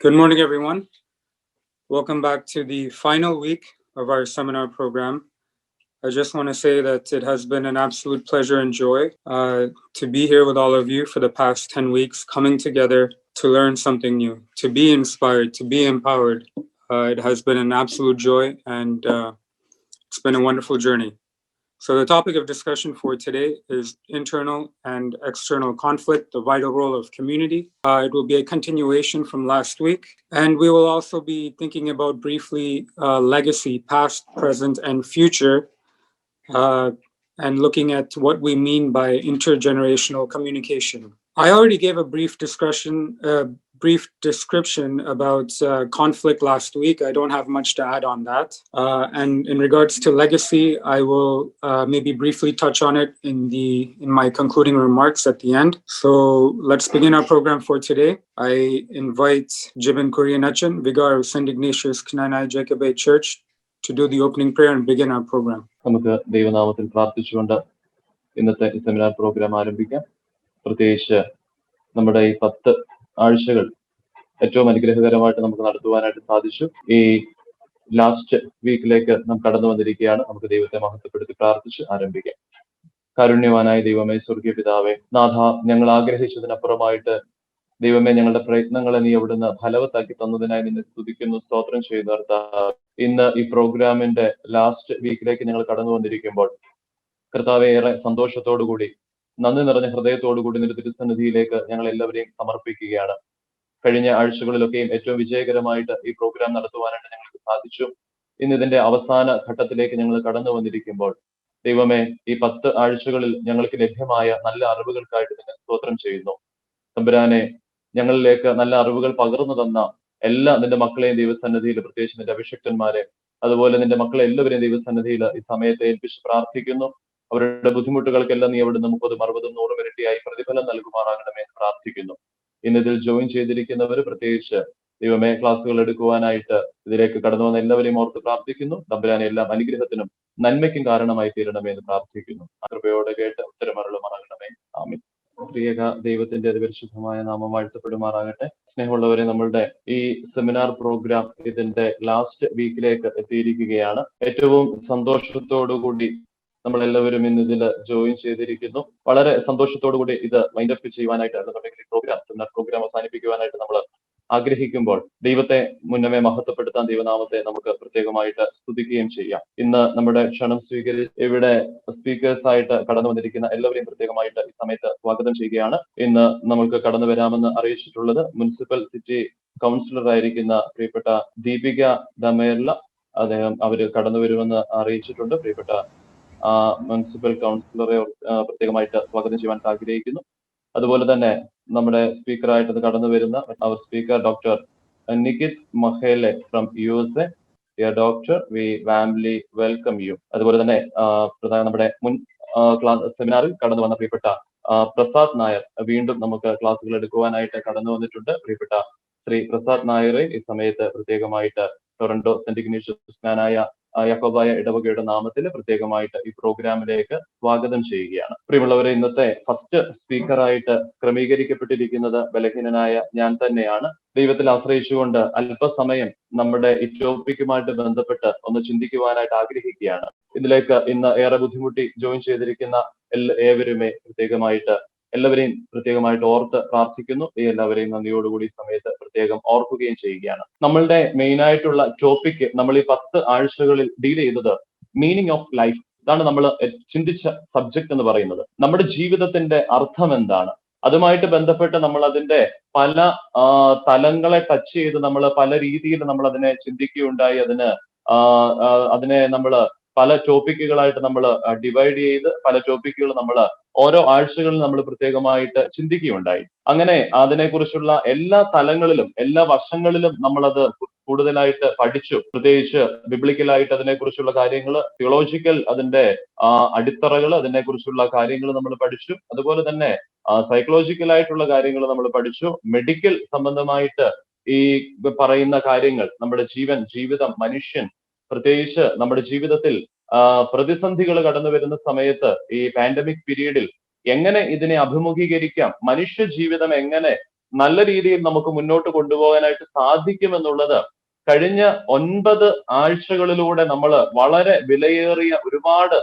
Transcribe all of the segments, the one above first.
Good morning, everyone. Welcome back to the final week of our seminar program. I just want to say that it has been an absolute pleasure and joy to be here with all of you for the past 10 weeks, coming together to learn something new, to be inspired, to be empowered. It has been an absolute joy, and it's been a wonderful journey. So the topic of discussion for today is internal and external conflict, the vital role of community. It will be a continuation from last week. And we will also be thinking about briefly legacy, past, present, and future, and looking at what we mean by intergenerational communication. I already gave a brief description about conflict last week. I don't have much to add on that. And in regards to legacy, I will maybe briefly touch on it in my concluding remarks at the end. So let's begin our program for today. I invite Jibin Kurianachan, Vigar of St. Ignatious Knanaya Jacobite Church, to do the opening prayer and begin our program. നമുക്ക് ദൈവനാമത്തിൽ പ്രാർത്ഥിച്ചുകൊണ്ട് ഇന്നത്തെ seminar programme ആരംഭിക്കാം. പ്രത്യേകിച്ച് നമ്മുടെ ഈ 10 ആഴ്ചകൾ ഏറ്റവും അനുഗ്രഹകരമായിട്ട് നമുക്ക് നടത്തുവാനായിട്ട് സാധിച്ചു. ഈ ലാസ്റ്റ് വീക്കിലേക്ക് നാം കടന്നു വന്നിരിക്കുകയാണ്. നമുക്ക് ദൈവത്തെ മഹത്വപ്പെടുത്തി പ്രാർത്ഥിച്ച് ആരംഭിക്കാം. കാരുണ്യവാനായ ദൈവമേ, സ്വർഗീയ പിതാവേ, നാഥ, ഞങ്ങൾ ആഗ്രഹിച്ചതിനപ്പുറമായിട്ട് ദൈവമേ, ഞങ്ങളുടെ പ്രയത്നങ്ങളെ നീ അവിടുന്ന് ഫലവത്താക്കി തന്നതിനായി നിന്നെ സ്തുതിക്കുന്നു, സ്തോത്രം ചെയ്യുന്നു. കർത്താവ്, ഇന്ന് ഈ പ്രോഗ്രാമിന്റെ ലാസ്റ്റ് വീക്കിലേക്ക് ഞങ്ങൾ കടന്നു വന്നിരിക്കുമ്പോൾ കർത്താവെ, ഏറെ സന്തോഷത്തോടുകൂടി നന്ദി നിറഞ്ഞ ഹൃദയത്തോടുകൂടി നിന്റെ തിരുസന്നിധിയിലേക്ക് ഞങ്ങൾ എല്ലാവരെയും സമർപ്പിക്കുകയാണ്. കഴിഞ്ഞ ആഴ്ചകളിലൊക്കെയും ഏറ്റവും വിജയകരമായിട്ട് ഈ പ്രോഗ്രാം നടത്തുവാനായിട്ട് ഞങ്ങൾക്ക് സാധിച്ചു. ഇന്ന് ഇതിന്റെ അവസാന ഘട്ടത്തിലേക്ക് ഞങ്ങൾ കടന്നു വന്നിരിക്കുമ്പോൾ ദൈവമേ, ഈ 10 ആഴ്ചകളിൽ ഞങ്ങൾക്ക് ലഭ്യമായ നല്ല അറിവുകൾക്കായിട്ട് നിന്നെ സ്തോത്രം ചെയ്യുന്നു. തമ്പുരാനെ, ഞങ്ങളിലേക്ക് നല്ല അറിവുകൾ പകർന്നു തന്ന എല്ലാ നിന്റെ മക്കളെയും ദൈവസന്നിധിയിൽ, പ്രത്യേകിച്ച് നിന്റെ അഭിഷിക്തന്മാരെ, അതുപോലെ നിന്റെ മക്കളെ എല്ലാവരെയും ദൈവസന്നിധിയിൽ ഈ സമയത്തെ ഏൽപ്പിച്ച് പ്രാർത്ഥിക്കുന്നു. അവരുടെ ബുദ്ധിമുട്ടുകൾക്കെല്ലാം നീ അവിടെ നമുക്ക് 60 100 ഇരട്ടിയായി പ്രതിഫലം നൽകുമാറാകണമേ എന്ന് പ്രാർത്ഥിക്കുന്നു. ഇന്നിതിൽ ജോയിൻ ചെയ്തിരിക്കുന്നവർ, പ്രത്യേകിച്ച് ദൈവമേ, ക്ലാസ്സുകൾ എടുക്കുവാനായിട്ട് ഇതിലേക്ക് കടന്നു വന്ന എല്ലാവരെയും ഓർത്ത് പ്രാർത്ഥിക്കുന്നു. തമ്പുരാനെ, എല്ലാം അനുഗ്രഹത്തിനും നന്മയ്ക്കും കാരണമായി തീരണമേ എന്ന് പ്രാർത്ഥിക്കുന്നു. കൃപയോടെ കേട്ട് ഉത്തരമരുളുമാറാകണമേ. ആമീൻ. പ്രിയക ദൈവത്തിന്റെ അതിപരിശുദ്ധമായ നാമം വാഴ്ത്തപ്പെടുമാറാകട്ടെ. സ്നേഹമുള്ളവരെ, നമ്മളുടെ ഈ സെമിനാർ പ്രോഗ്രാം ഇതിന്റെ ലാസ്റ്റ് വീക്കിലേക്ക് എത്തിയിരിക്കുകയാണ്. ഏറ്റവും സന്തോഷത്തോടുകൂടി നമ്മളെല്ലാവരും ഇന്ന് ഇതിൽ ജോയിൻ ചെയ്തിരിക്കുന്നു. വളരെ സന്തോഷത്തോടുകൂടി ഇത് വൈൻഡ് അപ്പ് ചെയ്യുവാനായിട്ട്, അല്ലെന്നുണ്ടെങ്കിൽ സെമിനാർ പ്രോഗ്രാം അവസാനിപ്പിക്കുവാനായിട്ട് നമ്മൾ ആഗ്രഹിക്കുമ്പോൾ ദൈവത്തെ മുന്നമേ മഹത്വപ്പെടുത്താൻ ദൈവനാമത്തെ നമുക്ക് പ്രത്യേകമായിട്ട് സ്തുതിക്കുകയും ചെയ്യാം. ഇന്ന് നമ്മുടെ ക്ഷണം സ്വീകരിച്ച് ഇവിടെ സ്പീക്കേഴ്സ് ആയിട്ട് കടന്നു വന്നിരിക്കുന്ന എല്ലാവരെയും പ്രത്യേകമായിട്ട് ഈ സമയത്ത് സ്വാഗതം ചെയ്യുകയാണ്. ഇന്ന് നമുക്ക് കടന്നു വരാമെന്ന് അറിയിച്ചിട്ടുള്ളത് മുനിസിപ്പൽ സിറ്റി കൗൺസിലർ ആയിരിക്കുന്ന പ്രിയപ്പെട്ട ദീപിക ദമേർല. അവര് കടന്നു വരുമെന്ന് അറിയിച്ചിട്ടുണ്ട്. പ്രിയപ്പെട്ട മുനിസിപ്പൽ കൗൺസിലറെ പ്രത്യേകമായിട്ട് സ്വാഗതം ചെയ്യാൻ ആഗ്രഹിക്കുന്നു. അതുപോലെ തന്നെ നമ്മുടെ സ്പീക്കറായിട്ട് കടന്നു വരുന്ന അവർ speaker doctor Nikhit Mahale from USA. Doctor, we warmly welcome you. അതുപോലെ തന്നെ നമ്മുടെ മുൻ സെമിനാറിൽ കടന്നു വന്ന പ്രിയപ്പെട്ട പ്രസാദ് നായർ വീണ്ടും നമുക്ക് ക്ലാസ്സുകൾ എടുക്കുവാനായിട്ട് കടന്നു വന്നിട്ടുണ്ട്. പ്രിയപ്പെട്ട ശ്രീ പ്രസാദ് നായരെ ഈ സമയത്ത് പ്രത്യേകമായിട്ട് ടൊറന്റോ സെന്റ് ഇഗ്നേഷ്യസ് ജ്ഞാനായ യാക്കോബായ ഇടവകയുടെ നാമത്തിൽ പ്രത്യേകമായിട്ട് ഈ പ്രോഗ്രാമിലേക്ക് സ്വാഗതം ചെയ്യുകയാണ്. പ്രിയമുള്ളവരെ, ഇന്നത്തെ ഫസ്റ്റ് സ്പീക്കറായിട്ട് ക്രമീകരിക്കപ്പെട്ടിരിക്കുന്നത് ബലഹീനനായ ഞാൻ തന്നെയാണ്. ദൈവത്തിൽ ആശ്രയിച്ചുകൊണ്ട് അല്പസമയം നമ്മുടെ ഈ ടോപ്പിക്കുമായിട്ട് ബന്ധപ്പെട്ട് ഒന്ന് ചിന്തിക്കുവാനായിട്ട് ആഗ്രഹിക്കുകയാണ്. ഇതിലേക്ക് ഇന്ന് ഏറെ ബുദ്ധിമുട്ടി ജോയിൻ ചെയ്തിരിക്കുന്ന ഏവരുമേ എല്ലാവരെയും പ്രത്യേകമായിട്ട് ഓർത്ത് പ്രാർത്ഥിക്കുന്നു. ഈ എല്ലാവരെയും നന്ദിയോടുകൂടി സമയത്ത് പ്രത്യേകം ഓർക്കുകയും ചെയ്യുകയാണ്. നമ്മളുടെ മെയിൻ ആയിട്ടുള്ള ടോപ്പിക് നമ്മൾ ഈ 10 ആഴ്ചകളിൽ ഡീൽ ചെയ്തത് മീനിങ് ഓഫ് ലൈഫ്. ഇതാണ് നമ്മൾ ചിന്തിച്ച സബ്ജക്ട് എന്ന് പറയുന്നത്. നമ്മുടെ ജീവിതത്തിന്റെ അർത്ഥം എന്താണ്? അതുമായിട്ട് ബന്ധപ്പെട്ട് നമ്മൾ അതിന്റെ പല തലങ്ങളെ ടച്ച് ചെയ്ത് നമ്മൾ പല രീതിയിൽ നമ്മൾ അതിനെ ചിന്തിക്കുകയുണ്ടായി. അതിനെ നമ്മൾ പല ടോപ്പിക്കുകളായിട്ട് നമ്മൾ ഡിവൈഡ് ചെയ്ത് പല ടോപ്പിക്കുകൾ നമ്മൾ ഓരോ ആഴ്ചകളിൽ നമ്മൾ പ്രത്യേകമായിട്ട് ചിന്തിക്കുകയുണ്ടായി. അങ്ങനെ അതിനെക്കുറിച്ചുള്ള എല്ലാ തലങ്ങളിലും എല്ലാ വശങ്ങളിലും നമ്മളത് കൂടുതലായിട്ട് പഠിച്ചു. പ്രത്യേകിച്ച് ബിബ്ലിക്കലായിട്ട് അതിനെക്കുറിച്ചുള്ള കാര്യങ്ങൾ, തിയോളജിക്കൽ അതിന്റെ അടിത്തറകൾ, അതിനെക്കുറിച്ചുള്ള കാര്യങ്ങൾ നമ്മൾ പഠിച്ചു. അതുപോലെ തന്നെ സൈക്കോളജിക്കൽ ആയിട്ടുള്ള കാര്യങ്ങൾ നമ്മൾ പഠിച്ചു. മെഡിക്കൽ സംബന്ധമായിട്ട് ഈ പറയുന്ന കാര്യങ്ങൾ, നമ്മുടെ ജീവിതം, മനുഷ്യൻ, പ്രത്യേകിച്ച് നമ്മുടെ ജീവിതത്തിൽ പ്രതിസന്ധികൾ കടന്നു വരുന്ന സമയത്ത് ഈ പാൻഡമിക് പീരീഡിൽ എങ്ങനെ ഇതിനെ അഭിമുഖീകരിക്കാം, മനുഷ്യ ജീവിതം എങ്ങനെ നല്ല രീതിയിൽ നമുക്ക് മുന്നോട്ട് കൊണ്ടുപോകാനായിട്ട് സാധിക്കുമെന്നുള്ളത് കഴിഞ്ഞ 9 ആഴ്ചകളിലൂടെ നമ്മൾ വളരെ വിലയേറിയ ഒരുപാട്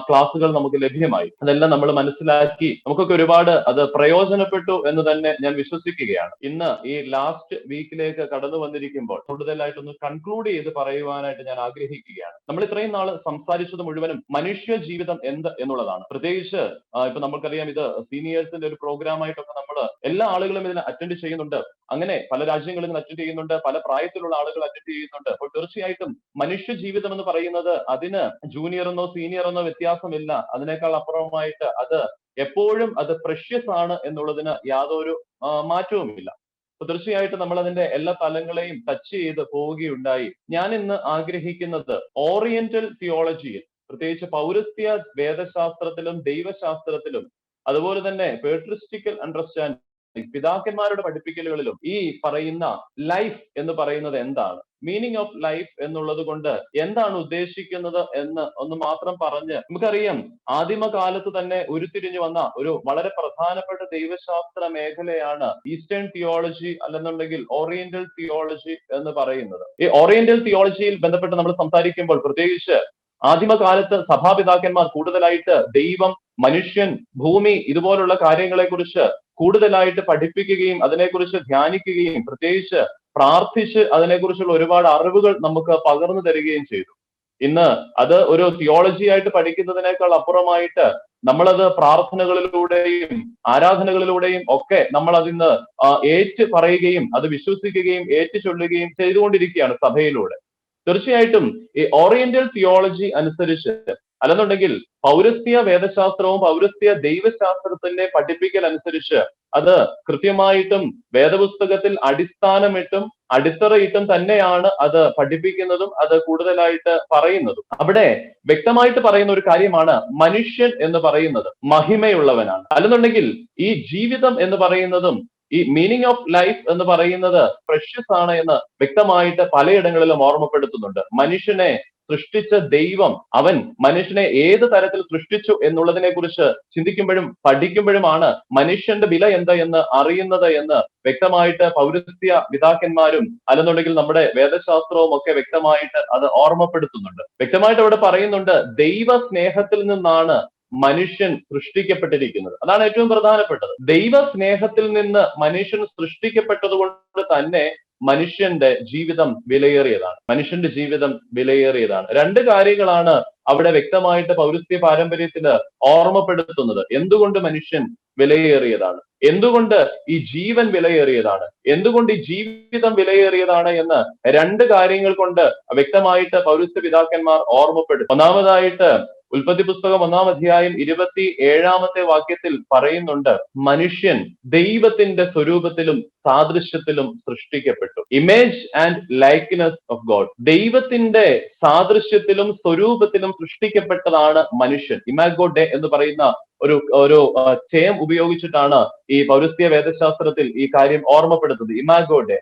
ക്ലാസ്സുകൾ നമുക്ക് ലഭ്യമായി. അതെല്ലാം നമ്മൾ മനസ്സിലാക്കി നമുക്കൊക്കെ ഒരുപാട് അത് പ്രയോജനപ്പെട്ടു എന്ന് തന്നെ ഞാൻ വിശ്വസിക്കുകയാണ്. ഇന്ന് ഈ ലാസ്റ്റ് വീക്കിലേക്ക് കടന്നു വന്നിരിക്കുമ്പോൾ കൂടുതലായിട്ടൊന്ന് കൺക്ലൂഡ് ചെയ്ത് പറയുവാനായിട്ട് ഞാൻ ആഗ്രഹിക്കുകയാണ്. നമ്മൾ ഇത്രയും നാൾ സംസാരിച്ചത് മുഴുവനും മനുഷ്യ ജീവിതം എന്ത് എന്നുള്ളതാണ്. പ്രത്യേകിച്ച് ഇപ്പൊ നമുക്കറിയാം, ഇത് സീനിയേഴ്സിന്റെ ഒരു പ്രോഗ്രാം ആയിട്ടൊക്കെ നമ്മൾ എല്ലാ ആളുകളും ഇതിന് അറ്റൻഡ് ചെയ്യുന്നുണ്ട്. അങ്ങനെ പല രാജ്യങ്ങളിൽ അറ്റൻഡ് ചെയ്യുന്നുണ്ട്, പല പ്രായത്തിലുള്ള ആളുകൾ അറ്റൻഡ് ചെയ്യുന്നുണ്ട്. അപ്പോൾ തീർച്ചയായിട്ടും മനുഷ്യ ജീവിതം എന്ന് പറയുന്നത് അതിന് ജൂനിയർ എന്നോ സീനിയർ എന്നോ വ്യത്യാസമില്ല. അതിനേക്കാൾ അപ്പുറമായിട്ട് അത് എപ്പോഴും അത് പ്രഷ്യസ് ആണ് എന്നുള്ളതിന് യാതൊരു മാറ്റവുമില്ല. അപ്പൊ തീർച്ചയായിട്ടും നമ്മൾ അതിന്റെ എല്ലാ തലങ്ങളെയും ടച്ച് ചെയ്ത് പോവുകയുണ്ടായി. ഞാൻ ഇന്ന് ആഗ്രഹിക്കുന്നത് ഓറിയന്റൽ തിയോളജിയിൽ, പ്രത്യേകിച്ച് പൗരസ്ത്യ വേദശാസ്ത്രത്തിലും ദൈവശാസ്ത്രത്തിലും അതുപോലെ തന്നെ പേട്രിസ്റ്റിക്കൽ അണ്ടർസ്റ്റാൻഡിംഗ്, പിതാക്കന്മാരുടെ പഠിപ്പിക്കലുകളിലും ഈ പറയുന്ന ലൈഫ് എന്ന് പറയുന്നത് എന്താണ്, മീനിങ് ഓഫ് ലൈഫ് എന്നുള്ളത് കൊണ്ട് എന്താണ് ഉദ്ദേശിക്കുന്നത് എന്ന് ഒന്ന് മാത്രം പറഞ്ഞ്, നമുക്കറിയാം ആദിമകാലത്ത് തന്നെ ഉരുത്തിരിഞ്ഞു വന്ന ഒരു വളരെ പ്രധാനപ്പെട്ട ദൈവശാസ്ത്ര മേഖലയാണ് ഈസ്റ്റേൺ തിയോളജി, അല്ലെന്നുണ്ടെങ്കിൽ ഓറിയന്റൽ തിയോളജി എന്ന് പറയുന്നത്. ഈ ഓറിയന്റൽ തിയോളജിയിൽ ബന്ധപ്പെട്ട് നമ്മൾ സംസാരിക്കുമ്പോൾ പ്രത്യേകിച്ച് ആദിമകാലത്ത് സഭാപിതാക്കന്മാർ കൂടുതലായിട്ട് ദൈവം, മനുഷ്യൻ, ഭൂമി ഇതുപോലുള്ള കാര്യങ്ങളെ കുറിച്ച് കൂടുതലായിട്ട് പഠിപ്പിക്കുകയും അതിനെക്കുറിച്ച് ധ്യാനിക്കുകയും പ്രത്യേകിച്ച് പ്രാർത്ഥിച്ച് അതിനെക്കുറിച്ചുള്ള ഒരുപാട് അറിവുകൾ നമുക്ക് പകർന്നു തരികയും ചെയ്തു. ഇന്ന് അത് ഒരു തിയോളജി ആയിട്ട് പഠിക്കുന്നതിനേക്കാൾ അപ്പുറമായിട്ട് നമ്മളത് പ്രാർത്ഥനകളിലൂടെയും ആരാധനകളിലൂടെയും ഒക്കെ നമ്മൾ അതിന്ന് ഏറ്റു പറയുകയും അത് വിശ്വസിക്കുകയും ഏറ്റു ചൊല്ലുകയും ചെയ്തുകൊണ്ടിരിക്കുകയാണ് സഭയിലൂടെ. തീർച്ചയായിട്ടും ഈ ഓറിയന്റൽ തിയോളജി അനുസരിച്ച്, അല്ലെന്നുണ്ടെങ്കിൽ പൗരസ്ത്യ വേദശാസ്ത്രവും പൗരസ്ത്യ ദൈവശാസ്ത്രത്തിന്റെ പഠിപ്പിക്കൽ അനുസരിച്ച് അത് കൃത്യമായിട്ടും വേദപുസ്തകത്തിൽ അടിസ്ഥാനമിട്ടും അടിത്തറയിട്ടും തന്നെയാണ് അത് പഠിപ്പിക്കുന്നതും അത് കൂടുതലായിട്ട് പറയുന്നതും. അവിടെ വ്യക്തമായിട്ട് പറയുന്ന ഒരു കാര്യമാണ് മനുഷ്യൻ എന്ന് പറയുന്നത് മഹിമയുള്ളവനാണ്. അല്ലെന്നുണ്ടെങ്കിൽ ഈ ജീവിതം എന്ന് പറയുന്നതും ഈ മീനിങ് ഓഫ് ലൈഫ് എന്ന് പറയുന്നത് പ്രഷ്യസ് ആണ് എന്ന് വ്യക്തമായിട്ട് പലയിടങ്ങളിലും ഓർമ്മപ്പെടുത്തുന്നുണ്ട്. മനുഷ്യനെ സൃഷ്ടിച്ച ദൈവം, അവൻ മനുഷ്യനെ ഏത് തരത്തിൽ സൃഷ്ടിച്ചു എന്നുള്ളതിനെ കുറിച്ച് ചിന്തിക്കുമ്പോഴും പഠിക്കുമ്പോഴുമാണ് മനുഷ്യന്റെ വില എന്താ എന്ന് അറിയുന്നത് എന്ന് വ്യക്തമായിട്ട് പൗരസ്ത്യ പിതാക്കന്മാരും അല്ലെന്നുണ്ടെങ്കിൽ നമ്മുടെ വേദശാസ്ത്രവും ഒക്കെ വ്യക്തമായിട്ട് അത് ഓർമ്മപ്പെടുത്തുന്നുണ്ട്. വ്യക്തമായിട്ട് അവിടെ പറയുന്നുണ്ട്, ദൈവ സ്നേഹത്തിൽ നിന്നാണ് മനുഷ്യൻ സൃഷ്ടിക്കപ്പെട്ടിരിക്കുന്നത്. അതാണ് ഏറ്റവും പ്രധാനപ്പെട്ടത്. ദൈവ സ്നേഹത്തിൽ നിന്ന് മനുഷ്യൻ സൃഷ്ടിക്കപ്പെട്ടത് കൊണ്ട് തന്നെ മനുഷ്യന്റെ ജീവിതം വിലയേറിയതാണ്. മനുഷ്യന്റെ ജീവിതം വിലയേറിയതാണ്. രണ്ട് കാര്യങ്ങളാണ് അവിടെ വ്യക്തമായിട്ട് പൗരസ്ത്യ പാരമ്പര്യത്തിന് ഓർമ്മപ്പെടുത്തുന്നത്. എന്തുകൊണ്ട് മനുഷ്യൻ വിലയേറിയതാണ്, എന്തുകൊണ്ട് ഈ ജീവൻ വിലയേറിയതാണ്, എന്തുകൊണ്ട് ഈ ജീവിതം വിലയേറിയതാണ് എന്ന് രണ്ട് കാര്യങ്ങൾ കൊണ്ട് വ്യക്തമായിട്ട് പൗരസ്ത്യ പിതാക്കന്മാർ ഓർമ്മപ്പെടുത്തും. ഒന്നാമതായിട്ട് ഉൽപ്പത്തി പുസ്തകം 1-ാം അധ്യായം 27-ാമത്തെ വാക്യത്തിൽ പറയുന്നുണ്ട്, മനുഷ്യൻ ദൈവത്തിന്റെ സ്വരൂപത്തിലും സാദൃശ്യത്തിലും സൃഷ്ടിക്കപ്പെട്ടു. Image and likeness of God. ദൈവത്തിന്റെ സാദൃശ്യത്തിലും സ്വരൂപത്തിലും സൃഷ്ടിക്കപ്പെട്ടതാണ് മനുഷ്യൻ. ഇമാഗോ ഡേ എന്ന് പറയുന്ന ഒരു ടേം ഉപയോഗിച്ചിട്ടാണ് ഈ പൗരസ്ത്യ വേദശാസ്ത്രത്തിൽ ഈ കാര്യം ഓർമ്മപ്പെടുത്തുന്നത്. ഇമാഗോ ഡേ,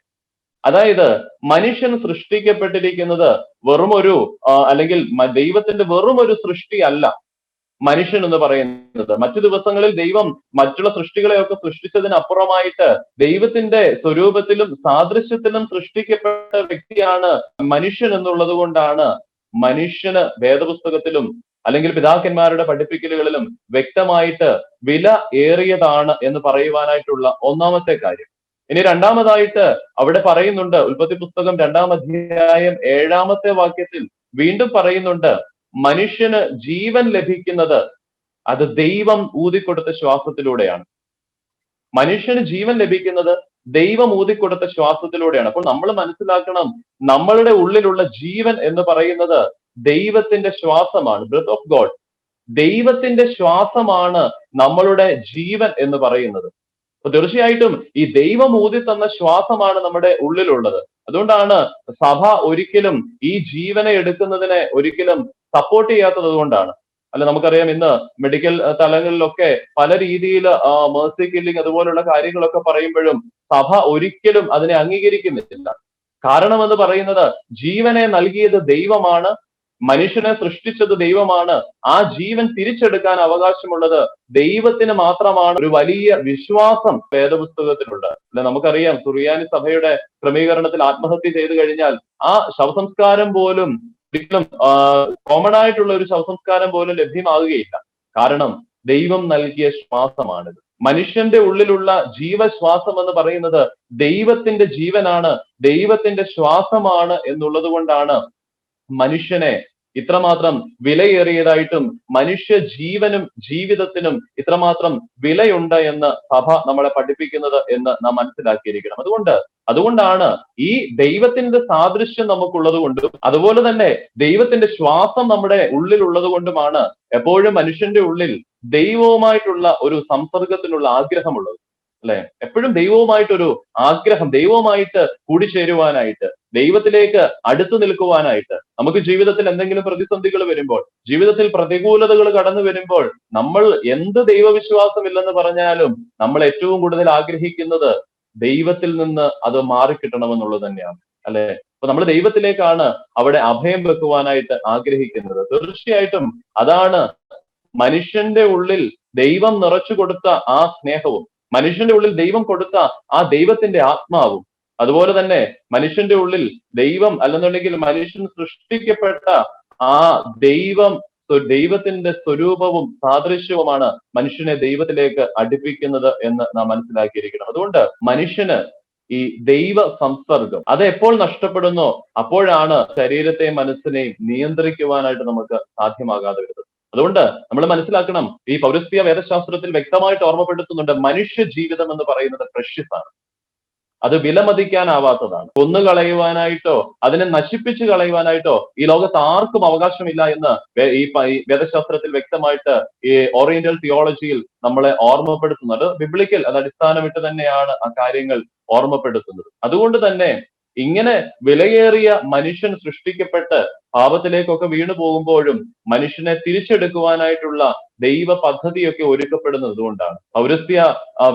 അതായത് മനുഷ്യൻ സൃഷ്ടിക്കപ്പെട്ടിരിക്കുന്നത് വെറുമൊരു അല്ലെങ്കിൽ ദൈവത്തിന്റെ വെറുമൊരു സൃഷ്ടി അല്ല മനുഷ്യൻ എന്ന് പറയുന്നത്. മറ്റു ദിവസങ്ങളിൽ ദൈവം മറ്റുള്ള സൃഷ്ടികളെയൊക്കെ സൃഷ്ടിച്ചതിനപ്പുറമായിട്ട് ദൈവത്തിന്റെ സ്വരൂപത്തിലും സാദൃശ്യത്തിലും സൃഷ്ടിക്കപ്പെട്ട വ്യക്തിയാണ് മനുഷ്യൻ എന്നുള്ളത് കൊണ്ടാണ് മനുഷ്യന് വേദപുസ്തകത്തിലും അല്ലെങ്കിൽ പിതാക്കന്മാരുടെ പഠിപ്പിക്കലുകളിലും വ്യക്തമായിട്ട് വില ഏറിയതാണ് എന്ന് പറയുവാനായിട്ടുള്ള ഒന്നാമത്തെ കാര്യം. ഇനി രണ്ടാമതായിട്ട് അവിടെ പറയുന്നുണ്ട്, ഉൽപ്പത്തി പുസ്തകം 2-ാം അധ്യായം 7-ാമത്തെ വാക്യത്തിൽ വീണ്ടും പറയുന്നുണ്ട്, മനുഷ്യന് ജീവൻ ലഭിക്കുന്നത് അത് ദൈവം ഊതിക്കൊടുത്ത ശ്വാസത്തിലൂടെയാണ്. മനുഷ്യന് ജീവൻ ലഭിക്കുന്നത് ദൈവം ഊതിക്കൊടുത്ത ശ്വാസത്തിലൂടെയാണ്. അപ്പോൾ നമ്മൾ മനസ്സിലാക്കണം, നമ്മളുടെ ഉള്ളിലുള്ള ജീവൻ എന്ന് പറയുന്നത് ദൈവത്തിന്റെ ശ്വാസമാണ്. Breath of God. ദൈവത്തിന്റെ ശ്വാസമാണ് നമ്മളുടെ ജീവൻ എന്ന് പറയുന്നത്. അപ്പൊ തീർച്ചയായിട്ടും ഈ ദൈവം ഊതി തന്ന ശ്വാസമാണ് നമ്മുടെ ഉള്ളിലുള്ളത്. അതുകൊണ്ടാണ് സഭ ഒരിക്കലും ഈ ജീവനെ എടുക്കുന്നതിനെ ഒരിക്കലും സപ്പോർട്ട് ചെയ്യാത്തത് കൊണ്ടാണ്. അല്ല, നമുക്കറിയാം ഇന്ന് മെഡിക്കൽ തലങ്ങളിലൊക്കെ പല രീതിയിൽ മേഴ്സി കില്ലിംഗ് അതുപോലുള്ള കാര്യങ്ങളൊക്കെ പറയുമ്പോഴും സഭ ഒരിക്കലും അതിനെ അംഗീകരിക്കുന്നില്ല. കാരണം എന്ന് പറയുന്നത് ജീവനെ നൽകിയത് ദൈവമാണ്. മനുഷ്യനെ സൃഷ്ടിച്ചത് ദൈവമാണ്. ആ ജീവൻ തിരിച്ചെടുക്കാൻ അവകാശമുള്ളത് ദൈവത്തിന് മാത്രമാണ്. ഒരു വലിയ വിശ്വാസം വേദപുസ്തകത്തിലുണ്ട്. അല്ലെ, നമുക്കറിയാം സുറിയാനി സഭയുടെ ക്രമീകരണത്തിൽ ആത്മഹത്യ ചെയ്തു കഴിഞ്ഞാൽ ആ ശവസംസ്കാരം പോലും ഒരിക്കലും കോമൺ ആയിട്ടുള്ള ഒരു ശവസംസ്കാരം പോലും ലഭ്യമാകുകയില്ല. കാരണം ദൈവം നൽകിയ ശ്വാസമാണിത്. മനുഷ്യന്റെ ഉള്ളിലുള്ള ജീവശ്വാസം എന്ന് പറയുന്നത് ദൈവത്തിന്റെ ജീവനാണ്, ദൈവത്തിന്റെ ശ്വാസമാണ് എന്നുള്ളത് കൊണ്ടാണ് മനുഷ്യനെ ഇത്രമാത്രം വിലയേറിയതായിട്ടും മനുഷ്യ ജീവനും ജീവിതത്തിനും ഇത്രമാത്രം വിലയുണ്ട് എന്ന് സഭ നമ്മളെ പഠിപ്പിക്കുന്നത് എന്ന് നാം മനസ്സിലാക്കിയിരിക്കണം. അതുകൊണ്ടാണ് ഈ ദൈവത്തിന്റെ സാദൃശ്യം നമുക്കുള്ളത് കൊണ്ടും അതുപോലെ തന്നെ ദൈവത്തിന്റെ ശ്വാസം നമ്മുടെ ഉള്ളിൽ ഉള്ളത് കൊണ്ടുമാണ് എപ്പോഴും മനുഷ്യന്റെ ഉള്ളിൽ ദൈവവുമായിട്ടുള്ള ഒരു സംസർഗത്തിനുള്ള ആഗ്രഹമുള്ളത്. അല്ലെ, എപ്പോഴും ദൈവവുമായിട്ടൊരു ആഗ്രഹം, ദൈവവുമായിട്ട് കൂടിച്ചേരുവാനായിട്ട്, ദൈവത്തിലേക്ക് അടുത്തു നിൽക്കുവാനായിട്ട്. നമുക്ക് ജീവിതത്തിൽ എന്തെങ്കിലും പ്രതിസന്ധികൾ വരുമ്പോൾ, ജീവിതത്തിൽ പ്രതികൂലതകൾ കടന്നു വരുമ്പോൾ, നമ്മൾ എന്ത് ദൈവവിശ്വാസം ഇല്ലെന്ന് പറഞ്ഞാലും നമ്മൾ ഏറ്റവും കൂടുതൽ ആഗ്രഹിക്കുന്നത് ദൈവത്തിൽ നിന്ന് അത് മാറിക്കിട്ടണമെന്നുള്ളത് തന്നെയാണ്. അല്ലെ, അപ്പൊ നമ്മൾ ദൈവത്തിലേക്കാണ് അവിടെ അഭയം വെക്കുവാനായിട്ട് ആഗ്രഹിക്കുന്നത്. തീർച്ചയായിട്ടും അതാണ് മനുഷ്യന്റെ ഉള്ളിൽ ദൈവം നിറച്ചു കൊടുത്ത ആ സ്നേഹവും, മനുഷ്യന്റെ ഉള്ളിൽ ദൈവം കൊടുത്ത ആ ദൈവത്തിന്റെ ആത്മാവും, അതുപോലെ തന്നെ മനുഷ്യന്റെ ഉള്ളിൽ ദൈവം അല്ലെന്നുണ്ടെങ്കിൽ മനുഷ്യൻ സൃഷ്ടിക്കപ്പെട്ട ആ ദൈവത്തിന്റെ സ്വരൂപവും സാദൃശ്യവുമാണ് മനുഷ്യനെ ദൈവത്തിലേക്ക് അടുപ്പിക്കുന്നത് എന്ന് നാം മനസ്സിലാക്കിയിരിക്കണം. അതുകൊണ്ട് മനുഷ്യന് ഈ ദൈവ സംസർഗം അത് എപ്പോൾ നഷ്ടപ്പെടുന്നോ അപ്പോഴാണ് ശരീരത്തെയും മനസ്സിനെയും നിയന്ത്രിക്കുവാനായിട്ട് നമുക്ക് സാധ്യമാകാതെ വരുന്നത്. അതുകൊണ്ട് നമ്മൾ മനസ്സിലാക്കണം, ഈ പൗരസ്ത്യ വേദശാസ്ത്രത്തിൽ വ്യക്തമായിട്ട് ഓർമ്മപ്പെടുത്തുന്നുണ്ട്, മനുഷ്യ ജീവിതം എന്ന് പറയുന്നത് പ്രഷ്യസ് ആണ്, അത് വിലമതിക്കാനാവാത്തതാണ്. കൊന്നുകളയുവാനായിട്ടോ അതിനെ നശിപ്പിച്ചു കളയുവാനായിട്ടോ ഈ ലോകത്ത് ആർക്കും അവകാശമില്ല എന്ന് ഈ വേദശാസ്ത്രത്തിൽ വ്യക്തമായിട്ട് ഈ ഓറിയന്റൽ തിയോളജിയിൽ നമ്മളെ ഓർമ്മപ്പെടുത്തുന്നത്. ബിബ്ലിക്കൽ അത് അടിസ്ഥാനമിട്ട് തന്നെയാണ് ആ കാര്യങ്ങൾ ഓർമ്മപ്പെടുത്തുന്നത്. അതുകൊണ്ട് തന്നെ ഇങ്ങനെ വിലയേറിയ മനുഷ്യൻ സൃഷ്ടിക്കപ്പെട്ട് പാപത്തിലേക്കൊക്കെ വീണു പോകുമ്പോഴും മനുഷ്യനെ തിരിച്ചെടുക്കുവാനായിട്ടുള്ള ദൈവ പദ്ധതിയൊക്കെ ഒരുക്കപ്പെടുന്നത് കൊണ്ടാണ്. പൗരസ്ത്യ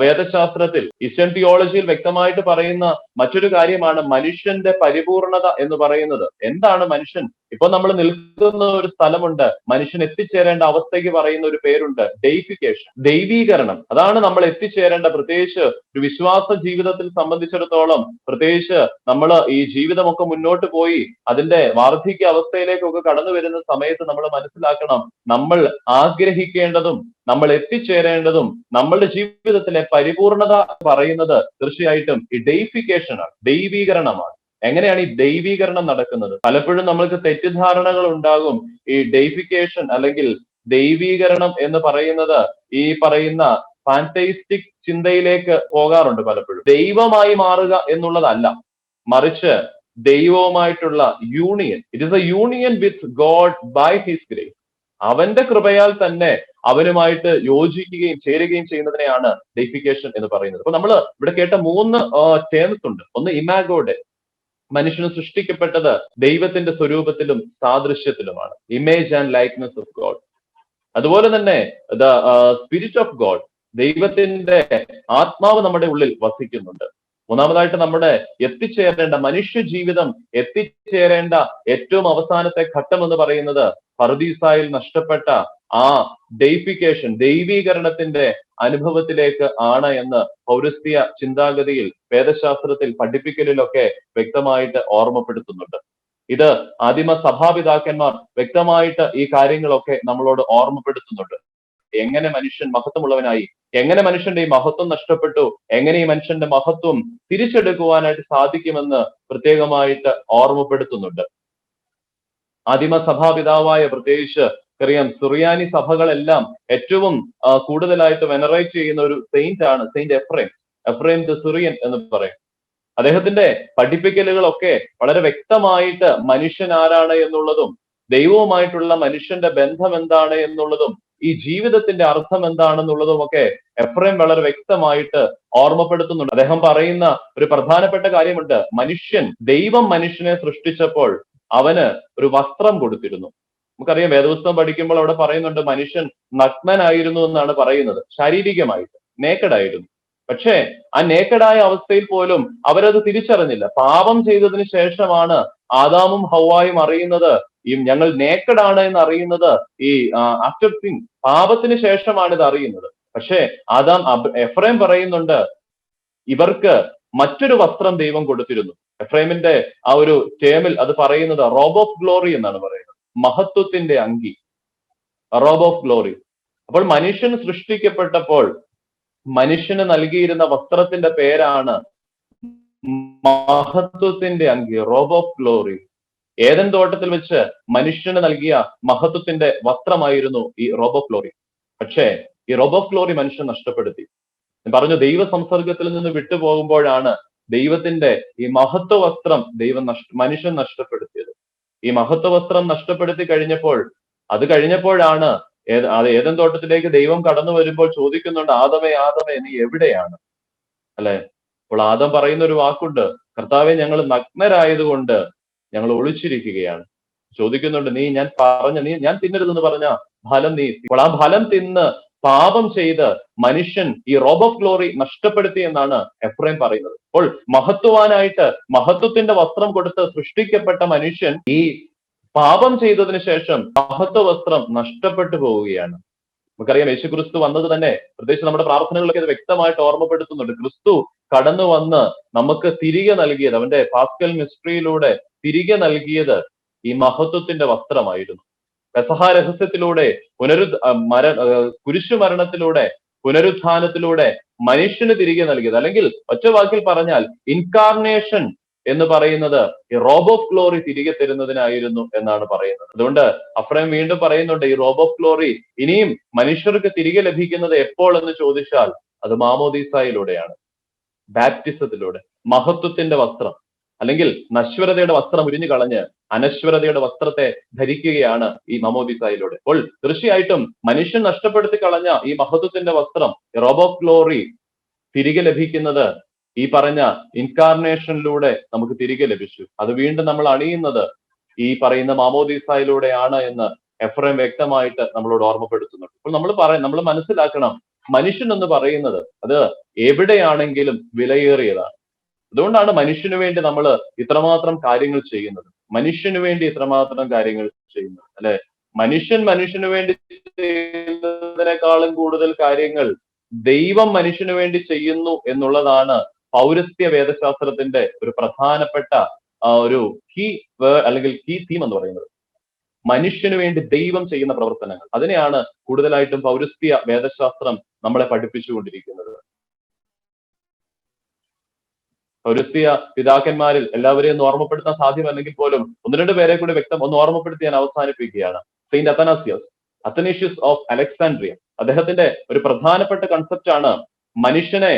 വേദശാസ്ത്രത്തിൽ ഈസ്റ്റേൺ തിയോളജിയിൽ വ്യക്തമായിട്ട് പറയുന്ന മറ്റൊരു കാര്യമാണ് മനുഷ്യന്റെ പരിപൂർണത എന്ന് പറയുന്നത്. എന്താണ് മനുഷ്യൻ? ഇപ്പൊ നമ്മൾ നിൽക്കുന്ന ഒരു സ്ഥലമുണ്ട്, മനുഷ്യൻ എത്തിച്ചേരേണ്ട അവസ്ഥയ്ക്ക് പറയുന്ന ഒരു പേരുണ്ട്, ഡെയിഫിക്കേഷൻ, ദൈവീകരണം. അതാണ് നമ്മൾ എത്തിച്ചേരേണ്ട, പ്രത്യേകിച്ച് ഒരു വിശ്വാസ ജീവിതത്തിൽ സംബന്ധിച്ചിടത്തോളം, പ്രത്യേകിച്ച് നമ്മൾ ഈ ജീവിതമൊക്കെ മുന്നോട്ട് പോയി അതിന്റെ വാർദ്ധക്യ അവസ്ഥയിലേക്കൊക്കെ കടന്നു വരുന്ന സമയത്ത് നമ്മൾ മനസ്സിലാക്കണം, നമ്മൾ ആഗ്രഹിക്കേണ്ടതും നമ്മൾ എത്തിച്ചേരേണ്ടതും നമ്മളുടെ ജീവിതത്തിലെ പരിപൂർണത പറയുന്നത് തീർച്ചയായിട്ടും ഈ ഡെയിഫിക്കേഷൻ ആണ്, ദൈവീകരണമാണ്. എങ്ങനെയാണ് ഈ ദൈവീകരണം നടക്കുന്നത്? പലപ്പോഴും നമ്മൾക്ക് തെറ്റിദ്ധാരണകൾ ഉണ്ടാകും. ഈ ഡെയിഫിക്കേഷൻ അല്ലെങ്കിൽ ദൈവീകരണം എന്ന് പറയുന്നത് ഈ പറയുന്ന ഫാന്റൈസ്റ്റിക് ചിന്തയിലേക്ക് പോകാറുണ്ട് പലപ്പോഴും. ദൈവമായി മാറുക എന്നുള്ളതല്ല, മറിച്ച് ദൈവവുമായിട്ടുള്ള union. It is a union with God by his grace. അവന്റെ കൃപയാൽ തന്നെ അവനുമായിട്ട് യോജിക്കുകയും ചേരുകയും ചെയ്യുന്നതിനെയാണ് ഡെയിഫിക്കേഷൻ എന്ന് പറയുന്നത്. അപ്പൊ നമ്മൾ ഇവിടെ കേട്ട 3 ടേംസ് ഉണ്ട്. ഒന്ന് ഇമാഗോടെ, മനുഷ്യന് സൃഷ്ടിക്കപ്പെട്ടത് ദൈവത്തിന്റെ സ്വരൂപത്തിലും സാദൃശ്യത്തിലുമാണ്, image and likeness of God. അതുപോലെ തന്നെ ദ സ്പിരിറ്റ് ഓഫ് ഗോഡ്, ദൈവത്തിന്റെ ആത്മാവ് നമ്മുടെ ഉള്ളിൽ വസിക്കുന്നുണ്ട്. മൂന്നാമതായിട്ട് നമ്മുടെ എത്തിച്ചേരേണ്ട മനുഷ്യ ജീവിതം എത്തിച്ചേരേണ്ട ഏറ്റവും അവസാനത്തെ ഘട്ടം എന്ന് പറയുന്നത് പറുദീസായിൽ നഷ്ടപ്പെട്ട ആ ഡെയിഫിക്കേഷൻ, ദൈവീകരണത്തിന്റെ അനുഭവത്തിലേക്ക് ആണ് എന്ന് പൗരസ്ത്യ ചിന്താഗതിയിൽ, വേദശാസ്ത്രത്തിൽ, പഠിപ്പിക്കലിലൊക്കെ വ്യക്തമായിട്ട് ഓർമ്മപ്പെടുത്തുന്നുണ്ട്. ഇത് ആദിമ സഭാപിതാക്കന്മാർ വ്യക്തമായിട്ട് ഈ കാര്യങ്ങളൊക്കെ നമ്മളോട് ഓർമ്മപ്പെടുത്തുന്നുണ്ട്. എങ്ങനെ മനുഷ്യൻ മഹത്വമുള്ളവനായി, എങ്ങനെ മനുഷ്യന്റെ ഈ മഹത്വം നഷ്ടപ്പെട്ടു, എങ്ങനെ ഈ മനുഷ്യന്റെ മഹത്വം തിരിച്ചെടുക്കുവാനായിട്ട് സാധിക്കുമെന്ന് പ്രത്യേകമായിട്ട് ഓർമ്മപ്പെടുത്തുന്നുണ്ട്. ആദിമ സഭാപിതാവായ, പ്രത്യേകിച്ച് അറിയാം, സുറിയാനി സഭകളെല്ലാം ഏറ്റവും കൂടുതലായിട്ട് വെനറേറ്റ് ചെയ്യുന്ന ഒരു സെയിന്റ് ആണ് സെയിന്റ് എഫ്രൈം ദ സിറിയൻ എന്ന് പറയും. അദ്ദേഹത്തിന്റെ പഠിപ്പിക്കലുകളൊക്കെ വളരെ വ്യക്തമായിട്ട് മനുഷ്യൻ ആരാണ് എന്നുള്ളതും ദൈവവുമായിട്ടുള്ള മനുഷ്യന്റെ ബന്ധം എന്താണ് എന്നുള്ളതും ഈ ജീവിതത്തിന്റെ അർത്ഥം എന്താണെന്നുള്ളതും ഒക്കെ എഫ്രൈം വളരെ വ്യക്തമായിട്ട് ഓർമ്മപ്പെടുത്തുന്നുണ്ട്. അദ്ദേഹം പറയുന്ന ഒരു പ്രധാനപ്പെട്ട കാര്യമുണ്ട്, ദൈവം മനുഷ്യനെ സൃഷ്ടിച്ചപ്പോൾ അവന് ഒരു വസ്ത്രം കൊടുത്തിരുന്നു. നമുക്കറിയാം, വേദപുസ്തകം പഠിക്കുമ്പോൾ അവിടെ പറയുന്നുണ്ട് മനുഷ്യൻ നഗ്നനായിരുന്നു എന്നാണ് പറയുന്നത്, ശാരീരികമായിട്ട് നേക്കഡായിരുന്നു. പക്ഷേ ആ നേക്കഡായ അവസ്ഥയിൽ പോലും അവരത് തിരിച്ചറിഞ്ഞില്ല. പാപം ചെയ്തതിന് ശേഷമാണ് ആദാമും ഹവ്വായും അറിയുന്നത് ഈ ഞങ്ങൾ നേക്കഡ് ആണ് എന്ന് അറിയുന്നത് ഈ ആഫ്റ്റർ സിൻ, പാപത്തിന് ശേഷമാണ് ഇത് അറിയുന്നത്. പക്ഷേ എഫ്രൈം പറയുന്നുണ്ട്, ഇവർക്ക് മറ്റൊരു വസ്ത്രം ദൈവം കൊടുത്തിരുന്നു. എഫ്രൈമിന്റെ ആ ഒരു ടേമിൽ അത് പറയുന്നത് റോബ് ഓഫ് ഗ്ലോറി എന്നാണ് പറയുന്നത്, മഹത്വത്തിന്റെ അങ്കി, റോബ് ഓഫ് ഗ്ലോറി. അപ്പോൾ മനുഷ്യൻ സൃഷ്ടിക്കപ്പെട്ടപ്പോൾ മനുഷ്യന് നൽകിയിരുന്ന വസ്ത്രത്തിന്റെ പേരാണ് മഹത്വത്തിന്റെ അങ്കി, റോബ് ഓഫ് ഗ്ലോറി. ഏദൻ തോട്ടത്തിൽ വെച്ച് മനുഷ്യന് നൽകിയ മഹത്വത്തിന്റെ വസ്ത്രമായിരുന്നു ഈ റോബ് ഓഫ് ഗ്ലോറി. പക്ഷേ ഈ റോബ് ഓഫ് ഗ്ലോറി മനുഷ്യൻ നഷ്ടപ്പെടുത്തി. ഞാൻ പറഞ്ഞു, ദൈവ സംസർഗത്തിൽ നിന്ന് വിട്ടുപോകുമ്പോഴാണ് ദൈവത്തിന്റെ ഈ മഹത്വ വസ്ത്രം മനുഷ്യൻ നഷ്ടപ്പെടുത്തിയത്. ഈ മഹത്വ വസ്ത്രം നഷ്ടപ്പെടുത്തി കഴിഞ്ഞപ്പോഴാണ് ഏദൻ തോട്ടത്തിലേക്ക് ദൈവം കടന്നു വരുമ്പോൾ ചോദിക്കുന്നുണ്ട്, ആദമേ ആദമേ നീ എവിടെയാണ്, അല്ലെ? അപ്പോൾ ആദം പറയുന്ന ഒരു വാക്കുണ്ട്, കർത്താവെ ഞങ്ങൾ നഗ്നരായതുകൊണ്ട് ഞങ്ങൾ ഒളിച്ചിരിക്കുകയാണ്. ചോദിക്കുന്നുണ്ട്, ഞാൻ തിന്നരുതെന്ന് പറഞ്ഞ ഫലം നീ, അപ്പോൾ ആ ഫലം തിന്ന് പാപം ചെയ്ത് മനുഷ്യൻ ഈ റോബ് ഓഫ് ഗ്ലോറി നഷ്ടപ്പെടുത്തി എന്നാണ് എഫ്രൈം പറയുന്നത്. അപ്പോൾ മഹത്വവാനായിട്ട് മഹത്വത്തിന്റെ വസ്ത്രം കൊടുത്ത് സൃഷ്ടിക്കപ്പെട്ട മനുഷ്യൻ ഈ പാപം ചെയ്തതിന് ശേഷം മഹത്വ വസ്ത്രം നഷ്ടപ്പെട്ടു പോവുകയാണ്. നമുക്കറിയാം, യേശു ക്രിസ്തു വന്നത് തന്നെ, പ്രത്യേകിച്ച് നമ്മുടെ പ്രാർത്ഥനകളിലൊക്കെ ഇത് വ്യക്തമായിട്ട് ഓർമ്മപ്പെടുത്തുന്നുണ്ട്. ക്രിസ്തു കടന്നു വന്ന് നമുക്ക് തിരികെ നൽകിയത്, അവന്റെ പാസ്കൽ മിസ്റ്ററിയിലൂടെ തിരികെ നൽകിയത് ഈ മഹത്വത്തിന്റെ വസ്ത്രമായിരുന്നു. പെസഹ രഹസ്യത്തിലൂടെ കുരിശുമരണത്തിലൂടെ പുനരുത്ഥാനത്തിലൂടെ മനുഷ്യന് തിരികെ നൽകിയത്, അല്ലെങ്കിൽ ഒറ്റ വാക്കിൽ പറഞ്ഞാൽ ഇൻകാർണേഷൻ എന്ന് പറയുന്നത് ഈ റോബ് ഓഫ് ഗ്ലോറി തിരികെ തരുന്നതിനായിരുന്നു എന്നാണ് പറയുന്നത്. അതുകൊണ്ട് എഫ്രൈം വീണ്ടും പറയുന്നുണ്ട്, ഈ റോബ് ഓഫ് ഗ്ലോറി ഇനിയും മനുഷ്യർക്ക് തിരികെ ലഭിക്കുന്നത് എപ്പോൾ എന്ന് ചോദിച്ചാൽ അത് മാമോദീസായിലൂടെയാണ്, ബാപ്റ്റിസത്തിലൂടെ. മഹത്വത്തിന്റെ വസ്ത്രം, അല്ലെങ്കിൽ നശ്വരതയുടെ വസ്ത്രം ഉരിഞ്ഞു കളഞ്ഞ് അനശ്വരതയുടെ വസ്ത്രത്തെ ധരിക്കുകയാണ് ഈ മാമോദീസായിലൂടെ. അപ്പോൾ തീർച്ചയായിട്ടും മനുഷ്യൻ നഷ്ടപ്പെടുത്തി കളഞ്ഞ ഈ മഹത്വത്തിന്റെ വസ്ത്രം, റോബ് ഓഫ് ഗ്ലോറി തിരികെ ലഭിക്കുന്നത് ഈ പറഞ്ഞ ഇൻകാർണേഷനിലൂടെ നമുക്ക് തിരികെ ലഭിച്ചു. അത് വീണ്ടും നമ്മൾ അണിയുന്നത് ഈ പറയുന്ന മാമോദീസായിലൂടെയാണ് എന്ന് എഫ്രൈം വ്യക്തമായിട്ട് നമ്മളോട് ഓർമ്മപ്പെടുത്തുന്നുണ്ട്. അപ്പോൾ നമ്മൾ മനസ്സിലാക്കണം, മനുഷ്യൻ എന്ന് പറയുന്നത് അത് എവിടെയാണെങ്കിലും വിലയേറിയതാണ്. അതുകൊണ്ടാണ് മനുഷ്യന് വേണ്ടി നമ്മൾ ഇത്രമാത്രം കാര്യങ്ങൾ ചെയ്യുന്നത്, അല്ലെ? മനുഷ്യന് വേണ്ടി ചെയ്യുന്നതിനേക്കാളും കൂടുതൽ കാര്യങ്ങൾ ദൈവം മനുഷ്യന് വേണ്ടി ചെയ്യുന്നു എന്നുള്ളതാണ് പൗരസ്ത്യ വേദശാസ്ത്രത്തിന്റെ ഒരു പ്രധാനപ്പെട്ട ഒരു അല്ലെങ്കിൽ കീ തീം എന്ന് പറയുന്നത്. മനുഷ്യന് വേണ്ടി ദൈവം ചെയ്യുന്ന പ്രവർത്തനങ്ങൾ, അതിനെയാണ് കൂടുതലായിട്ടും പൗരസ്ത്യ വേദശാസ്ത്രം നമ്മളെ പഠിപ്പിച്ചുകൊണ്ടിരിക്കുന്നത്. പൗരസ്ത്യ പിതാക്കന്മാരിൽ എല്ലാവരെയും ഒന്ന് ഓർമ്മപ്പെടുത്താൻ സാധ്യമല്ലെങ്കിൽ പോലും ഒന്ന് രണ്ട് പേരെ കൂടി ഒന്ന് ഓർമ്മപ്പെടുത്തി ഞാൻ അവസാനിപ്പിക്കുകയാണ്. സെയിന്റ് അത്തനേഷ്യസ് ഓഫ് അലക്സാൻഡ്രിയ, അദ്ദേഹത്തിന്റെ ഒരു പ്രധാനപ്പെട്ട കൺസെപ്റ്റ് ആണ് മനുഷ്യനെ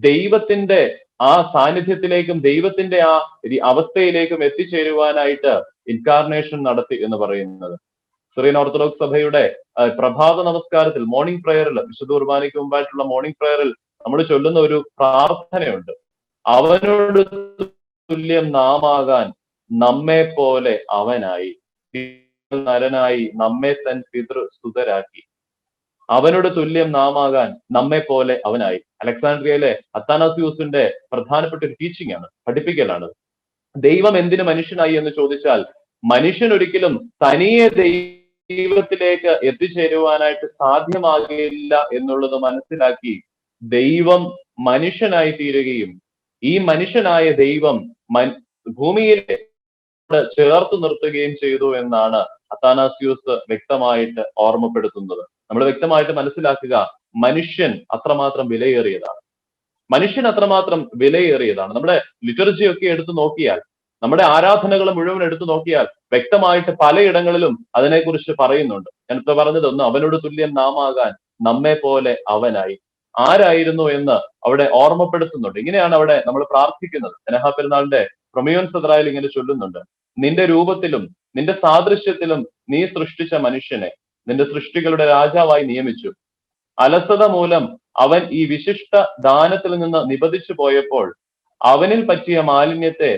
ദൈവത്തിന്റെ ആ സാന്നിധ്യത്തിലേക്കും ദൈവത്തിന്റെ ആ അവസ്ഥയിലേക്കും എത്തിച്ചേരുവാനായിട്ട് ഇൻകാർണേഷൻ നടത്തി എന്ന് പറയുന്നത്. സിറിയൻ ഓർത്തഡോക്സ് സഭയുടെ പ്രഭാത നമസ്കാരത്തിൽ, മോർണിംഗ് പ്രയറിൽ, വിശുദ്ധ കുർബാനയ്ക്ക് മുമ്പായിട്ടുള്ള മോർണിംഗ് പ്രയറിൽ നമ്മൾ ചൊല്ലുന്ന ഒരു പ്രാർത്ഥനയുണ്ട്, അവനോട് തുല്യം നാമാകാൻ നമ്മെ പോലെ അവനായി, നരനായി നമ്മെ തൻ പിതൃസുതരാക്കി, അവനോട് തുല്യം നാമാകാൻ നമ്മെ പോലെ അവനായി. അലക്സാൻഡ്രിയയിലെ അത്താനാസിയൂസിന്റെ പ്രധാനപ്പെട്ട ഒരു ടീച്ചിങ് ആണ്, പഠിപ്പിക്കലാണ്. ദൈവം എന്തിന് മനുഷ്യനായി എന്ന് ചോദിച്ചാൽ, മനുഷ്യൻ ഒരിക്കലും തനിയെ ദൈവത്തിലേക്ക് എത്തിച്ചേരുവാനായിട്ട് സാധ്യമാകില്ല എന്നുള്ളത് മനസ്സിലാക്കി ദൈവം മനുഷ്യനായി തീരുകയും ഈ മനുഷ്യനായ ദൈവം ഭൂമിയിൽ ചേർത്ത് നിർത്തുകയും ചെയ്തു എന്നാണ് അത്താനാസിയൂസ് വ്യക്തമായിട്ട് ഓർമ്മപ്പെടുത്തുന്നത്. നമ്മൾ വ്യക്തമായിട്ട് മനസ്സിലാക്കുക, മനുഷ്യൻ അത്രമാത്രം വിലയേറിയതാണ്. നമ്മുടെ ലിറ്റർജി ഒക്കെ എടുത്തു നോക്കിയാൽ, നമ്മുടെ ആരാധനകൾ മുഴുവൻ എടുത്തു നോക്കിയാൽ വ്യക്തമായിട്ട് പലയിടങ്ങളിലും അതിനെക്കുറിച്ച് പറയുന്നുണ്ട്. ഞാൻ ഇപ്പൊ പറഞ്ഞതൊന്ന്, അവനോട് തുല്യം നാമാകാൻ നമ്മെ പോലെ അവനായി. ആരായിരുന്നു എന്ന് അവിടെ ഓർമ്മപ്പെടുത്തുന്നുണ്ട്. ഇങ്ങനെയാണ് അവിടെ നമ്മൾ പ്രാർത്ഥിക്കുന്നത്. ജനഹാ പെരുന്നാളിന്റെ പ്രൊമിയോൻ സദ്രായിൽ ഇങ്ങനെ ചൊല്ലുന്നുണ്ട്, നിന്റെ രൂപത്തിലും നിന്റെ സാദൃശ്യത്തിലും നീ സൃഷ്ടിച്ച മനുഷ്യനെ നിന്റെ സൃഷ്ടികളുടെ രാജാവായി നിയമിച്ചു. അലസത മൂലം അവൻ ഈ വിശിഷ്ട ദാനത്തിൽ നിന്ന് നിബന്ധിച്ചു പോയപ്പോൾ അവനിൽ പറ്റിയ മാലിന്യത്തെ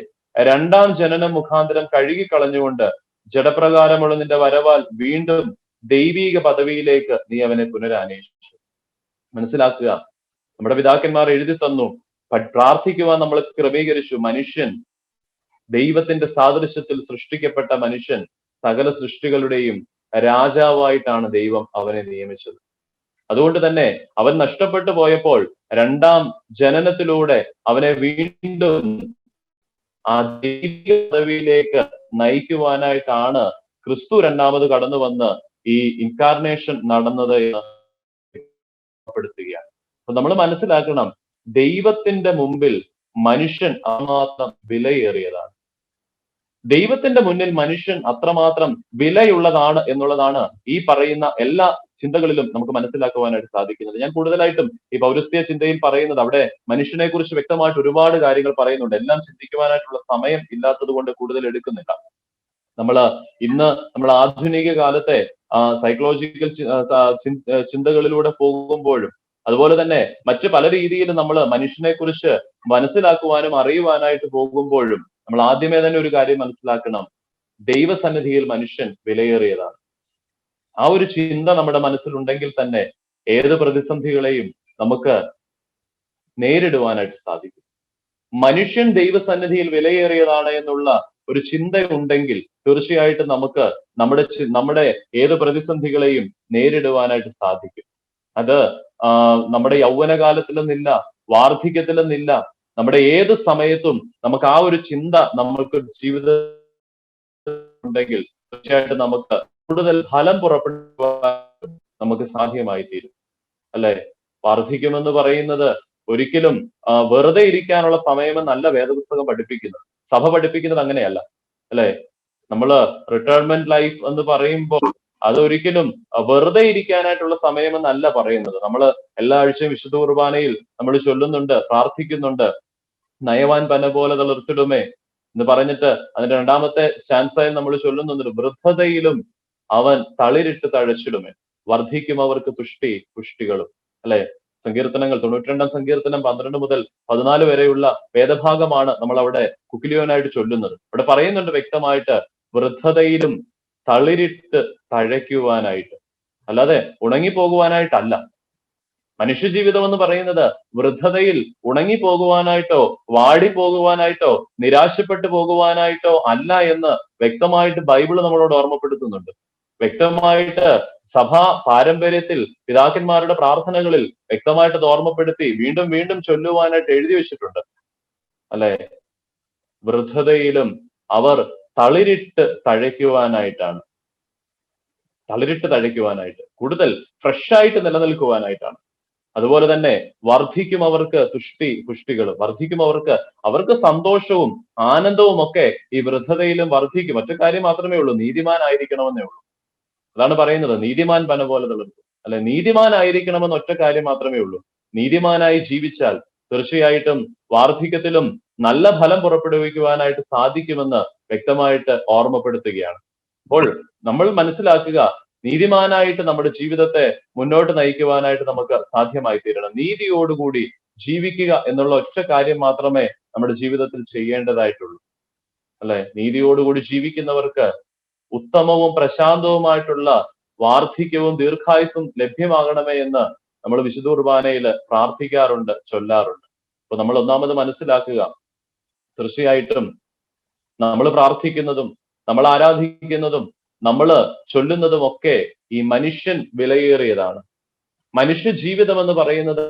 രണ്ടാം ജനനം മുഖാന്തരം കഴുകിക്കളഞ്ഞുകൊണ്ട് ജഡപ്രകാരമുള്ള നിന്റെ വരവാൽ വീണ്ടും ദൈവീക പദവിയിലേക്ക് നീ അവനെ പുനരാനേഷിച്ചു. മനസ്സിലാക്കുക, നമ്മുടെ പിതാക്കന്മാർ എഴുതി തന്നു, പ്രാർത്ഥിക്കുവാൻ നമ്മൾ ക്രമീകരിച്ചു. മനുഷ്യൻ, ദൈവത്തിന്റെ സാദൃശ്യത്തിൽ സൃഷ്ടിക്കപ്പെട്ട മനുഷ്യൻ സകല സൃഷ്ടികളുടെയും രാജാവായിട്ടാണ് ദൈവം അവനെ നിയമിച്ചത്. അതുകൊണ്ട് തന്നെ അവൻ നഷ്ടപ്പെട്ടു പോയപ്പോൾ രണ്ടാം ജനനത്തിലൂടെ അവനെ വീണ്ടും ആ ദൈവിക പദവിയിലേക്ക് നയിക്കുവാനായിട്ടാണ് ക്രിസ്തു രണ്ടാമത് കടന്നു വന്ന് ഈ ഇൻകാർണേഷൻ നടന്നത് എന്ന് പ്പെടുത്തുകയാണ്. അപ്പൊ നമ്മൾ മനസ്സിലാക്കണം, ദൈവത്തിന്റെ മുമ്പിൽ മനുഷ്യൻ അത്രമാത്രം വിലയേറിയതാണ്. ദൈവത്തിന്റെ മുന്നിൽ മനുഷ്യൻ അത്രമാത്രം വിലയുള്ളതാണ് എന്നുള്ളതാണ് ഈ പറയുന്ന എല്ലാ ചിന്തകളിലും നമുക്ക് മനസ്സിലാക്കുവാനായിട്ട് സാധിക്കുന്നത്. ഞാൻ കൂടുതലായിട്ടും ഈ പൗരസ്ത്യ ചിന്തയിൽ പറയുന്നത് അവിടെ മനുഷ്യനെ കുറിച്ച് വ്യക്തമായിട്ട് ഒരുപാട് കാര്യങ്ങൾ പറയുന്നുണ്ട്. എല്ലാം ചിന്തിക്കുവാനായിട്ടുള്ള സമയം ഇല്ലാത്തത് കൊണ്ട് കൂടുതൽ എടുക്കുന്നില്ല. ഇന്ന് നമ്മൾ ആധുനിക കാലത്തെ സൈക്കോളജിക്കൽ ചിന്തകളിലൂടെ പോകുമ്പോഴും അതുപോലെ തന്നെ മറ്റ് പല രീതിയിലും നമ്മൾ മനുഷ്യനെ കുറിച്ച് മനസ്സിലാക്കുവാനും അറിയുവാനായിട്ട് പോകുമ്പോഴും നമ്മൾ ആദ്യമേ തന്നെ ഒരു കാര്യം മനസ്സിലാക്കണം, ദൈവസന്നിധിയിൽ മനുഷ്യൻ വിലയേറിയതാണ്. ആ ഒരു ചിന്ത നമ്മുടെ മനസ്സിലുണ്ടെങ്കിൽ തന്നെ ഏത് പ്രതിസന്ധികളെയും നമുക്ക് നേരിടുവാനായിട്ട് സാധിക്കും. മനുഷ്യൻ ദൈവസന്നിധിയിൽ വിലയേറിയതാണ് എന്നുള്ള ഒരു ചിന്ത ഉണ്ടെങ്കിൽ തീർച്ചയായിട്ടും നമുക്ക് നമ്മുടെ ഏത് പ്രതിസന്ധികളെയും നേരിടുവാനായിട്ട് സാധിക്കും. അത് നമ്മുടെ യൗവനകാലത്തിലെന്നില്ല, വാർദ്ധക്യത്തിലെന്നില്ല, നമ്മുടെ ഏത് സമയത്തും നമുക്ക് ആ ഒരു ചിന്ത നമുക്ക് ജീവിതത്തിൽ ഉണ്ടെങ്കിൽ തീർച്ചയായിട്ടും നമുക്ക് കൂടുതൽ ഫലം പുറപ്പെടുവാൻ നമുക്ക് സാധ്യമായി തീരും, അല്ലെ? വാർദ്ധക്യമെന്ന് പറയുന്നത് ഒരിക്കലും വെറുതെ ഇരിക്കാനുള്ള സമയമെന്നല്ല വേദപുസ്തകം പഠിപ്പിക്കുന്നത്, സഭ പഠിപ്പിക്കുന്നത് അങ്ങനെയല്ല, അല്ലെ? റിട്ടയർമെന്റ് ലൈഫ് എന്ന് പറയുമ്പോൾ അതൊരിക്കലും വെറുതെ ഇരിക്കാനായിട്ടുള്ള സമയമെന്നല്ല പറയുന്നത്. എല്ലാ ആഴ്ചയും വിശുദ്ധ കുർബാനയിൽ നമ്മൾ ചൊല്ലുന്നുണ്ട്, പ്രാർത്ഥിക്കുന്നുണ്ട്, നയവാൻ പന പോലെ തളിർത്തിടുമേ എന്ന് പറഞ്ഞിട്ട് അതിന്റെ രണ്ടാമത്തെ സ്റ്റാൻസയിൽ നമ്മൾ ചൊല്ലുന്നുണ്ട്, വൃദ്ധതയിലും അവൻ തളിരിട്ട് തഴച്ചിടുമേ, വർദ്ധിക്കും അവർക്ക് പുഷ്ടികളും, അല്ലെ? സങ്കീർത്തനങ്ങൾ 92 സങ്കീർത്തനം 12 മുതൽ 14 വരെയുള്ള വേദഭാഗമാണ് നമ്മൾ അവിടെ കുക്കിലിയോനായിട്ട് ചൊല്ലുന്നത്. അവിടെ പറയുന്നുണ്ട് വ്യക്തമായിട്ട്, വൃദ്ധതയിലും തളിരിട്ട് തഴയ്ക്കുവാനായിട്ട്, അല്ലാതെ ഉണങ്ങിപ്പോകുവാനായിട്ടല്ല. മനുഷ്യജീവിതം എന്ന് പറയുന്നത് വൃദ്ധതയിൽ ഉണങ്ങിപ്പോകുവാനായിട്ടോ വാടിപ്പോകുവാനായിട്ടോ നിരാശപ്പെട്ടു പോകുവാനായിട്ടോ അല്ല എന്ന് വ്യക്തമായിട്ട് ബൈബിൾ നമ്മളോട് ഓർമ്മപ്പെടുത്തുന്നുണ്ട്. വ്യക്തമായിട്ട് സഭാ പാരമ്പര്യത്തിൽ പിതാക്കന്മാരുടെ പ്രാർത്ഥനകളിൽ വ്യക്തമായിട്ട് ഓർമ്മപ്പെടുത്തി വീണ്ടും വീണ്ടും ചൊല്ലുവാനായിട്ട് എഴുതി വെച്ചിട്ടുണ്ട്, അല്ലെ? വൃദ്ധതയിലും അവർ തളിരിട്ട് തഴയ്ക്കുവാനായിട്ടാണ്, കൂടുതൽ ഫ്രഷായിട്ട് നിലനിൽക്കുവാനായിട്ടാണ്. അതുപോലെ തന്നെ വർദ്ധിക്കും അവർക്ക് പുഷ്ടികളും, വർദ്ധിക്കും അവർക്ക് സന്തോഷവും ആനന്ദവും ഒക്കെ ഈ വൃദ്ധതയിലും വർദ്ധിക്കും. ഒറ്റ കാര്യം മാത്രമേ ഉള്ളൂ, നീതിമാനായിരിക്കണമെന്നേ ഉള്ളൂ. അതാണ് പറയുന്നത്, നീതിമാൻ പന പോലെ തളിർക്കും, അല്ലെ? നീതിമാനായിരിക്കണമെന്ന് ഒറ്റ കാര്യം മാത്രമേ ഉള്ളൂ. നീതിമാനായി ജീവിച്ചാൽ തീർച്ചയായിട്ടും വാർദ്ധക്യത്തിലും നല്ല ഫലം പുറപ്പെടുവിക്കുവാനായിട്ട് സാധിക്കുമെന്ന് വ്യക്തമായിട്ട് ഓർമ്മപ്പെടുത്തുകയാണ്. അപ്പോൾ നമ്മൾ മനസ്സിലാക്കുക, നീതിമാനായിട്ട് നമ്മുടെ ജീവിതത്തെ മുന്നോട്ട് നയിക്കുവാനായിട്ട് നമുക്ക് സാധ്യമായി തീരണം. നീതിയോടുകൂടി ജീവിക്കുക എന്നുള്ള ഒറ്റ കാര്യം മാത്രമേ നമ്മുടെ ജീവിതത്തിൽ ചെയ്യേണ്ടതായിട്ടുള്ളൂ, അല്ലെ? നീതിയോടുകൂടി ജീവിക്കുന്നവർക്ക് ഉത്തമവും പ്രശാന്തവുമായിട്ടുള്ള വാർദ്ധക്യവും ദീർഘായുസ്സും ലഭ്യമാകണമേ എന്ന് നമ്മൾ വിശുദ്ധ കുർബാനയിൽ പ്രാർത്ഥിക്കാറുണ്ട്, ചൊല്ലാറുണ്ട്. അപ്പൊ നമ്മൾ ഒന്നാമത് മനസ്സിലാക്കുക, തീർച്ചയായിട്ടും നമ്മൾ പ്രാർത്ഥിക്കുന്നതും നമ്മൾ ആരാധിക്കുന്നതും നമ്മൾ ചൊല്ലുന്നതും ഒക്കെ ഈ മനുഷ്യൻ വിലയേറിയതാണ്. മനുഷ്യ ജീവിതം എന്ന് പറയുന്നത്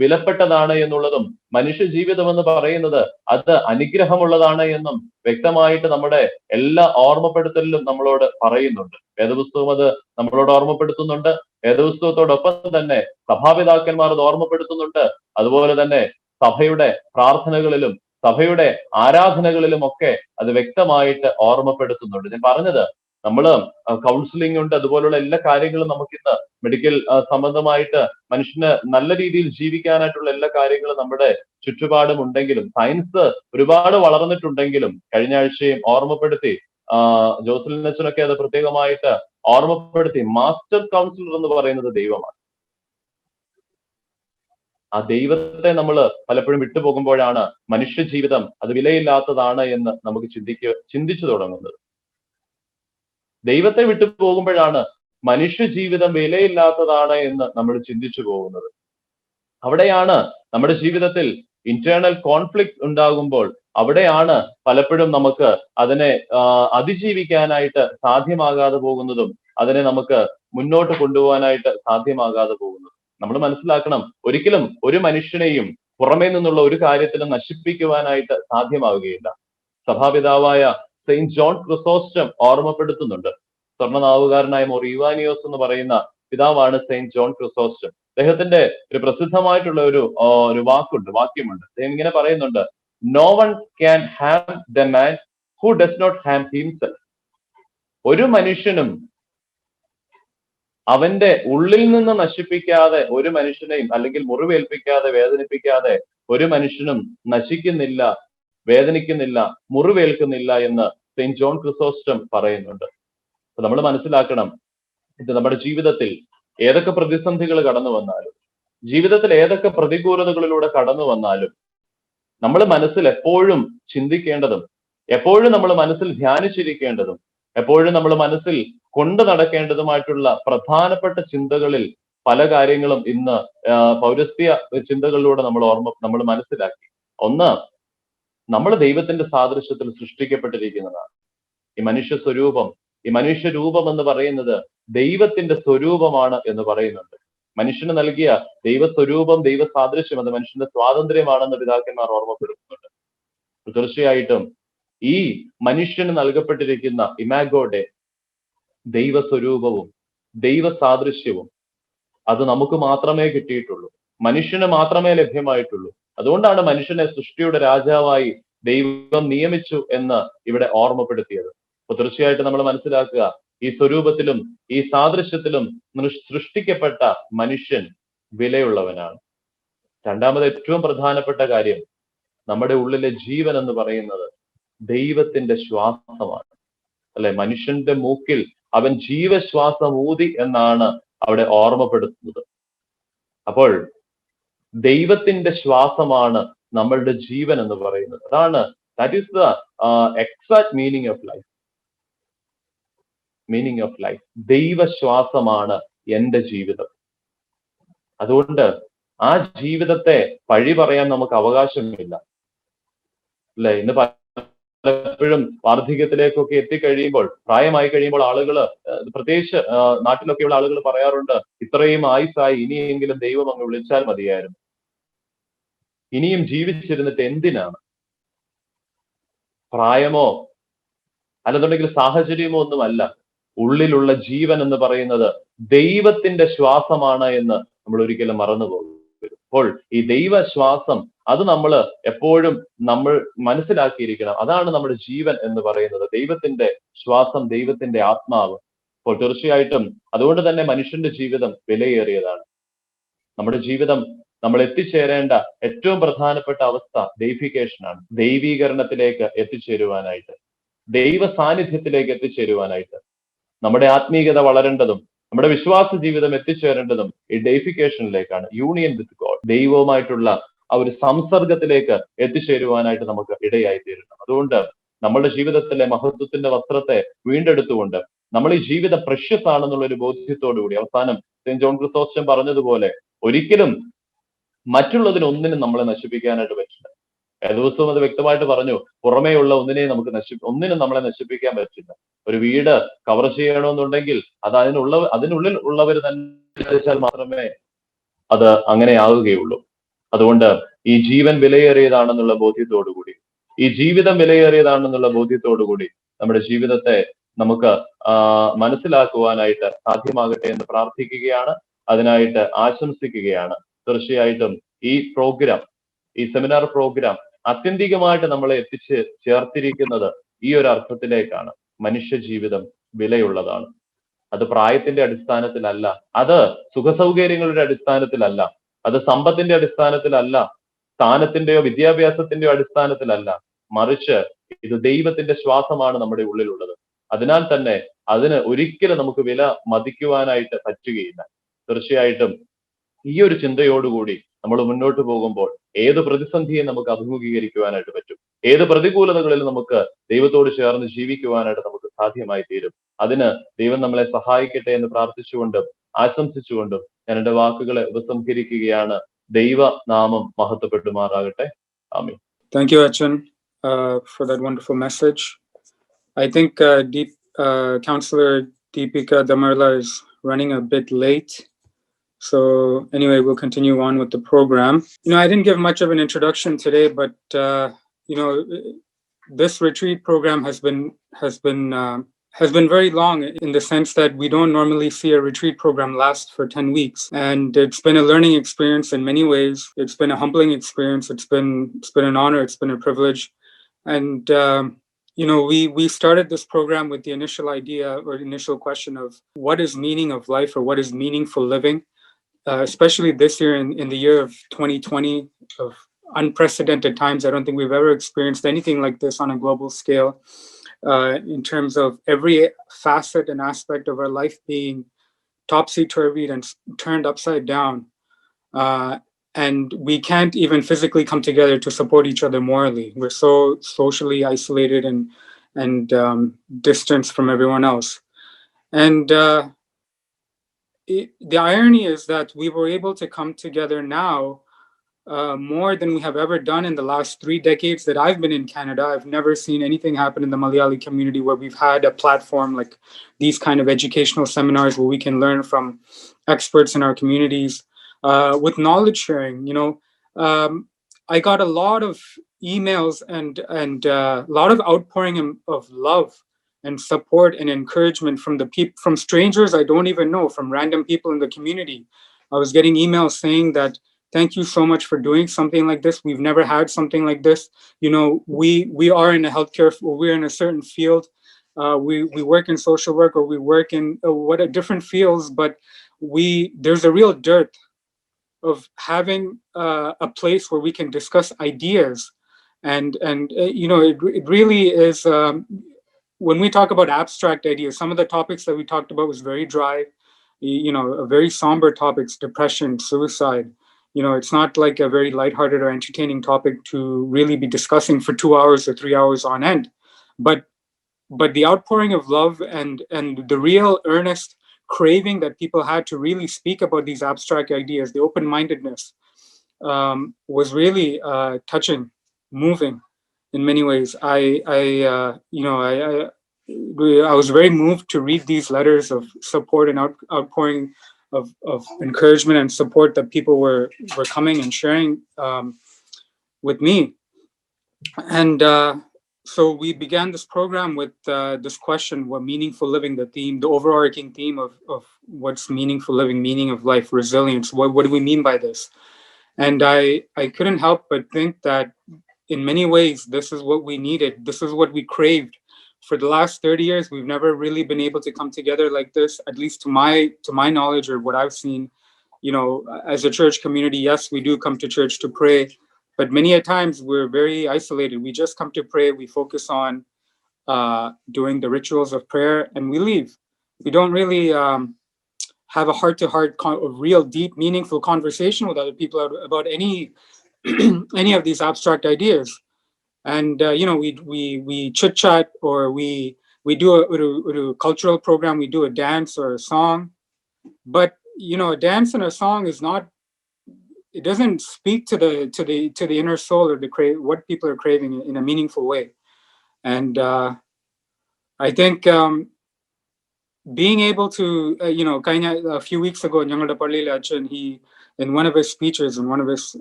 വിലപ്പെട്ടതാണ് എന്നുള്ളതും മനുഷ്യ ജീവിതം എന്ന് പറയുന്നത് അത് അനുഗ്രഹമുള്ളതാണ് എന്നും വ്യക്തമായിട്ട് നമ്മുടെ എല്ലാ ഓർമ്മപ്പെടുത്തലിലും നമ്മളോട് പറയുന്നുണ്ട്. വേദപുസ്തകം അത് നമ്മളോട് ഓർമ്മപ്പെടുത്തുന്നുണ്ട്. വേദപുസ്തകത്തോടൊപ്പം തന്നെ സഭാപിതാക്കന്മാർ അത് ഓർമ്മപ്പെടുത്തുന്നുണ്ട്. അതുപോലെ തന്നെ സഭയുടെ പ്രാർത്ഥനകളിലും സഭയുടെ ആരാധനകളിലും ഒക്കെ അത് വ്യക്തമായിട്ട് ഓർമ്മപ്പെടുത്തുന്നുണ്ട്. ഞാൻ പറഞ്ഞത്, കൗൺസിലിംഗ് ഉണ്ട്, അതുപോലുള്ള എല്ലാ കാര്യങ്ങളും നമുക്കിന്ന് മെഡിക്കൽ സംബന്ധമായിട്ട് മനുഷ്യന് നല്ല രീതിയിൽ ജീവിക്കാനായിട്ടുള്ള എല്ലാ കാര്യങ്ങളും നമ്മുടെ ചുറ്റുപാടും ഉണ്ടെങ്കിലും, സയൻസ് ഒരുപാട് വളർന്നിട്ടുണ്ടെങ്കിലും, കഴിഞ്ഞ ആഴ്ചയും ഓർമ്മപ്പെടുത്തി, ജോസലിനച്ചനൊക്കെ അത് പ്രത്യേകമായിട്ട് ഓർമ്മപ്പെടുത്തി, മാസ്റ്റർ കൗൺസിലർ എന്ന് പറയുന്നത് ദൈവമാണ്. ആ ദൈവത്തെ നമ്മൾ പലപ്പോഴും വിട്ടുപോകുമ്പോഴാണ് മനുഷ്യ ജീവിതം അത് വിലയില്ലാത്തതാണ് എന്ന് നമുക്ക് ചിന്തിച്ചു തുടങ്ങുന്നത്. ദൈവത്തെ വിട്ടു പോകുമ്പോഴാണ് മനുഷ്യ ജീവിതം വിലയില്ലാത്തതാണ് എന്ന് നമ്മൾ ചിന്തിച്ചു പോകുന്നത്. അവിടെയാണ് നമ്മുടെ ജീവിതത്തിൽ ഇന്റേണൽ കോൺഫ്ലിക്ട് ഉണ്ടാകുമ്പോൾ അവിടെയാണ് പലപ്പോഴും നമുക്ക് അതിനെ അതിജീവിക്കാനായിട്ട് സാധ്യമാകാതെ പോകുന്നതും അതിനെ നമുക്ക് മുന്നോട്ട് കൊണ്ടുപോകാനായിട്ട് സാധ്യമാകാതെ പോകുന്നതും. നമ്മൾ മനസ്സിലാക്കണം, ഒരിക്കലും ഒരു മനുഷ്യനെയും പുറമേ നിന്നുള്ള ഒരു കാര്യത്തിലും നശിപ്പിക്കുവാനായിട്ട് സാധ്യമാവുകയില്ല. സഭാപിതാവായ സെയിന്റ് ജോൺ ക്രിസോസ്റ്റം ഓർമ്മപ്പെടുത്തുന്നുണ്ട്. സ്വർണ്ണനാവുകാരനായ മോർ ഇവാനിയോസ് എന്ന് പറയുന്ന പിതാവാണ് സെയിന്റ് ജോൺ ക്രിസോസ്റ്റം. അദ്ദേഹത്തിന്റെ ഒരു പ്രസിദ്ധമായിട്ടുള്ള ഒരു വാക്യമുണ്ട്. അദ്ദേഹം ഇങ്ങനെ പറയുന്നുണ്ട്: no one can harm the man who does not harm himself. ഒരു മനുഷ്യനും അവന്റെ ഉള്ളിൽ നിന്ന് നശിപ്പിക്കാതെ ഒരു മനുഷ്യനെയും, അല്ലെങ്കിൽ മുറിവേൽപ്പിക്കാതെ വേദനിപ്പിക്കാതെ ഒരു മനുഷ്യനും നശിക്കുന്നില്ല, വേദനിക്കുന്നില്ല, മുറിവേൽക്കുന്നില്ല എന്ന് സെയിന്റ് ജോൺ ക്രിസോസ്റ്റം പറയുന്നുണ്ട്. അപ്പൊ നമ്മൾ മനസ്സിലാക്കണം, ഇത് നമ്മുടെ ജീവിതത്തിൽ ഏതൊക്കെ പ്രതിസന്ധികൾ കടന്നു വന്നാലും, ജീവിതത്തിൽ ഏതൊക്കെ പ്രതികൂലതകളിലൂടെ കടന്നു വന്നാലും, നമ്മൾ മനസ്സിൽ എപ്പോഴും ചിന്തിക്കേണ്ടതും, എപ്പോഴും നമ്മൾ മനസ്സിൽ ധ്യാനിച്ചിരിക്കേണ്ടതും, എപ്പോഴും നമ്മൾ മനസ്സിൽ കൊണ്ടു നടക്കേണ്ടതുമായിട്ടുള്ള പ്രധാനപ്പെട്ട ചിന്തകളിൽ പല കാര്യങ്ങളും ഇന്ന് പൗരസ്ത്യ ചിന്തകളിലൂടെ നമ്മൾ മനസ്സിലാക്കി. ഒന്ന്, നമ്മൾ ദൈവത്തിന്റെ സാദൃശ്യത്തിൽ സൃഷ്ടിക്കപ്പെട്ടിരിക്കുന്നതാണ്. ഈ മനുഷ്യ രൂപം എന്ന് പറയുന്നത് ദൈവത്തിന്റെ സ്വരൂപമാണ് എന്ന് പറയുന്നുണ്ട്. മനുഷ്യന് നൽകിയ ദൈവസ്വരൂപം, ദൈവ സാദൃശ്യം അത് മനുഷ്യന്റെ സ്വാതന്ത്ര്യമാണെന്ന് പിതാക്കന്മാർ ഓർമ്മപ്പെടുത്തുന്നുണ്ട്. തീർച്ചയായിട്ടും ഈ മനുഷ്യന് നൽകപ്പെട്ടിരിക്കുന്ന ഇമാഗോടെ ദൈവസ്വരൂപവും ദൈവ സാദൃശ്യവും അത് നമുക്ക് മാത്രമേ കിട്ടിയിട്ടുള്ളൂ, മനുഷ്യന് മാത്രമേ ലഭ്യമായിട്ടുള്ളൂ. അതുകൊണ്ടാണ് മനുഷ്യനെ സൃഷ്ടിയുടെ രാജാവായി ദൈവം നിയമിച്ചു എന്ന് ഇവിടെ ഓർമ്മപ്പെടുത്തിയത്. അപ്പൊ തീർച്ചയായിട്ടും നമ്മൾ മനസ്സിലാക്കുക, ഈ സ്വരൂപത്തിലും ഈ സാദൃശ്യത്തിലും സൃഷ്ടിക്കപ്പെട്ട മനുഷ്യൻ വിലയുള്ളവനാണ്. രണ്ടാമത് ഏറ്റവും പ്രധാനപ്പെട്ട കാര്യം, നമ്മുടെ ഉള്ളിലെ ജീവൻ എന്ന് പറയുന്നത് ദൈവത്തിന്റെ ശ്വാസമാണ്. അല്ലെ, മനുഷ്യന്റെ മൂക്കിൽ അവൻ ജീവശ്വാസം ഊതി എന്നാണ് അവിടെ ഓർമ്മപ്പെടുത്തുന്നത്. അപ്പോൾ ദൈവത്തിന്റെ ശ്വാസമാണ് നമ്മളുടെ ജീവൻ എന്ന് പറയുന്നത്. അതാണ്, that is the exact meaning of life. ദൈവശ്വാസമാണ് എന്റെ ജീവിതം. അതുകൊണ്ട് ആ ജീവിതത്തെ പഴി പറയാൻ നമുക്ക് അവകാശമില്ല. അല്ലെ, ഇന്ന് പലപ്പോഴും വാർദ്ധക്യത്തിലേക്കൊക്കെ എത്തിക്കഴിയുമ്പോൾ, പ്രായമായി കഴിയുമ്പോൾ ആളുകൾ, പ്രത്യേകിച്ച് നാട്ടിലൊക്കെയുള്ള ആളുകൾ പറയാറുണ്ട്, ഇത്രയും ആയുസ്സായി, ഇനിയെങ്കിലും ദൈവം അങ്ങ് വിളിച്ചാൽ മതിയായിരുന്നു, ഇനിയും ജീവിച്ചിരുന്നിട്ട് എന്തിനാണ്? പ്രായമോ അല്ലെന്നുണ്ടെങ്കിൽ സാഹചര്യമോ ഒന്നുമല്ല, ഉള്ളിലുള്ള ജീവൻ എന്ന് പറയുന്നത് ദൈവത്തിന്റെ ശ്വാസമാണ് എന്ന് നമ്മൾ ഒരിക്കലും മറന്നുപോകും. അപ്പോൾ ഈ ദൈവശ്വാസം അത് നമ്മൾ എപ്പോഴും മനസ്സിലാക്കിയിരിക്കണം. അതാണ് നമ്മുടെ ജീവൻ എന്ന് പറയുന്നത്, ദൈവത്തിന്റെ ശ്വാസം, ദൈവത്തിന്റെ ആത്മാവ്. അപ്പോൾ തീർച്ചയായിട്ടും അതുകൊണ്ട് തന്നെ മനുഷ്യന്റെ ജീവിതം വിലയേറിയതാണ്. നമ്മുടെ ജീവിതം നമ്മൾ എത്തിച്ചേരേണ്ട ഏറ്റവും പ്രധാനപ്പെട്ട അവസ്ഥ ദൈവികേഷനാണ്. ദൈവീകരണത്തിലേക്ക് എത്തിച്ചേരുവാനായിട്ട്, ദൈവ സാന്നിധ്യത്തിലേക്ക് എത്തിച്ചേരുവാനായിട്ട്, നമ്മുടെ ആത്മീയത വളരേണ്ടതും നമ്മുടെ വിശ്വാസ ജീവിതം എത്തിച്ചേരേണ്ടതും ഈ ഡെയിഫിക്കേഷനിലേക്കാണ്. യൂണിയൻ വിത്ത് ഗോഡ്, ദൈവവുമായിട്ടുള്ള ആ ഒരു സംസർഗത്തിലേക്ക് എത്തിച്ചേരുവാനായിട്ട് നമുക്ക് ഇടയായി തീരണം. അതുകൊണ്ട് നമ്മുടെ ജീവിതത്തിലെ മഹത്വത്തിന്റെ വസ്ത്രത്തെ വീണ്ടെടുത്തുകൊണ്ട് നമ്മൾ ഈ ജീവിതം പ്രഷ്യസ് ആണെന്നുള്ള ഒരു ബോധ്യത്തോടുകൂടി, അവസാനം സെയിന്റ് ജോൺ ക്രിസോസ്റ്റം പറഞ്ഞതുപോലെ, ഒരിക്കലും മറ്റുള്ളതിനൊന്നിനും നമ്മളെ നശിപ്പിക്കാനായിട്ട് പറ്റില്ല. ദിവസവും അത് വ്യക്തമായിട്ട് പറഞ്ഞു, പുറമേയുള്ള ഒന്നിനും നമ്മളെ നശിപ്പിക്കാൻ പറ്റില്ല. ഒരു വീട് കവർ ചെയ്യണമെന്നുണ്ടെങ്കിൽ അത് അതിനുള്ളിൽ ഉള്ളവർ തന്നെ വെച്ചാൽ മാത്രമേ അത് അങ്ങനെ ആവുകയുള്ളൂ. അതുകൊണ്ട് ഈ ജീവൻ വിലയേറിയതാണെന്നുള്ള ബോധ്യത്തോടുകൂടി, ഈ ജീവിതം വിലയേറിയതാണെന്നുള്ള ബോധ്യത്തോടുകൂടി നമ്മുടെ ജീവിതത്തെ നമുക്ക് മനസ്സിലാക്കുവാനായിട്ട് സാധ്യമാകട്ടെ എന്ന് പ്രാർത്ഥിക്കുകയാണ്, അതിനായിട്ട് ആശംസിക്കുകയാണ്. തീർച്ചയായിട്ടും ഈ സെമിനാർ പ്രോഗ്രാം ആത്യന്തികമായിട്ട് നമ്മളെ ചേർത്തിരിക്കുന്നത് ഈ ഒരു അർത്ഥത്തിലേക്കാണ്. മനുഷ്യ ജീവിതം വിലയുള്ളതാണ്. അത് പ്രായത്തിന്റെ അടിസ്ഥാനത്തിലല്ല, അത് സുഖസൗകര്യങ്ങളുടെ അടിസ്ഥാനത്തിലല്ല, അത് സമ്പത്തിന്റെ അടിസ്ഥാനത്തിലല്ല, സ്ഥാനത്തിന്റെയോ വിദ്യാഭ്യാസത്തിന്റെയോ അടിസ്ഥാനത്തിലല്ല, മറിച്ച് ഇത് ദൈവത്തിന്റെ ശ്വാസമാണ് നമ്മുടെ ഉള്ളിലുള്ളത്. അതിനാൽ തന്നെ അതിന് ഒരിക്കലും നമുക്ക് വില മതിക്കുവാനായിട്ട് പറ്റുകയില്ല. തീർച്ചയായിട്ടും ഈ ഒരു ചിന്തയോടുകൂടി നമ്മൾ മുന്നോട്ട് പോകുമ്പോൾ ഏത് പ്രതിസന്ധിയെ നമുക്ക് അഭിമുഖീകരിക്കുവാനായിട്ട് പറ്റും, ഏത് പ്രതികൂലതകളിൽ നമുക്ക് ദൈവത്തോട് ചേർന്ന് ജീവിക്കുവാനായിട്ട് നമുക്ക് സാധ്യമായി തീരും. അതിന് ദൈവം നമ്മളെ സഹായിക്കട്ടെ എന്ന് പ്രാർത്ഥിച്ചുകൊണ്ടും ആശംസിച്ചുകൊണ്ടും ഞാൻ എൻ്റെ വാക്കുകളെ ഉപസംഹരിക്കുകയാണ്. ദൈവനാമം മഹത്വപ്പെടുമാറാകട്ടെ. ആമേൻ. Thank you, Achan, for that wonderful message. I think Counselor Deepika Damarla is running a bit late. So anyway, we'll continue on with the program. I didn't give much of an introduction today, but this retreat program has been very long in the sense that we don't normally see a retreat program last for 10 weeks. And it's been a learning experience in many ways. It's been a humbling experience. It's been an honor. It's been a privilege. And, we started this program with the initial idea or initial question of what is meaning of life or what is meaningful living, especially this year in the year of 2020 of unprecedented times. I don't think we've ever experienced anything like this on a global scale. In terms of every facet and aspect of our life being topsy-turvy and turned upside down. And we can't even physically come together to support each other morally. We're so socially isolated and distanced from everyone else. And the irony is that we were able to come together now more than we have ever done in the last 3 decades that I've been in Canada. I've never seen anything happen in the Malayali community where we've had a platform like these kind of educational seminars where we can learn from experts in our communities with knowledge sharing. I got a lot of emails and a lot of outpouring of love and support and encouragement from from strangers I don't even know, from random people in the community. I was getting emails saying that, thank you so much for doing something like this. We've never had something like this. We are in a healthcare, we're in a certain field. We work in social work, or we work in different fields, but there's a real dearth of having a place where we can discuss ideas. And it really is, when we talk about abstract ideas, some of the topics that we talked about was very dry, very somber topics: depression, suicide. It's not like a very lighthearted or entertaining topic to really be discussing for 2 hours or 3 hours on end. But the outpouring of love and the real earnest craving that people had to really speak about these abstract ideas, the open-mindedness, was really touching, moving in many ways. I was very moved to read these letters of support and outpouring of encouragement and support that people were coming and sharing with me. And so we began this program with this question: what meaningful living? The overarching theme of what's meaningful living, meaning of life, resilience. What do we mean by this? And I couldn't help but think that in many ways, this is what we needed. This is what we craved. For the last 30 years, we've never really been able to come together like this, at least to my knowledge or what I've seen. As a church community, yes, we do come to church to pray, but many a times we're very isolated. We just come to pray, we focus on doing the rituals of prayer, and we leave. We don't really have a heart-to-heart, real deep, meaningful conversation with other people about any any of these abstract ideas. And we chit chat, or we do a cultural program. We do a dance or a song, but a dance and a song is not. It doesn't speak to the inner soul or what people are craving in a meaningful way. And I think being able to, a few weeks ago, he, in one of his speeches, in one of his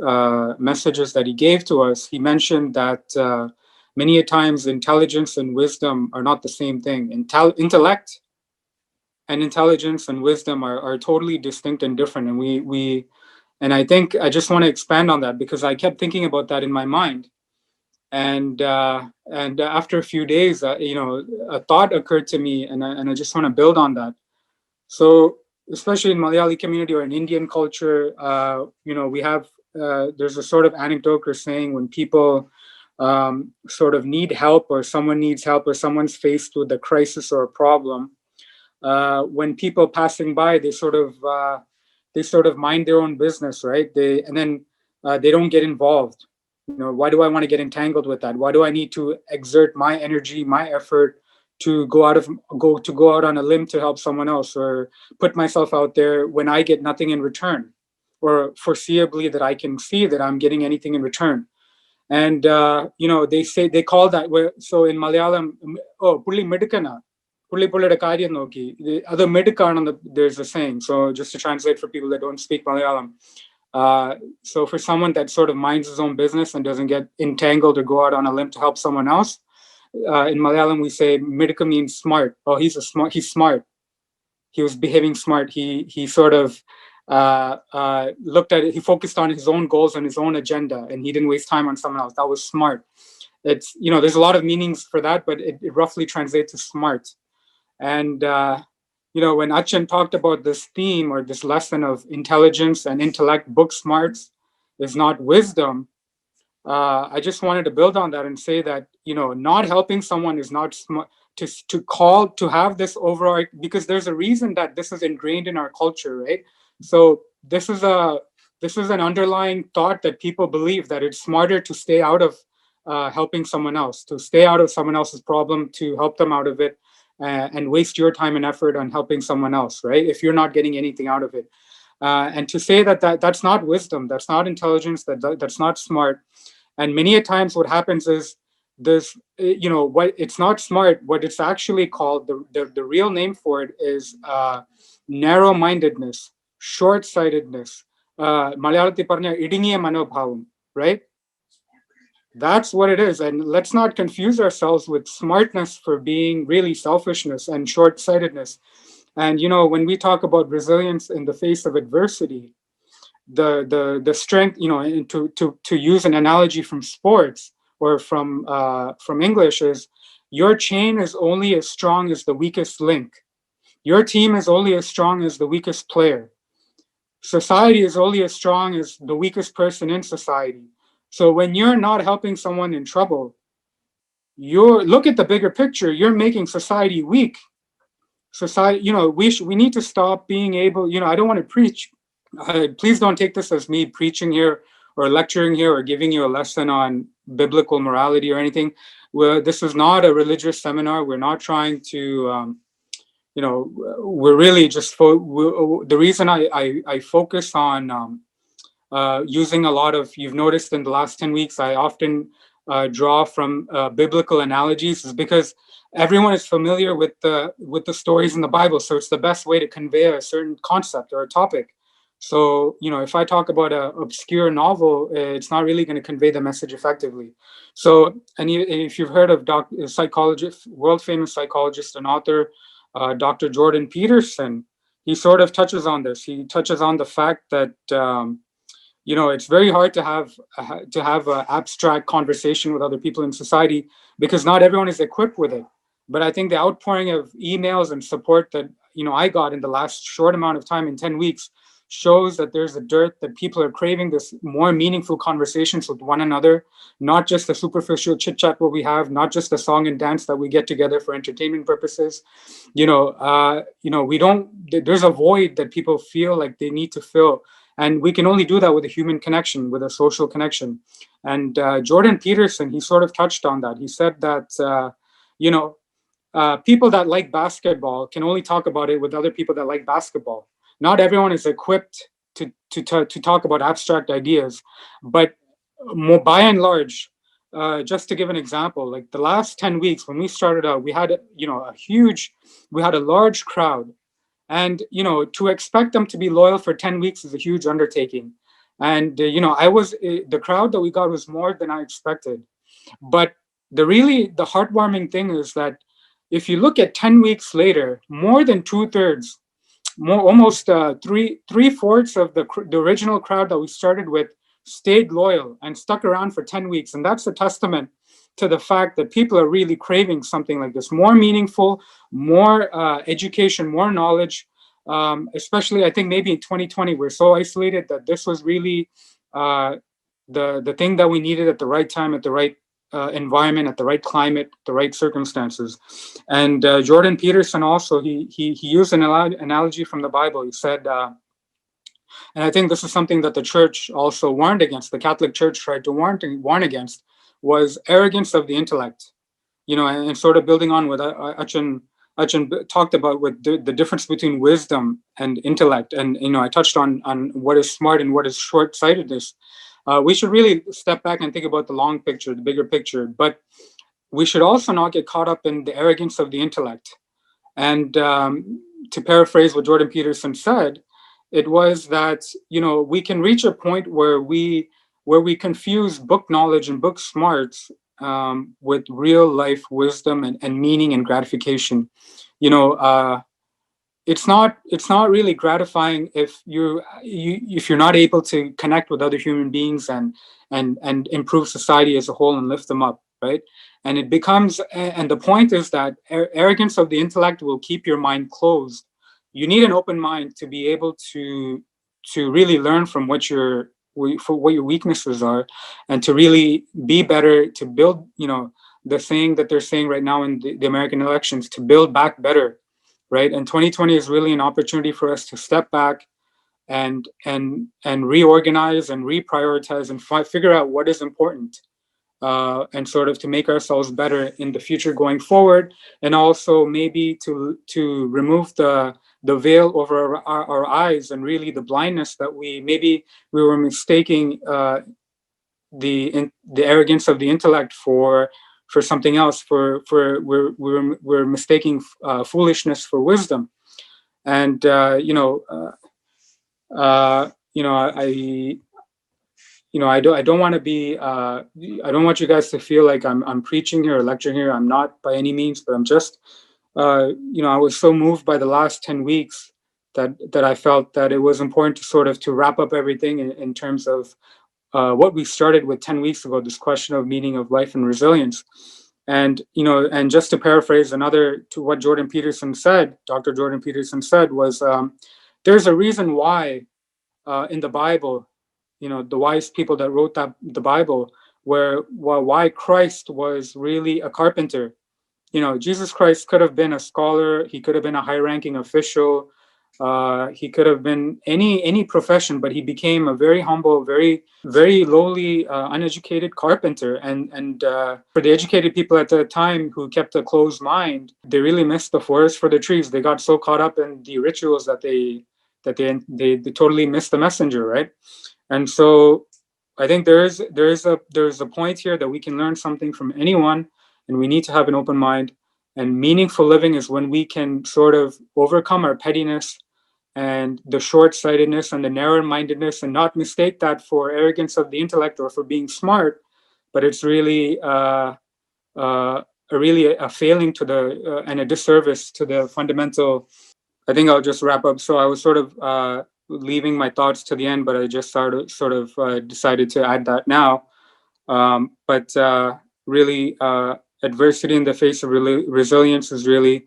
messages that he gave to us, he mentioned that many a times intelligence and wisdom are not the same thing. Intellect and intelligence and wisdom are totally distinct and different. And I think I just want to expand on that, because I kept thinking about that in my mind. And after a few days, a thought occurred to me, and I just want to build on that. So, especially in Malayali community or in Indian culture, we have there's a sort of anecdote or saying, when people sort of need help, or someone needs help, or someone's faced with a crisis or a problem, when people passing by, they sort of mind their own business, right? They don't get involved. Why do I want to get entangled with that? Why do I need to exert my energy, my effort to go out on a limb to help someone else, or put myself out there when I get nothing in return? or foreseeably that I can see that I'm getting anything in return. And they call that, so in Malayalam, oh, pulli medukana, pulli pullida karyam nokki. The other medukana, there's a saying. So just to translate for people that don't speak Malayalam, so for someone that sort of minds his own business and doesn't get entangled or go out on a limb to help someone else, in Malayalam we say medika means smart. Oh, he's smart. He was behaving smart. He sort of looked at it. He focused on his own goals and his own agenda, and he didn't waste time on someone else. That was smart. It's, there's a lot of meanings for that, but it roughly translates to smart. And when Achan talked about this theme or this lesson of intelligence and intellect, book smarts is not wisdom. I just wanted to build on that and say that, not helping someone is not smart. To have this overall, because there's a reason that this is ingrained in our culture, right? So this is an underlying thought that people believe that it's smarter to stay out of helping someone else, to stay out of someone else's problem, to help them out of it, and waste your time and effort on helping someone else, right? If you're not getting anything out of it. And to say that's not wisdom, that's not intelligence, that's not smart. And many a times what happens is this, what it's not smart, what it's actually called, the real name for it is narrow-mindedness, short-sightedness, Malayalati parna idingiya manobhavam, right? That's what it is. And let's not confuse ourselves with smartness for being really selfishness and short-sightedness. And when we talk about resilience in the face of adversity, the strength, and to use an analogy from sports or from English, is your chain is only as strong as the weakest link. Your team is only as strong as the weakest player. Society is only as strong as the weakest person in society. So when you're not helping someone in trouble, look at the bigger picture. You're making society weak. Society, we need to stop being able. I don't want to preach. Please don't take this as me preaching here or lecturing here or giving you a lesson on biblical morality or anything. This is not a religious seminar. We're not trying to, we're really just the reason I focus on using a lot of, you've noticed in the last 10 weeks, I often draw from biblical analogies, is because everyone is familiar with the stories in the Bible. So it's the best way to convey a certain concept or a topic. So, if I talk about an obscure novel, it's not really going to convey the message effectively. So, and if you've heard of psychologist, world famous psychologist and author, Dr. Jordan Peterson, he sort of touches on this. He touches on the fact that, it's very hard to have an abstract conversation with other people in society because not everyone is equipped with it. But I think the outpouring of emails and support that I got in the last short amount of time, in 10 weeks, shows that there's a dearth, that people are craving this more meaningful conversations with one another, not just the superficial chit chat what we have, not just the song and dance that we get together for entertainment purposes. We don't. There's a void that people feel like they need to fill. And we can only do that with a human connection, with a social connection. And Jordan Peterson, he sort of touched on that. He said that, people that like basketball can only talk about it with other people that like basketball. Not everyone is equipped to talk about abstract ideas, but by and large, just to give an example, like the last 10 weeks when we started out, we had a large crowd. And to expect them to be loyal for 10 weeks is a huge undertaking. And the crowd that we got was more than I expected. But the heartwarming thing is that if you look at 10 weeks later, more than 2/3, almost 3/4 of the original crowd that we started with stayed loyal and stuck around for 10 weeks. And that's a testament to the fact that people are really craving something like this, more meaningful, more education, more knowledge. Especially, I think maybe in 2020, we're so isolated that this was really the thing that we needed at the right time, at the right environment, at the right climate, the right circumstances. And Jordan Peterson also, he used an analogy from the Bible. He said, and I think this is something that the church also warned against, the Catholic Church tried to warn against, was arrogance of the intellect. And sort of building on what Achan talked about what the difference between wisdom and intellect, and I touched on what is smart and what is short-sightedness. We should really step back and think about the long picture, the bigger picture, but we should also not get caught up in the arrogance of the intellect. And to paraphrase what Jordan Peterson said, it was that we can reach a point where we confuse book knowledge and book smarts with real life wisdom and meaning and gratification. It's not really gratifying if if you're not able to connect with other human beings and improve society as a whole and lift them up, right? And it becomes, and the point is that arrogance of the intellect will keep your mind closed. You need an open mind to be able to really learn from what your weaknesses are, and to really be better, to build, the thing that they're saying right now in the American elections, to build back better, right? And 2020 is really an opportunity for us to step back and reorganize and reprioritize and figure out what is important, and sort of to make ourselves better in the future going forward, and also maybe to remove the veil over our eyes, and really the blindness that we were mistaking the arrogance of the intellect for something else, we're mistaking foolishness for wisdom. And I don't want to be I don't want you guys to feel like I'm preaching here or lecturing here. I'm not by any means, but I'm just I was so moved by the last 10 weeks that I felt that it was important to sort of to wrap up everything in terms of what we started with 10 weeks ago, this question of meaning of life and resilience. And and just to paraphrase to what Jordan Peterson said, Dr. Jordan Peterson said, was there's a reason why in the Bible, the wise people that wrote the Bible, why Christ was really a carpenter. Jesus Christ could have been a scholar. He could have been a high-ranking official. He could have been any profession, but he became a very humble, very very lowly, uneducated carpenter. And for the educated people at the time who kept a closed mind, they really missed the forest for the trees. They got so caught up in the rituals that they totally missed the messenger, right? And so I think there's a point here that we can learn something from anyone, and we need to have an open mind. And meaningful living is when we can sort of overcome our pettiness and the short-sightedness and the narrow-mindedness, and not mistake that for arrogance of the intellect or for being smart, but it's really a failing to and a disservice to the fundamental. I think I'll just wrap up. So I was sort of leaving my thoughts to the end, but I just sort of decided to add that now. But really, adversity in the face of resilience is really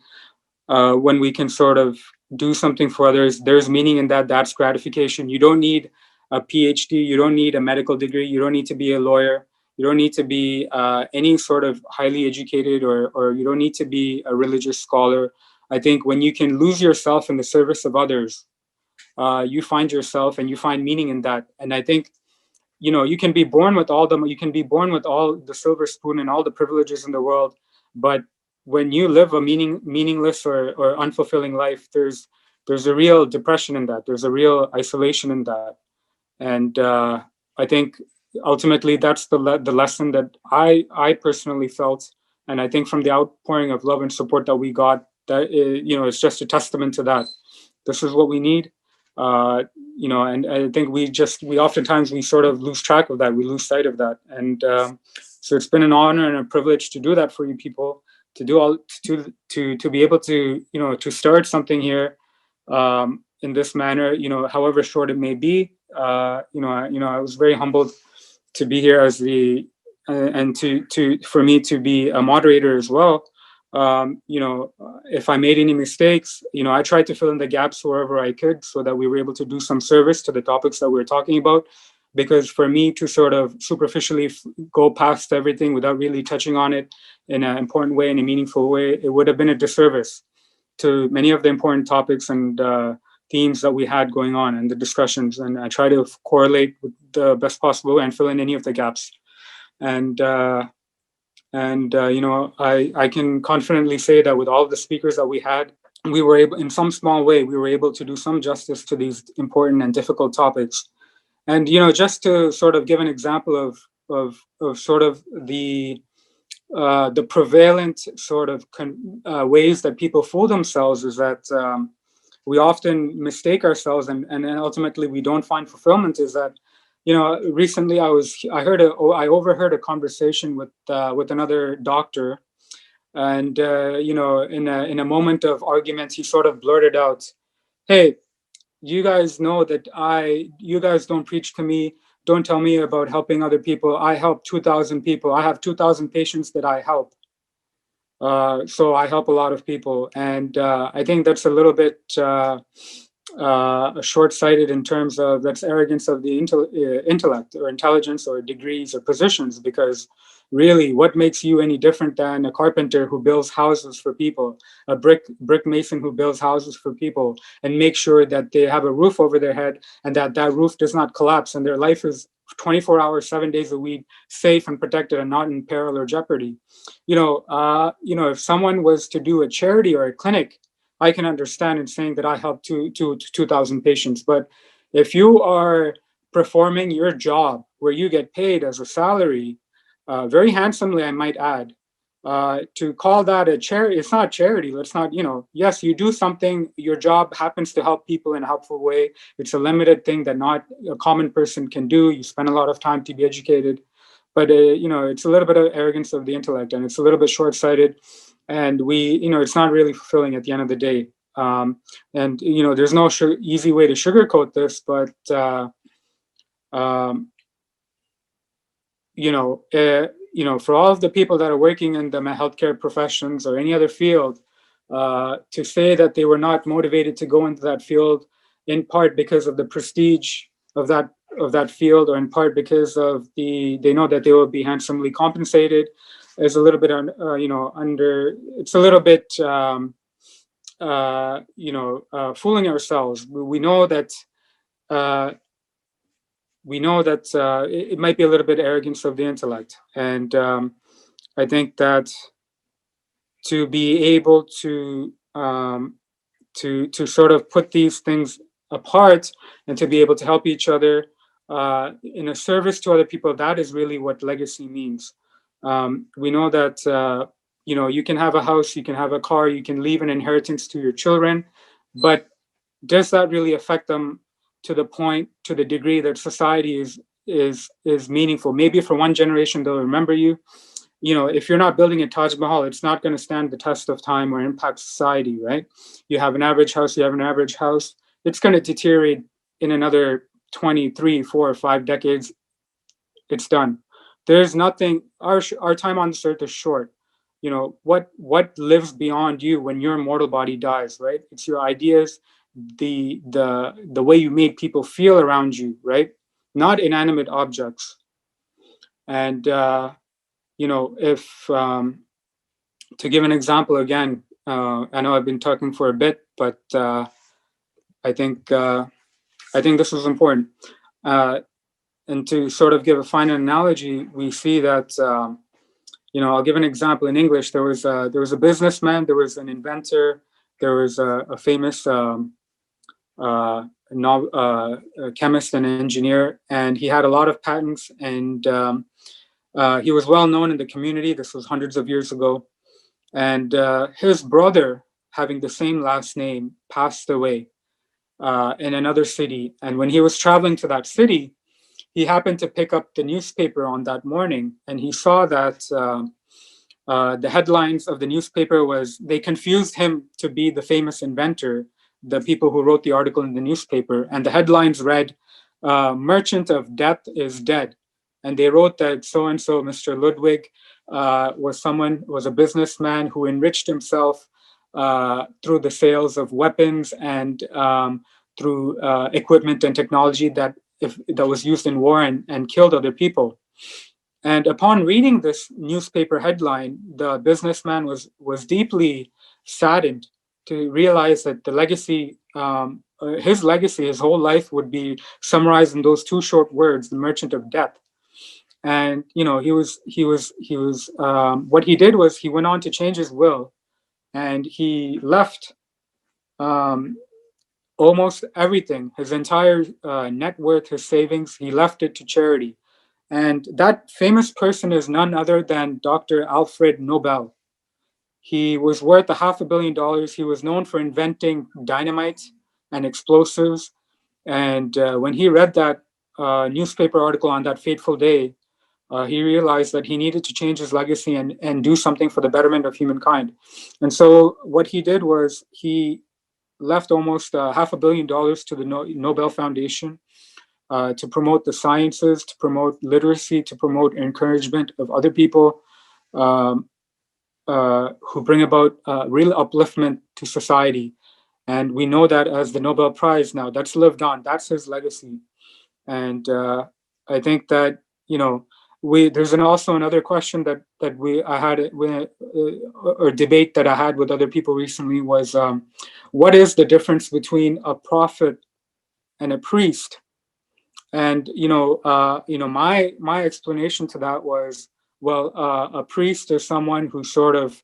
when we can sort of do something for others. There's meaning in that. That's gratification. You don't need a PhD. You don't need a medical degree. You don't need to be a lawyer. You don't need to be any sort of highly educated, or you don't need to be a religious scholar. I think when you can lose yourself in the service of others, you find yourself and you find meaning in that. And I think, you can be born with all the silver spoon and all the privileges in the world, but when you live a meaningless or unfulfilling life, there's a real depression in that. There's a real isolation in that. And I think ultimately that's the lesson that I personally felt. And I think from the outpouring of love and support that we got, that it's just a testament to that. This is what we need. And I think we oftentimes we sort of lose track of that. We lose sight of that. And so it's been an honor and a privilege to do that for you people, to do all to be able to to start something here in this manner, however short it may be. I was very humbled to be here as and for me to be a moderator as well. If I made any mistakes, I tried to fill in the gaps wherever I could, so that we were able to do some service to the topics that we were talking about. Because for me to sort of superficially go past everything without really touching on it in an important way, in a meaningful way, it would have been a disservice to many of the important topics and themes that we had going on and the discussions. And I try to correlate with the best possible and fill in any of the gaps. And And I can confidently say that with all the speakers that we had, we were able, in some small way, we were able to do some justice to these important and difficult topics. And just to sort of give an example of sort of the prevalent sort of ways that people fool themselves is that we often mistake ourselves, and then ultimately we don't find fulfillment. Is that recently I overheard a conversation with another doctor, and in a moment of argument, he sort of blurted out, "Hey, you guys know that you guys don't preach to me, don't tell me about helping other people. I help 2,000 people. I have 2,000 patients that I help. So I help a lot of people." And I think that's a little bit short-sighted in terms of that's arrogance of the intellect or intelligence or degrees or positions, because really what makes you any different than a carpenter who builds houses for people, a brick mason who builds houses for people and make sure that they have a roof over their head and that roof does not collapse and their life is 24 hours 7 days a week safe and protected and not in peril or jeopardy. If someone was to do a charity or a clinic, I can understand in saying that I help 2,000 patients. But if you are performing your job where you get paid as a salary, very handsomely, I might add, to call that a charity, it's not charity. Let's not, yes, you do something, your job happens to help people in a helpful way. It's a limited thing that not a common person can do. You spend a lot of time to be educated. But, it's a little bit of arrogance of the intellect, and it's a little bit short-sighted. And it's not really fulfilling at the end of the day. And there's no easy way to sugarcoat this, but for all of the people that are working in the healthcare professions or any other field, to say that they were not motivated to go into that field, in part because of the prestige of that field, or in part because of they know that they will be handsomely compensated, is a little bit it's a little bit fooling ourselves. We know that it might be a little bit arrogance of the intellect, and I think that to be able to sort of put these things apart and to be able to help each other in a service to other people, that is really what legacy means. We know that you can have a house, you can have a car, you can leave an inheritance to your children, but does that really affect them to the degree that society is meaningful? Maybe for one generation they'll remember you. If you're not building a Taj Mahal, it's not going to stand the test of time or impact society, right? You have an average house, it's going to deteriorate in another 20, 3, 4, or 5 decades. It's done. There's nothing, our time on this earth is short. What lives beyond you when your mortal body dies, right? It's your ideas, the way you made people feel around you, right? Not inanimate objects. And if to give an example again, I know I've been talking for a bit, but I think this is important. And to sort of give a final analogy, we see that I'll give an example in English. There was a businessman, there was an inventor, there was a famous a chemist and engineer, and he had a lot of patents, and he was well known in the community. This was hundreds of years ago. And his brother, having the same last name, passed away in another city. And when he was traveling to that city, he happened to pick up the newspaper on that morning, and he saw that the headlines of the newspaper they confused him to be the famous inventor, the people who wrote the article in the newspaper. And the headlines read, "Merchant of Death is dead." And they wrote that so-and-so, Mr. Ludwig, was a businessman who enriched himself through the sales of weapons and through equipment and technology that was used in war and killed other people. And upon reading this newspaper headline, the businessman was deeply saddened to realize that the legacy, his whole life would be summarized in those two short words, "the merchant of death." And what he did was he went on to change his will, and he left um, almost everything, his entire net worth, his savings. He left it to charity. And that famous person is none other than Dr. Alfred Nobel. He was worth $500 million. He was known for inventing dynamite and explosives. And when he read that newspaper article on that fateful day, he realized that he needed to change his legacy and do something for the betterment of humankind. And so what he did was he left almost $500 million to the Nobel Foundation to promote the sciences, to promote literacy, to promote encouragement of other people um, who bring about real upliftment to society. And we know that as the Nobel Prize now, that's lived on. That's his legacy. And I think that there's also another question that I had or debate that I had with other people recently was what is the difference between a prophet and a priest? And my explanation to that was, well, a priest is someone who sort of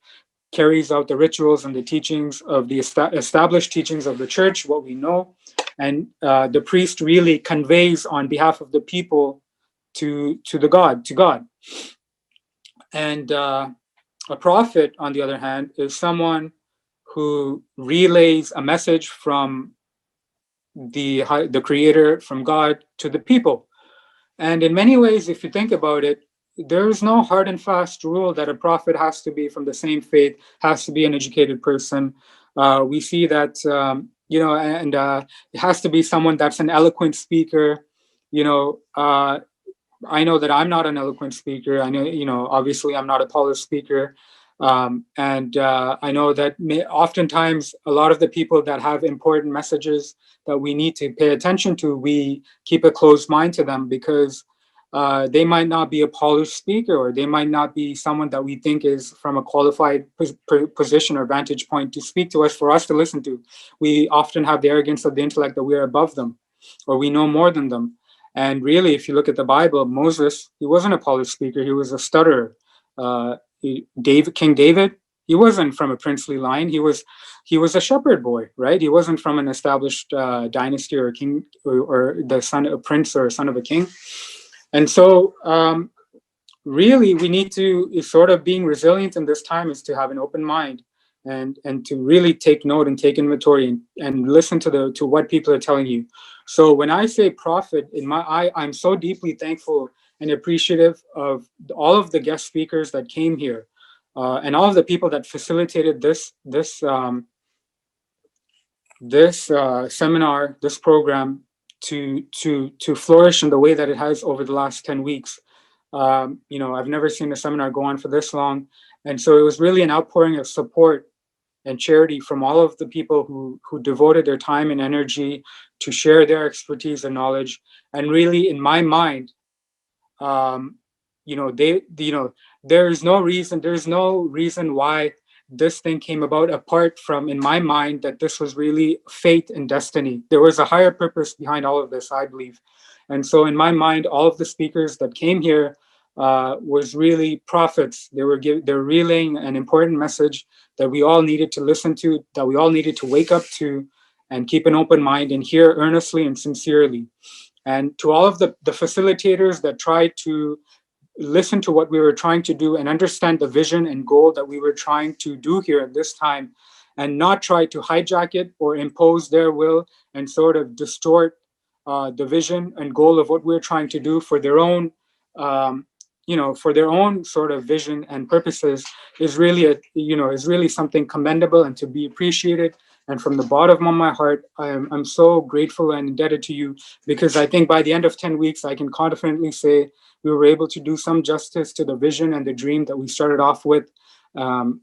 carries out the rituals and the teachings of the established teachings of the church, what we know, and the priest really conveys on behalf of the people to God. And a prophet, on the other hand, is someone who relays a message from the Creator, from God, to the people. And in many ways, if you think about it, there is no hard and fast rule that a prophet has to be from the same faith, has to be an educated person. We see that, and it has to be someone that's an eloquent speaker. I know that I'm not an eloquent speaker. I know, obviously I'm not a polished speaker. And I know that oftentimes a lot of the people that have important messages that we need to pay attention to, we keep a closed mind to them because they might not be a polished speaker, or they might not be someone that we think is from a qualified position or vantage point to speak to us, for us to listen to. We often have the arrogance of the intellect that we're above them, or we know more than them. And really, if you look at the Bible, Moses, he wasn't a polished speaker, he was a stutterer. King David, he wasn't from a princely line. He was a shepherd boy, right? He wasn't from an established dynasty or a king, or the son of a prince or son of a king. And so really we need to sort of being resilient in this time is to have an open mind and to really take note and take inventory and listen to what people are telling you. So when I say prophet, I'm so deeply thankful and appreciative of all of the guest speakers that came here and all of the people that facilitated this seminar, this program to flourish in the way that it has over the last 10 weeks. I've never seen a seminar go on for this long. And so it was really an outpouring of support and charity from all of the people who devoted their time and energy to share their expertise and knowledge. And really, in my mind, there's no reason why this thing came about, apart from, in my mind, that this was really fate and destiny. There was a higher purpose behind all of this, I believe. And so in my mind, all of the speakers that came here was really prophets. They're relaying an important message that we all needed to listen to, that we all needed to wake up to, and keep an open mind and hear earnestly and sincerely. And to all of the facilitators that tried to listen to what we were trying to do and understand the vision and goal that we were trying to do here at this time, and not try to hijack it or impose their will and sort of distort the vision and goal of what we're trying to do for their own for their own sort of vision and purposes, is really something commendable and to be appreciated. And from the bottom of my heart, I'm so grateful and indebted to you, because I think by the end of 10 weeks, I can confidently say we were able to do some justice to the vision and the dream that we started off with. And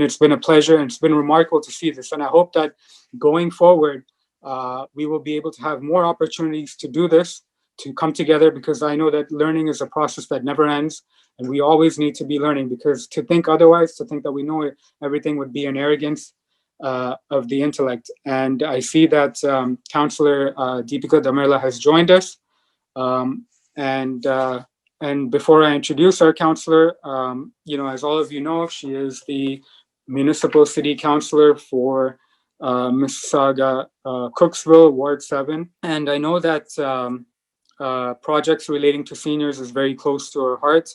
it's been a pleasure, and it's been remarkable to see this. And I hope that going forward, we will be able to have more opportunities to do this, to come together, because I know that learning is a process that never ends, and we always need to be learning, because to think otherwise, to think that we know everything, would be an arrogance of the intellect. And I see that Counselor Deepika Damirla has joined us. And before I introduce our counselor, as all of you know, she is the municipal city councilor for Mississauga, Cooksville, Ward 7. And I know that projects relating to seniors is very close to her heart.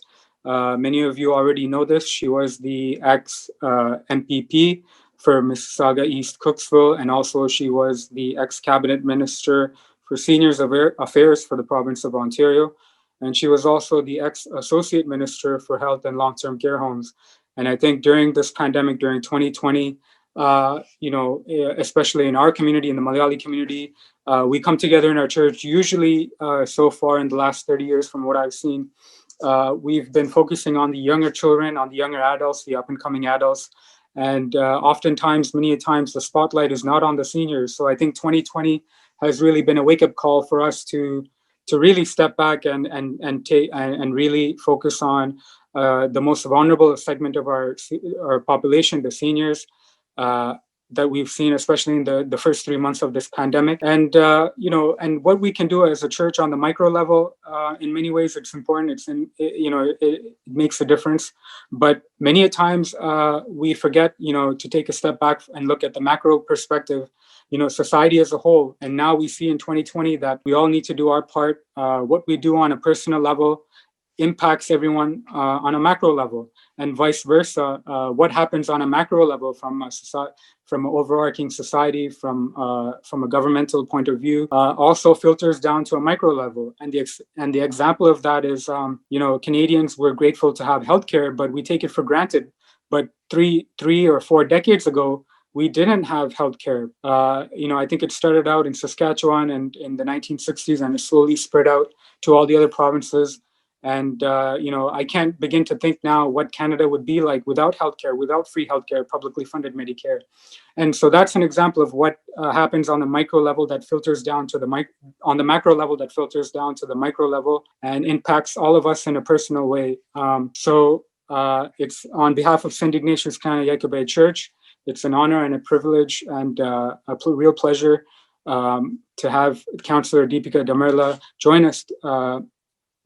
Many of you already know this. She was the ex MPP for Mississauga East Cooksville, and also she was the ex cabinet minister for seniors affairs for the province of Ontario. And she was also the ex associate minister for health and long term care homes. And I think during this pandemic, during 2020, especially in our community, in the Malayali community, we come together in our church. Usually, so far in the last 30 years, from what I've seen, we've been focusing on the younger children, on the younger adults, the up and coming adults. And oftentimes, many times, the spotlight is not on the seniors. So I think 2020 has really been a wake up call for us to really step back and really focus on the most vulnerable segment of our population, the seniors. That we've seen, especially in the first 3 months of this pandemic, and and what we can do as a church on the micro level. In many ways, it's important. It makes a difference, but many a times we forget, to take a step back and look at the macro perspective. Society as a whole, and now we see in 2020 that we all need to do our part. What we do on a personal level impacts everyone on a macro level, and vice versa. What happens on a macro level from a society, from an overarching society, from a governmental point of view, also filters down to a micro level. And the example of that is, Canadians were grateful to have healthcare, but we take it for granted. But three or 4 decades ago, we didn't have healthcare. I think it started out in Saskatchewan and in the 1960s, and it slowly spread out to all the other provinces. And I can't begin to think now what Canada would be like without healthcare, without free healthcare, publicly funded Medicare. And so that's an example of what happens on the micro level that filters down to on the macro level that filters down to the micro level and impacts all of us in a personal way. It's on behalf of St. Ignatious Knanaya Jacobite Church. It's an honor and a privilege and real pleasure to have Councillor Deepika Damerla join us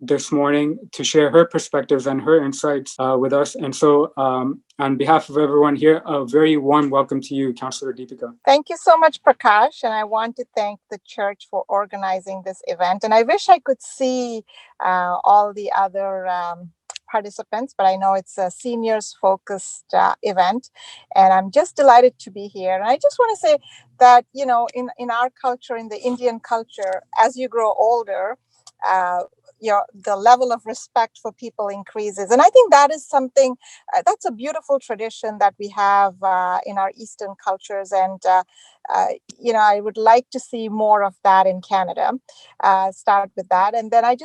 this morning to share her perspectives and her insights with us. And so on behalf of everyone here, a very warm welcome to you, Councillor Deepika. Thank you so much, Prakash. And I want to thank the church for organizing this event. And I wish I could see all the other participants, but I know it's a seniors focused event, and I'm just delighted to be here. And I just want to say that, in our culture, in the Indian culture, as you grow older, the level of respect for people increases. And I think that is something, that's a beautiful tradition that we have in our Eastern cultures. And, I would like to see more of that in Canada. Start with that. And then I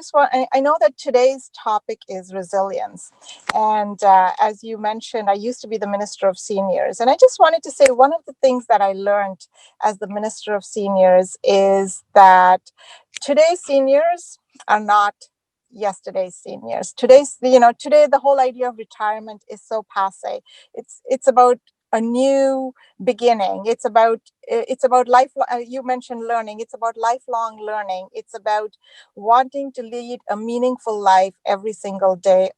know that today's topic is resilience. And as you mentioned, I used to be the Minister of Seniors. And I just wanted to say one of the things that I learned as the Minister of Seniors is that today's seniors are not yesterday's seniors. Today the whole idea of retirement is so passé. It's about a new beginning. It's about life. You mentioned learning. It's about lifelong learning. It's about wanting to lead a meaningful life every single day.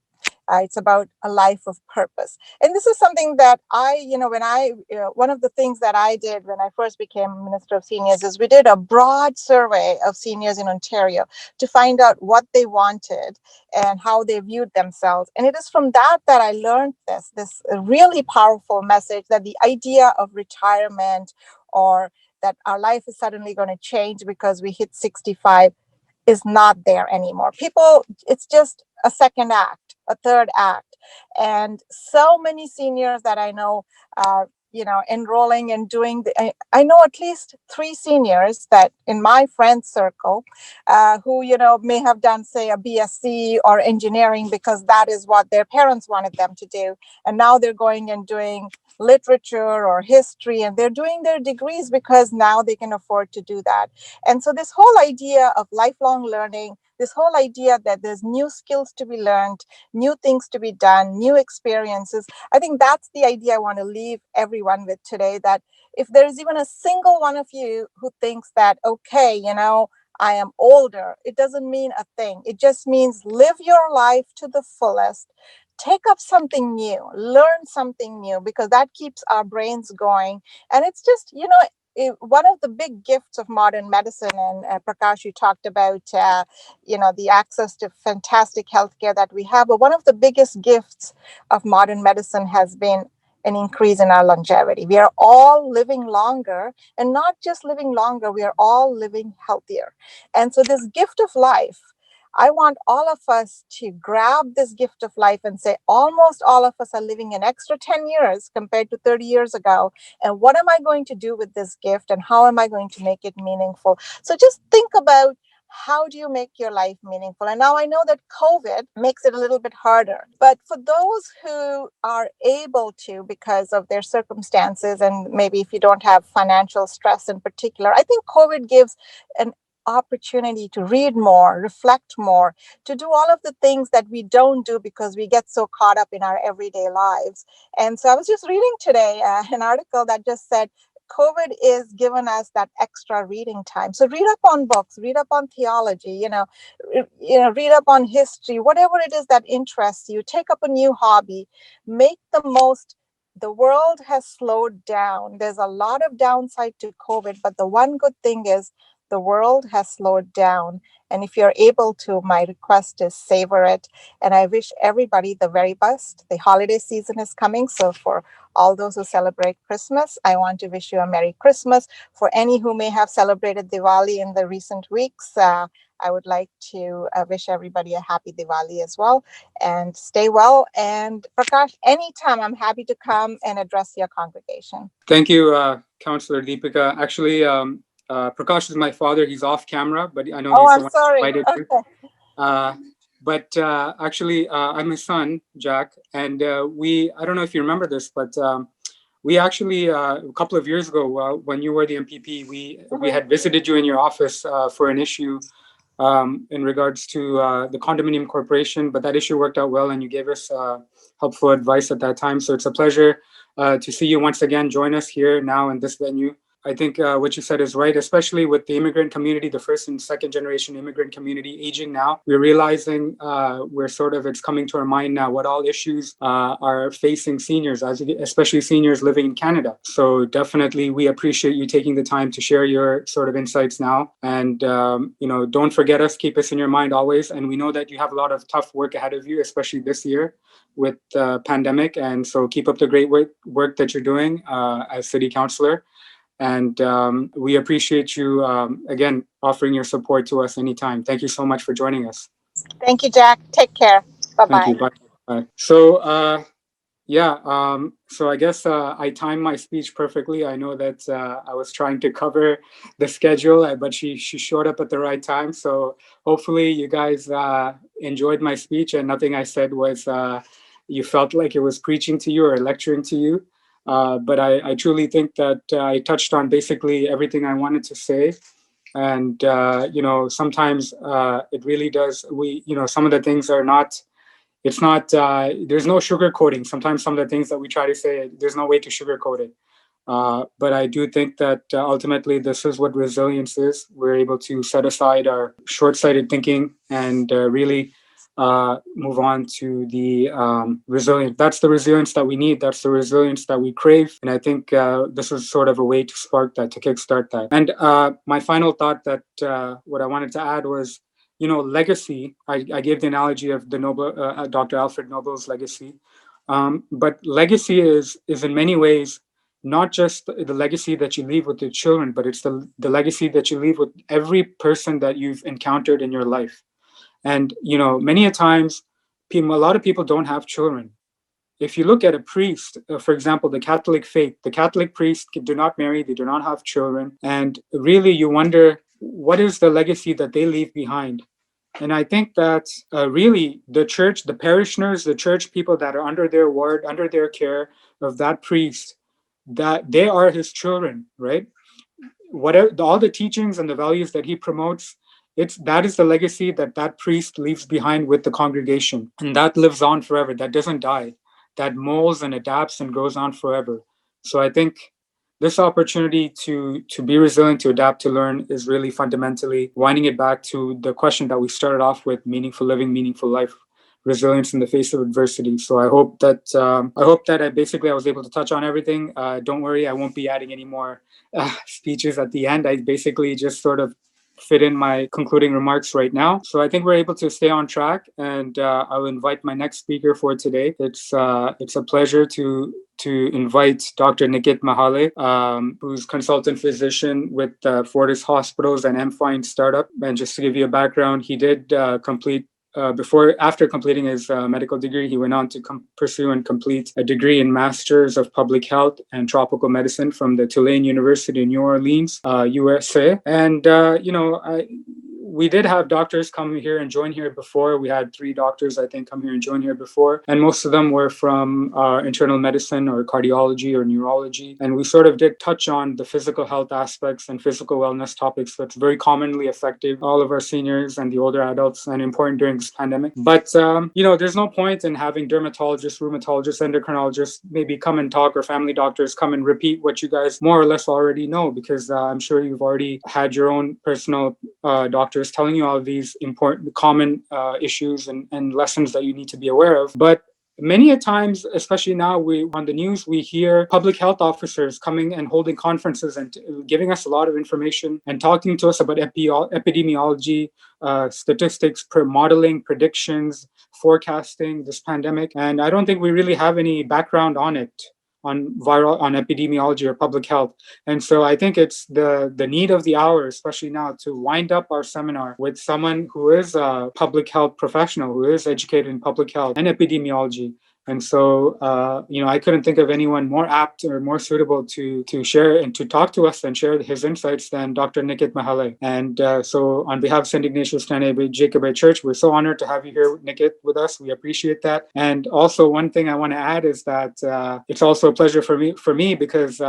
It's about a life of purpose. And this is something that one of the things that I did when I first became Minister of Seniors is we did a broad survey of seniors in Ontario to find out what they wanted and how they viewed themselves. And it is from that I learned this really powerful message that the idea of retirement or that our life is suddenly going to change because we hit 65 is not there anymore. It's just a second act, a third act. And so many seniors that I know are, enrolling and doing, I know at least 3 seniors that in my friend circle who, may have done, say, a BSc or engineering because that is what their parents wanted them to do. And now they're going and doing literature or history, and they're doing their degrees because now they can afford to do that. And so this whole idea of lifelong learning, this whole idea that there's new skills to be learned, new things to be done, new experiences, I think that's the idea I want to leave everyone with today, that if there is even a single one of you who thinks that, okay, I am older. It doesn't mean a thing. It just means live your life to the fullest. Take up something new, learn something new, because that keeps our brains going. And it's just, one of the big gifts of modern medicine, and Prakash, you talked about, the access to fantastic healthcare that we have. But one of the biggest gifts of modern medicine has been an increase in our longevity. We are all living longer, and not just living longer, we are all living healthier. And so this gift of life, I want all of us to grab this gift of life and say, almost all of us are living an extra 10 years compared to 30 years ago. And what am I going to do with this gift, and how am I going to make it meaningful? So just think about, how do you make your life meaningful? And now I know that COVID makes it a little bit harder, but for those who are able to, because of their circumstances, and maybe if you don't have financial stress in particular, I think COVID gives an opportunity to read more, reflect more, to do all of the things that we don't do because we get so caught up in our everyday lives. And so I was just reading today an article that just said, COVID is giving us that extra reading time. So read up on books, read up on theology, read up on history, whatever it is that interests you. Take up a new hobby, make the most. The world has slowed down. There's a lot of downside to COVID, but the one good thing is the world has slowed down. And if you're able to, my request is savor it. And I wish everybody the very best. The holiday season is coming. So for all those who celebrate Christmas, I want to wish you a Merry Christmas. For any who may have celebrated Diwali in the recent weeks, I would like to wish everybody a happy Diwali as well, and stay well. And Prakash, anytime I'm happy to come and address your congregation. Thank you, Counselor Deepika. Actually, Prakash is my father. He's off camera, but I know Oh, he's the I'm one sorry. who invited you. Okay. But actually, I'm his son, Jack, and I don't know if you remember this, but we actually, a couple of years ago, when you were the MPP, we had visited you in your office for an issue in regards to the condominium corporation, but that issue worked out well, and you gave us helpful advice at that time. So it's a pleasure to see you once again join us here now in this venue. I think what you said is right, especially with the immigrant community, the first and second generation immigrant community aging now. We're realizing it's coming to our mind now what all issues are facing seniors, especially seniors living in Canada. So definitely we appreciate you taking the time to share your sort of insights now. And, don't forget us, keep us in your mind always. And we know that you have a lot of tough work ahead of you, especially this year with the pandemic. And so keep up the great work that you're doing as city councillor. And we appreciate you, again, offering your support to us anytime. Thank you so much for joining us. Thank you, Jack. Take care. Bye-bye. Thank you. Bye. Bye. So, so I guess I timed my speech perfectly. I know that I was trying to cover the schedule, but she showed up at the right time. So hopefully you guys enjoyed my speech, and nothing I said was you felt like it was preaching to you or lecturing to you. But I truly think that I touched on basically everything I wanted to say. And, sometimes it really does. Some of the things are not, it's not, there's no sugarcoating. Sometimes some of the things that we try to say, there's no way to sugarcoat it. But I do think that ultimately this is what resilience is. We're able to set aside our short-sighted thinking and really move on to the resilience. That's the resilience that we need. That's the resilience that we crave. And I think this is sort of a way to spark that, to kickstart that. And my final thought that what I wanted to add was, legacy. I gave the analogy of the Nobel, Dr. Alfred Nobel's legacy. But legacy is in many ways not just the legacy that you leave with your children, but it's the legacy that you leave with every person that you've encountered in your life. And, many a times, a lot of people don't have children. If you look at a priest, for example, the Catholic faith, the Catholic priests do not marry, they do not have children. And really, you wonder, what is the legacy that they leave behind? And I think that really the church, the parishioners, the church people that are under their ward, under their care of that priest, that they are his children, right? Whatever all the teachings and the values that he promotes, that is the legacy that priest leaves behind with the congregation, and that lives on forever. That doesn't die. That molds and adapts and goes on forever. So I think this opportunity to be resilient, to adapt, to learn is really fundamentally winding it back to the question that we started off with: meaningful living, meaningful life, resilience in the face of adversity. So I hope that I was able to touch on everything. Don't worry, I won't be adding any more speeches at the end. I basically just sort of fit in my concluding remarks right now. So I think we're able to stay on track, and I'll invite my next speaker for today. It's a pleasure to invite Dr. Nikit Mahale, who's consultant physician with Fortis Hospitals and M-Find startup. And just to give you a background, he did after completing his medical degree, he went on to pursue and complete a degree in Masters of Public Health and Tropical Medicine from the Tulane University in New Orleans, USA. And, we did have doctors come here and join here before. We had 3 doctors, I think, come here and join here before. And most of them were from internal medicine or cardiology or neurology. And we sort of did touch on the physical health aspects and physical wellness topics that's very commonly affecting all of our seniors and the older adults and important during this pandemic. But, there's no point in having dermatologists, rheumatologists, endocrinologists maybe come and talk, or family doctors come and repeat what you guys more or less already know, because I'm sure you've already had your own personal doctors telling you all of these important, common issues and lessons that you need to be aware of. But many a times, especially now, on the news, we hear public health officers coming and holding conferences and giving us a lot of information and talking to us about epidemiology, statistics, modeling, predictions, forecasting this pandemic. And I don't think we really have any background on it, on epidemiology or public health. And so I think it's the need of the hour, especially now, to wind up our seminar with someone who is a public health professional, who is educated in public health and epidemiology. And so, I couldn't think of anyone more apt or more suitable to share and to talk to us and share his insights than Dr. Nikit Mahale. And so on behalf of St. Ignatious Knanaya Jacobite Church, we're so honored to have you here, Nikit, with us. We appreciate that. And also, one thing I want to add is that it's also a pleasure for me because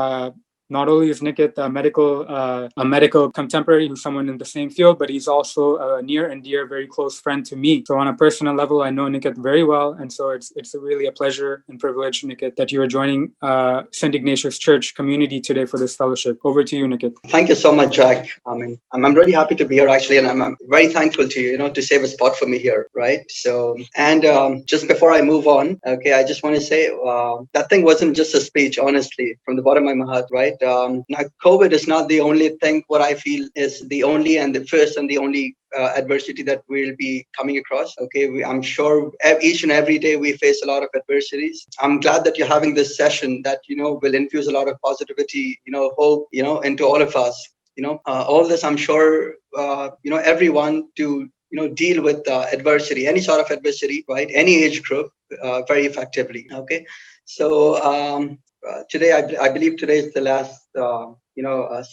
not only is Nikit a medical contemporary who's someone in the same field, but he's also a near and dear, very close friend to me. So on a personal level, I know Nikit very well. And so it's really a pleasure and privilege, Nikit, that you are joining St. Ignatius Church community today for this fellowship. Over to you, Nikit. Thank you so much, Jack. I mean, I'm really happy to be here, actually, and I'm very thankful to you, to save a spot for me here, right? So, and just before I move on, okay, I just want to say that thing wasn't just a speech, honestly, from the bottom of my heart, right? Now, COVID is not the only thing. What I feel is the only and the first and the only adversity that we'll be coming across. Okay, I'm sure each and every day we face a lot of adversities. I'm glad that you're having this session that will infuse a lot of positivity, hope, into all of us. All this, I'm sure, everyone to deal with adversity, any sort of adversity, right? Any age group, very effectively. Okay, so today, I believe today is the last,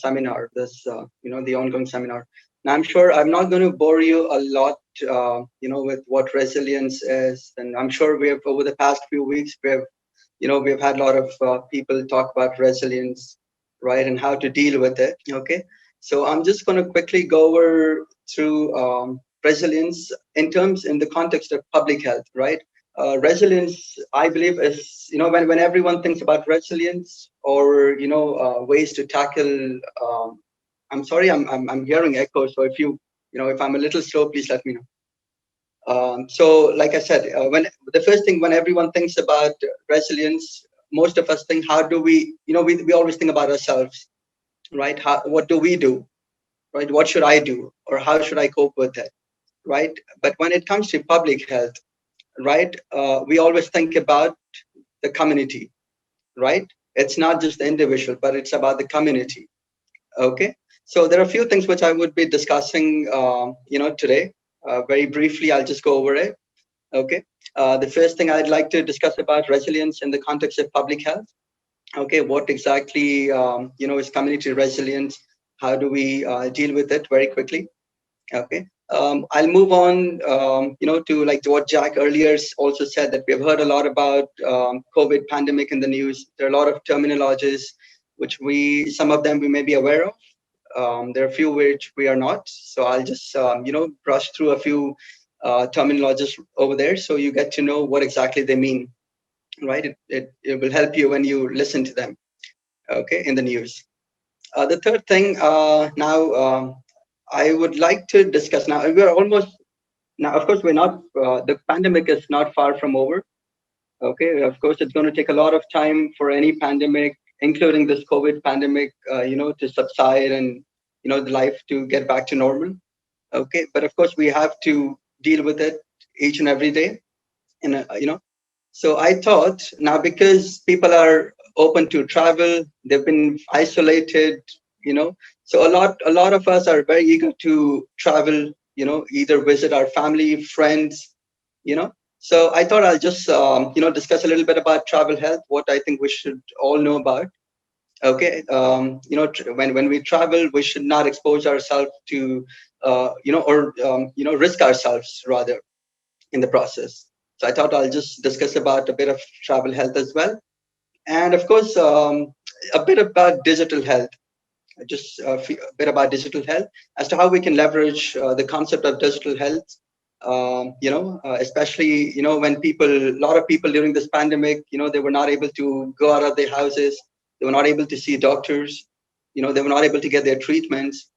seminar. This, the ongoing seminar. Now, I'm sure I'm not going to bore you a lot, with what resilience is, and I'm sure we have over the past few weeks we've had a lot of people talk about resilience, right, and how to deal with it. Okay, so I'm just going to quickly go over through resilience in the context of public health, right? Resilience, I believe, is when everyone thinks about resilience or ways to tackle. I'm sorry, I'm hearing echo. So if I'm a little slow, please let me know. So, like I said, when the first thing when everyone thinks about resilience, most of us think, how do we? We always think about ourselves, right? What do we do, right? What should I do, or how should I cope with it, right? But when it comes to public health, right, we always think about the community, right? It's not just the individual, but it's about the community. Okay, so there are a few things which I would be discussing, today. Very briefly, I'll just go over it. Okay, the first thing I'd like to discuss about resilience in the context of public health. Okay, what exactly is community resilience? How do we deal with it very quickly? Okay, I'll move on, to what Jack earlier also said, that we've heard a lot about COVID pandemic in the news. There are a lot of terminologies which some of them we may be aware of. There are a few which we are not. So I'll just, brush through a few terminologies over there, so you get to know what exactly they mean, right? It will help you when you listen to them. okay, in the news. The third thing now I would like to discuss now. We're almost now. Of course, we're not. The pandemic is not far from over. Okay, of course, it's going to take a lot of time for any pandemic, including this COVID pandemic, to subside and the life to get back to normal. Okay, but of course, we have to deal with it each and every day. And so I thought now because people are open to travel, they've been isolated, so a lot of us are very eager to travel, either visit our family, friends, So I thought I'll just discuss a little bit about travel health, what I think we should all know about. Okay, when we travel, we should not expose ourselves to, risk ourselves rather in the process. So I thought I'll just discuss about a bit of travel health as well. And of course, a bit about digital health, just a bit about digital health as to how we can leverage the concept of digital health. Especially, when a lot of people during this pandemic, they were not able to go out of their houses. They were not able to see doctors. They were not able to get their treatments,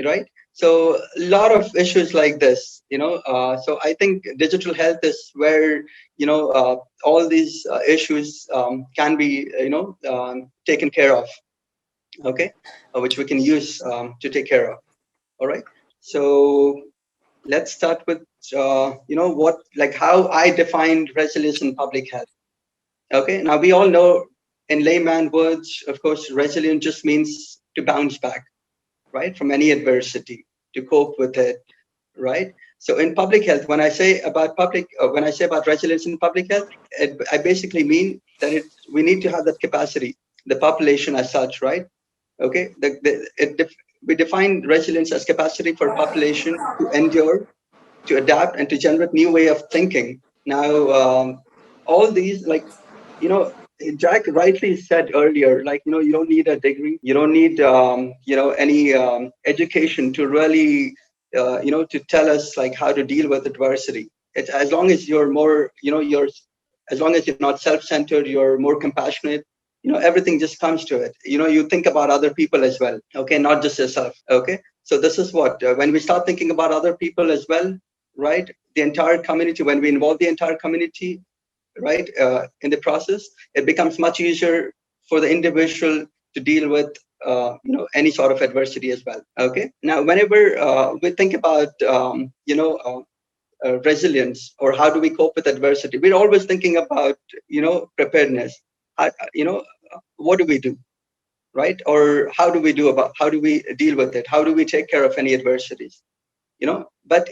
right? So a lot of issues like this, so I think digital health is where, all these issues can be, taken care of, okay, which we can use to take care of. All right. So let's start with, how I defined resilience in public health. Okay. Now we all know in layman words, of course, resilience just means to bounce back, right, from any adversity, to cope with it, right? So in public health, when I say about resilience in public health, I basically mean that we need to have that capacity, the population as such, right? Okay, we define resilience as capacity for population to endure, to adapt, and to generate new way of thinking. Now, all these, Jack rightly said earlier, you don't need a degree, you don't need, any education to really, to tell us like how to deal with adversity. It's as long as you're more, as long as you're not self-centered, you're more compassionate, everything just comes to it. You think about other people as well, okay, not just yourself. Okay, so this is what, when we start thinking about other people as well, right, the entire community, when we involve the entire community, right, in the process, it becomes much easier for the individual to deal with, any sort of adversity as well. Okay, now whenever we think about, resilience, or how do we cope with adversity, we're always thinking about, preparedness. What do we do, right? Or how do we deal with it? How do we take care of any adversities? But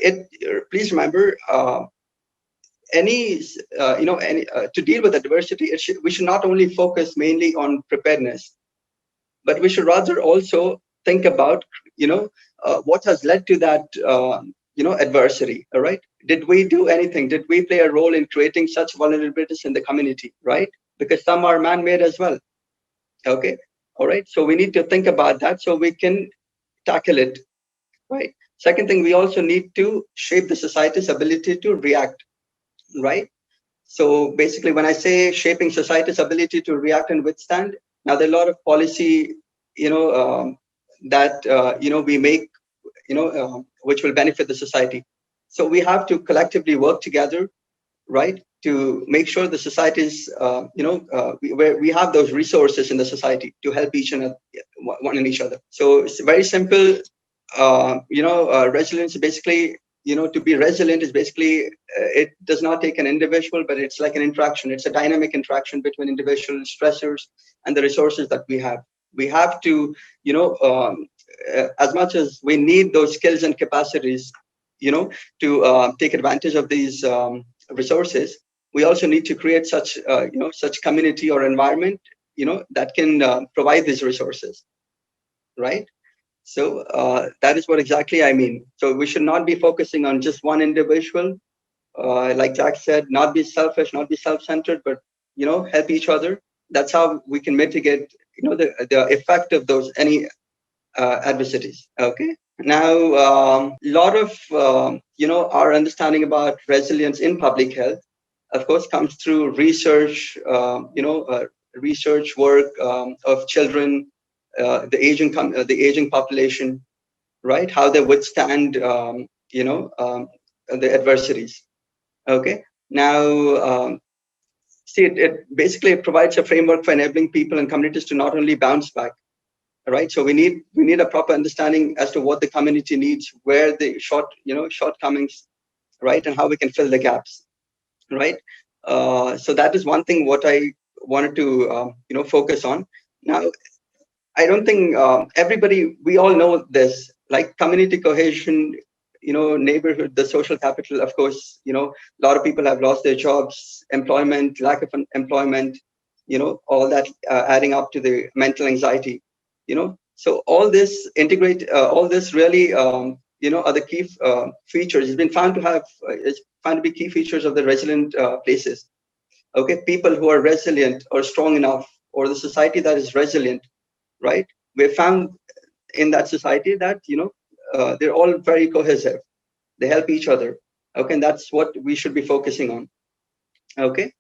please remember, to deal with adversity, we should not only focus mainly on preparedness, but we should rather also think about, what has led to that, adversity. All right. Did we do anything? Did we play a role in creating such vulnerabilities in the community? Right. Because some are man-made as well. Okay. All right. So we need to think about that so we can tackle it. Right. Second thing, we also need to shape the society's ability to react. Right. So basically, when I say shaping society's ability to react and withstand, now there are a lot of policy, that, we make, which will benefit the society. So we have to collectively work together, right, to make sure the societies, where we have those resources in the society to help one and each other. So it's very simple. Resilience basically, to be resilient is basically, it does not take an individual, but it's like an interaction. It's a dynamic interaction between individual stressors and the resources that we have. We have to, as much as we need those skills and capacities, to take advantage of these resources, we also need to create such, such community or environment, that can provide these resources, right? So that is what exactly I mean. So we should not be focusing on just one individual. Like Jack said, not be selfish, not be self-centered, but, help each other. That's how we can mitigate, the effect of any adversities. Okay. Now, a lot of, our understanding about resilience in public health, of course, comes through research, research work of children, the aging population, right? How they withstand, the adversities. Okay. Now, see, it basically provides a framework for enabling people and communities to not only bounce back, right? So we need a proper understanding as to what the community needs, where the shortcomings, right, and how we can fill the gaps, right? So that is one thing what I wanted to focus on. Now, I don't think we all know this, like community cohesion, neighborhood, the social capital. Of course, a lot of people have lost their jobs, employment, lack of employment, all that adding up to the mental anxiety, So all this really, are the key features. It's been found to have, it's found to be key features of the resilient places. Okay, people who are resilient or strong enough, or the society that is resilient, right? We found in that society that they're all very cohesive. They help each other. Okay, and that's what we should be focusing on. Okay.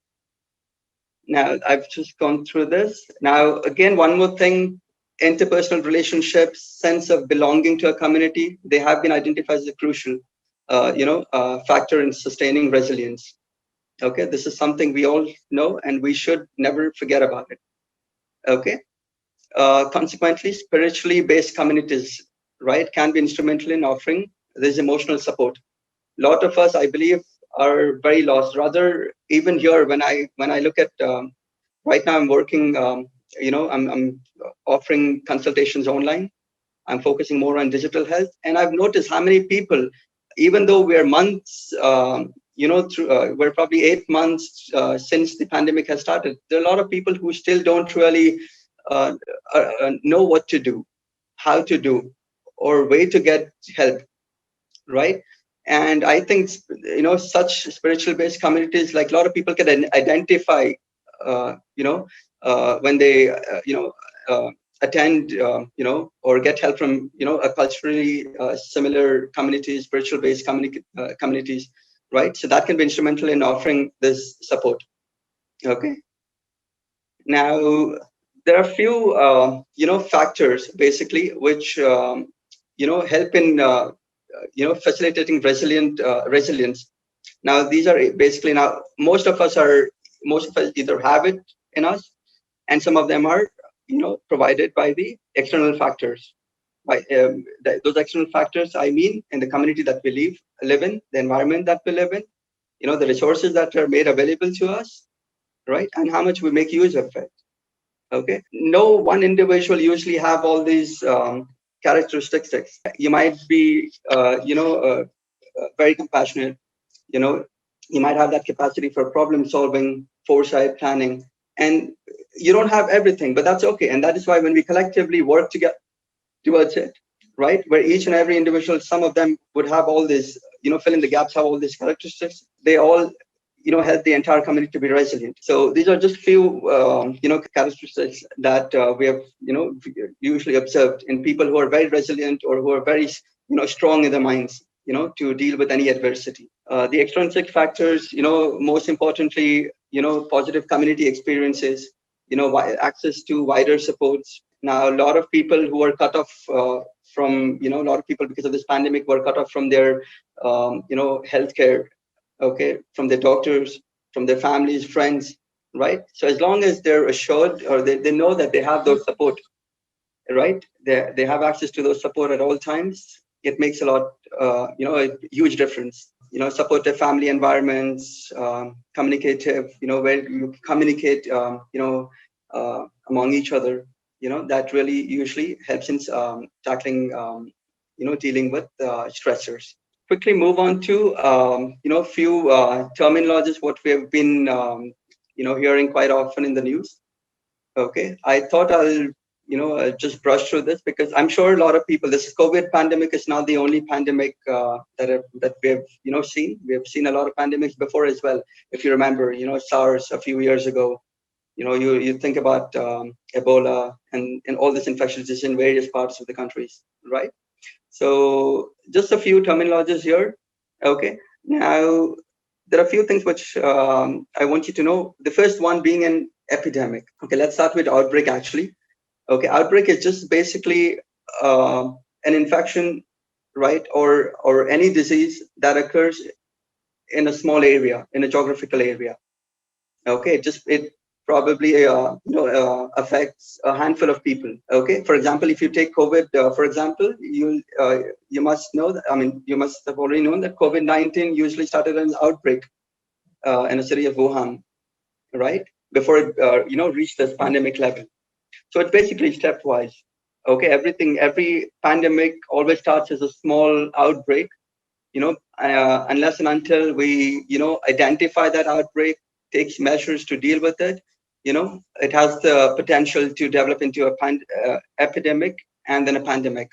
Now I've just gone through this. Now again, one more thing: interpersonal relationships, sense of belonging to a community. They have been identified as a crucial, factor in sustaining resilience. Okay, this is something we all know, and we should never forget about it. Okay. Consequently, spiritually based communities, right, can be instrumental in offering this emotional support. A lot of us, I believe, are very lost. Rather, even here, when I look at right now, I'm working. I'm offering consultations online. I'm focusing more on digital health, and I've noticed how many people, even though we're months, we're probably 8 months since the pandemic has started. There are a lot of people who still don't really know what to do, how to do, or way to get help, right? And I think such spiritual based communities, like a lot of people can identify, when they attend, or get help from a culturally similar community, spiritual based communities, right? So that can be instrumental in offering this support. Okay. Now, there are a few, factors basically which, help in, facilitating resilience. Now, these are basically, now most of us either have it in us, and some of them are, provided by the external factors. By those external factors, I mean, in the community that we live in, the environment that we live in, the resources that are made available to us, right, and how much we make use of it. Okay, no one individual usually have all these characteristics. You might be, very compassionate. You might have that capacity for problem solving, foresight, planning, and you don't have everything, but that's okay. And that is why when we collectively work together towards it, right, where each and every individual, some of them would have all this, fill in the gaps, have all these characteristics. They all help the entire community to be resilient. So these are just few, characteristics that we have, usually observed in people who are very resilient or who are very, strong in their minds, to deal with any adversity. The extrinsic factors, most importantly, positive community experiences, access to wider supports. Now, a lot of people who are cut off from, a lot of people because of this pandemic were cut off from their, healthcare. Okay, from their doctors, from their families, friends, right? So as long as they're assured, or they know that they have those support, right? They have access to those support at all times. It makes a lot, a huge difference. Supportive family environments, communicative, where you communicate, among each other, that really usually helps in tackling, dealing with stressors. Quickly move on to few terminologies what we have been hearing quite often in the news. Okay, I thought I'll just brush through this because I'm sure a lot of people. This COVID pandemic is not the only pandemic that we have seen. We have seen a lot of pandemics before as well. If you remember, SARS a few years ago. You think about Ebola and all this infectious disease in various parts of the countries, right? So just a few terminologies here. Okay. Now, there are a few things which I want you to know. The first one being an epidemic. Okay, let's start with outbreak actually. Okay, outbreak is just basically an infection, right, or any disease that occurs in a small area, in a geographical area. Okay, it probably affects a handful of people. Okay, for example, if you take COVID, for example, you must know that, I mean, you must have already known that COVID-19 usually started as an outbreak in the city of Wuhan, right, before it reached this pandemic level. So it's basically stepwise. Okay, every pandemic always starts as a small outbreak, unless and until we, identify that outbreak, takes measures to deal with it, it has the potential to develop into a epidemic and then a pandemic.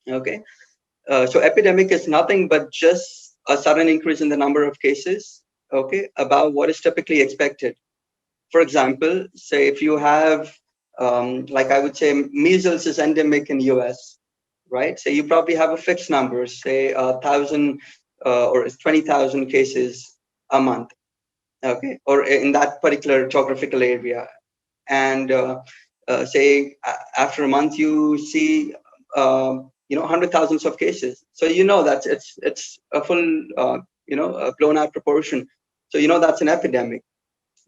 Okay, so epidemic is nothing but just a sudden increase in the number of cases, okay, above what is typically expected. For example, say if you have, like I would say, measles is endemic in US, right? So you probably have a fixed number, say 1,000 or 20,000 cases a month, okay, or in that particular geographical area. And say after a month you see, 100,000s of cases. So that it's a full, a blown out proportion. So that's an epidemic.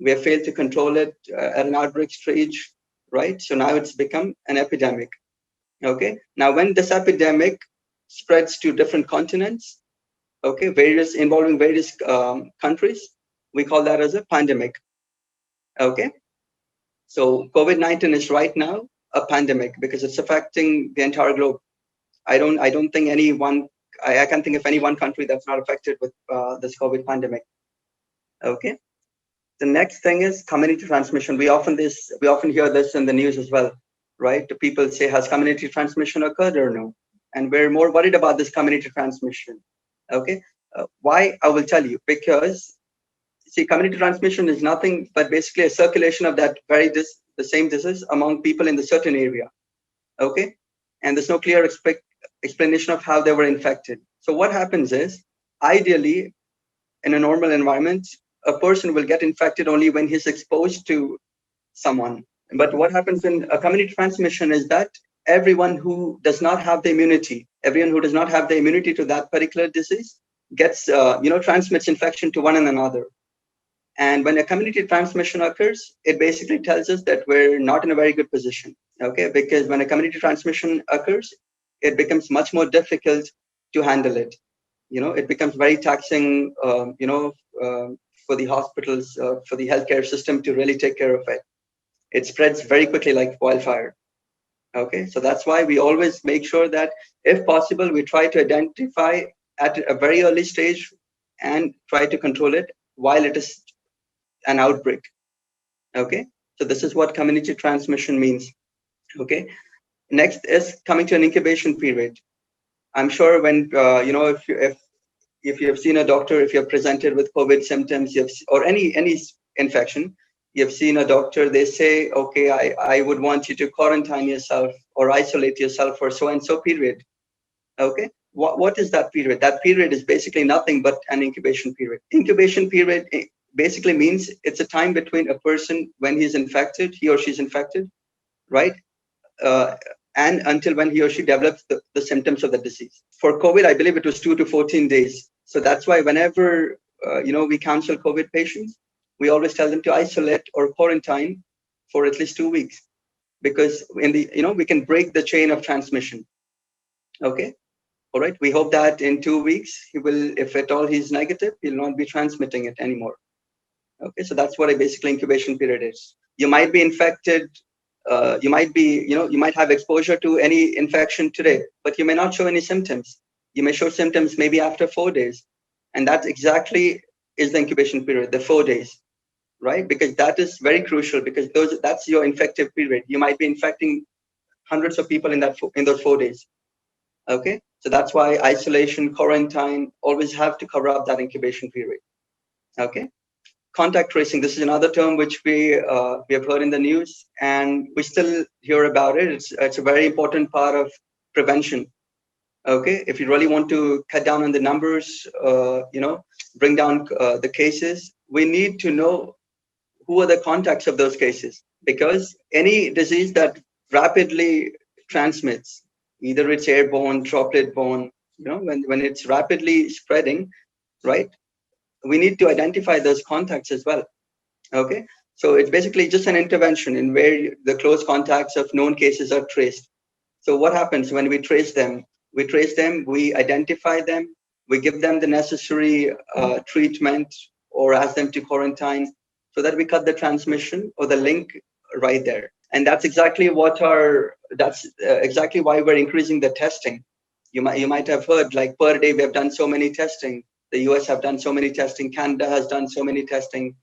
We have failed to control it at an outbreak stage, right? So now it's become an epidemic. Okay. Now, when this epidemic spreads to different continents, okay, involving various countries, we call that as a pandemic. Okay. So COVID-19 is right now a pandemic because it's affecting the entire globe. I don't think I can't think of any one country that's not affected with this COVID pandemic. Okay. The next thing is community transmission. We often hear this in the news as well, right? The people say, has community transmission occurred or no? And we're more worried about this community transmission. Okay, why? I will tell you. Because see, community transmission is nothing but basically a circulation of that the same disease among people in the certain area. Okay, and there's no clear explanation of how they were infected. So what happens is, ideally, in a normal environment, a person will get infected only when he's exposed to someone. But what happens in a community transmission is that everyone who does not have the immunity to that particular disease gets, transmits infection to one another. And when a community transmission occurs, it basically tells us that we're not in a very good position. Okay, because when a community transmission occurs, it becomes much more difficult to handle it. It becomes very taxing, for the hospitals, for the healthcare system to really take care of it. It spreads very quickly like wildfire. Okay, so that's why we always make sure that, if possible, we try to identify at a very early stage and try to control it while it is an outbreak. Okay, so this is what community transmission means. Okay, next is coming to an incubation period. I'm sure when if you have seen a doctor, if you're presented with COVID symptoms, or any infection, you've seen a doctor, they say, okay, I would want you to quarantine yourself or isolate yourself for so and so period. Okay, what is that period? That period is basically nothing but an incubation period. Incubation period basically means it's a time between a person when he's infected, he or she's infected, right? And until when he or she develops the symptoms of the disease. For COVID, I believe it was 2 to 14 days. So that's why whenever we counsel COVID patients, we always tell them to isolate or quarantine for at least 2 weeks, because we can break the chain of transmission. Okay, all right. We hope that in 2 weeks he will, if at all he's negative, he'll not be transmitting it anymore. Okay, so that's what a basically incubation period is. You might be infected. You might have exposure to any infection today, but you may not show any symptoms. You may show symptoms maybe after 4 days. And that exactly is the incubation period, the 4 days, right? Because that is very crucial, because that's your infective period. You might be infecting hundreds of people in those 4 days. Okay, so that's why isolation, quarantine always have to cover up that incubation period. Okay. Contact tracing, this is another term which we have heard in the news, and we still hear about it. It's a very important part of prevention. Okay, if you really want to cut down on the numbers, bring down the cases, we need to know who are the contacts of those cases, because any disease that rapidly transmits, either it's airborne, droplet borne, when it's rapidly spreading, right? We need to identify those contacts as well. Okay, so it's basically just an intervention in where the close contacts of known cases are traced. So what happens when we trace them? We identify them, we give them the necessary treatment or ask them to quarantine so that we cut the transmission or the link right there. And that's exactly exactly why we're increasing the testing. You might have heard, like, per day we have done so many testing. The US have done so many testing. Canada has done so many testing.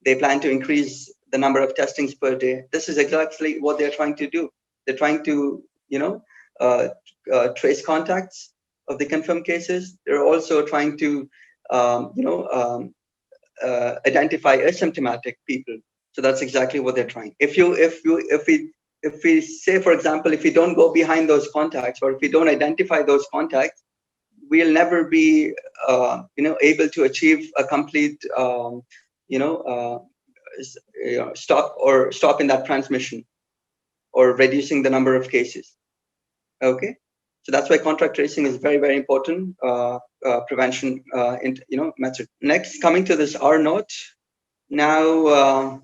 They plan to increase the number of testings per day. This is exactly what they're trying to do. They're trying to, trace contacts of the confirmed cases. They're also trying to, identify asymptomatic people. So that's exactly what they're trying. If we say, for example, if we don't go behind those contacts, or if we don't identify those contacts, we'll never be, able to achieve a complete, stop in that transmission or reducing the number of cases. Okay, so that's why contact tracing is very, very important prevention method. Next, coming to this R naught. Now,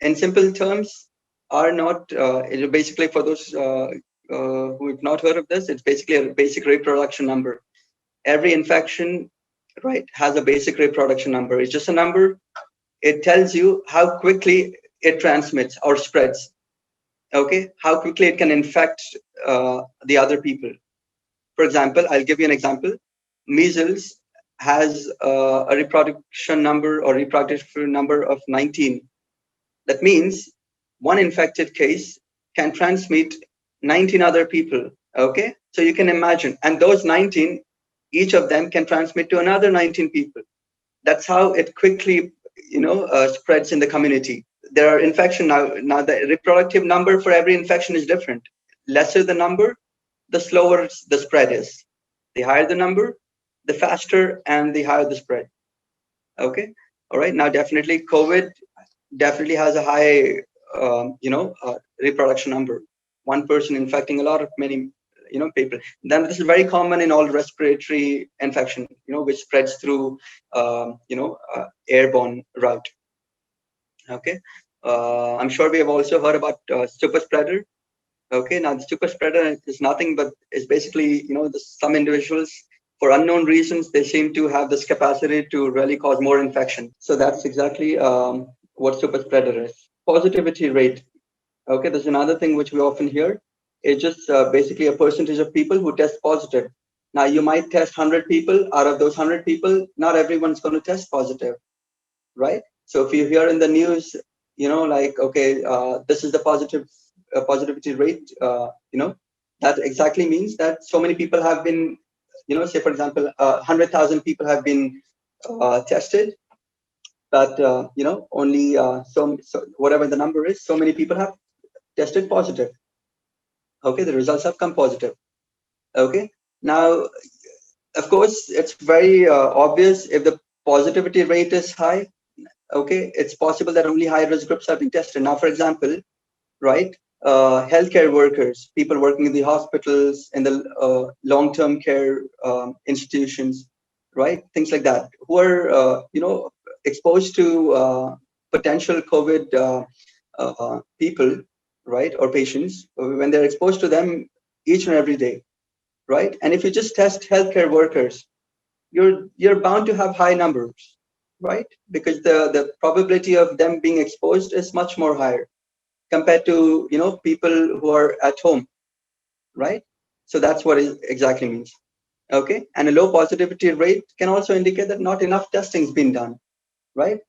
in simple terms, R naught is basically, for those who have not heard of this, it's basically a basic reproduction number. Every infection, right, has a basic reproduction number. It's just a number. It tells you how quickly it transmits or spreads. Okay, how quickly it can infect the other people. For example, I'll give you an example. Measles has a reproduction number or reproductive number of 19. That means one infected case can transmit 19 other people. Okay, so you can imagine, and those 19, each of them can transmit to another 19 people. That's how it quickly, spreads in the community. There are infection now. The reproductive number for every infection is different. Lesser the number, the slower the spread is. The higher the number, the faster and the higher the spread. Okay, all right. Now, definitely, COVID definitely has a high, reproduction number. One person infecting a lot of many, people. Then this is very common in all respiratory infection, which spreads through, airborne route. Okay, I'm sure we have also heard about super spreader. Okay, now the super spreader is nothing but is basically, some individuals, for unknown reasons, they seem to have this capacity to really cause more infection. So that's exactly what super spreader is. Positivity rate. Okay, there's another thing which we often hear. It's just basically a percentage of people who test positive. Now, you might test 100 people. Out of those 100 people, not everyone's going to test positive, right? So if you hear in the news, like, okay, this is the positivity rate, that exactly means that so many people have been, say, for example, 100,000 people have been tested, but, only so whatever the number is, so many people have tested positive. Okay, the results have come positive. Okay, now, of course, it's very obvious if the positivity rate is high. Okay, it's possible that only high risk groups have been tested. Now, for example, right, healthcare workers, people working in the hospitals, in the long-term care institutions, right, things like that, who are exposed to potential COVID people, right, or patients, when they're exposed to them each and every day, right? And if you just test healthcare workers, you're bound to have high numbers, right? Because the probability of them being exposed is much more higher compared to people who are at home, right? So that's what it exactly means. Okay, and a low positivity rate can also indicate that not enough testing's been done, right?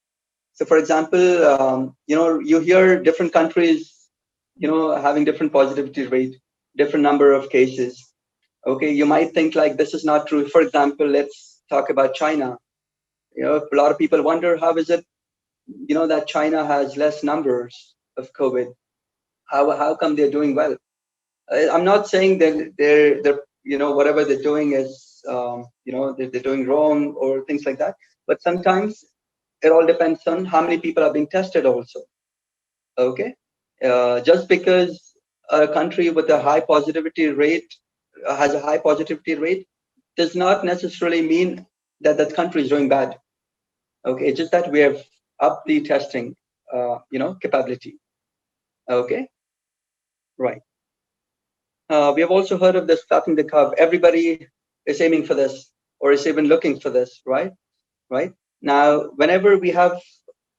So, for example, you hear different countries, having different positivity rate, different number of cases. Okay, you might think like this is not true. For example, let's talk about China. A lot of people wonder, how is it, that China has less numbers of COVID? How come they're doing well? I'm not saying that they're whatever they're doing is they're doing wrong or things like that. But sometimes it all depends on how many people are being tested also. Okay, just because a country with a high positivity rate has a high positivity rate does not necessarily mean that that country is doing bad. Okay, it's just that we have upped the testing, capability. Okay, right. We have also heard of this flattening the curve. Everybody is aiming for this, or is even looking for this, right? Right. Now, whenever we have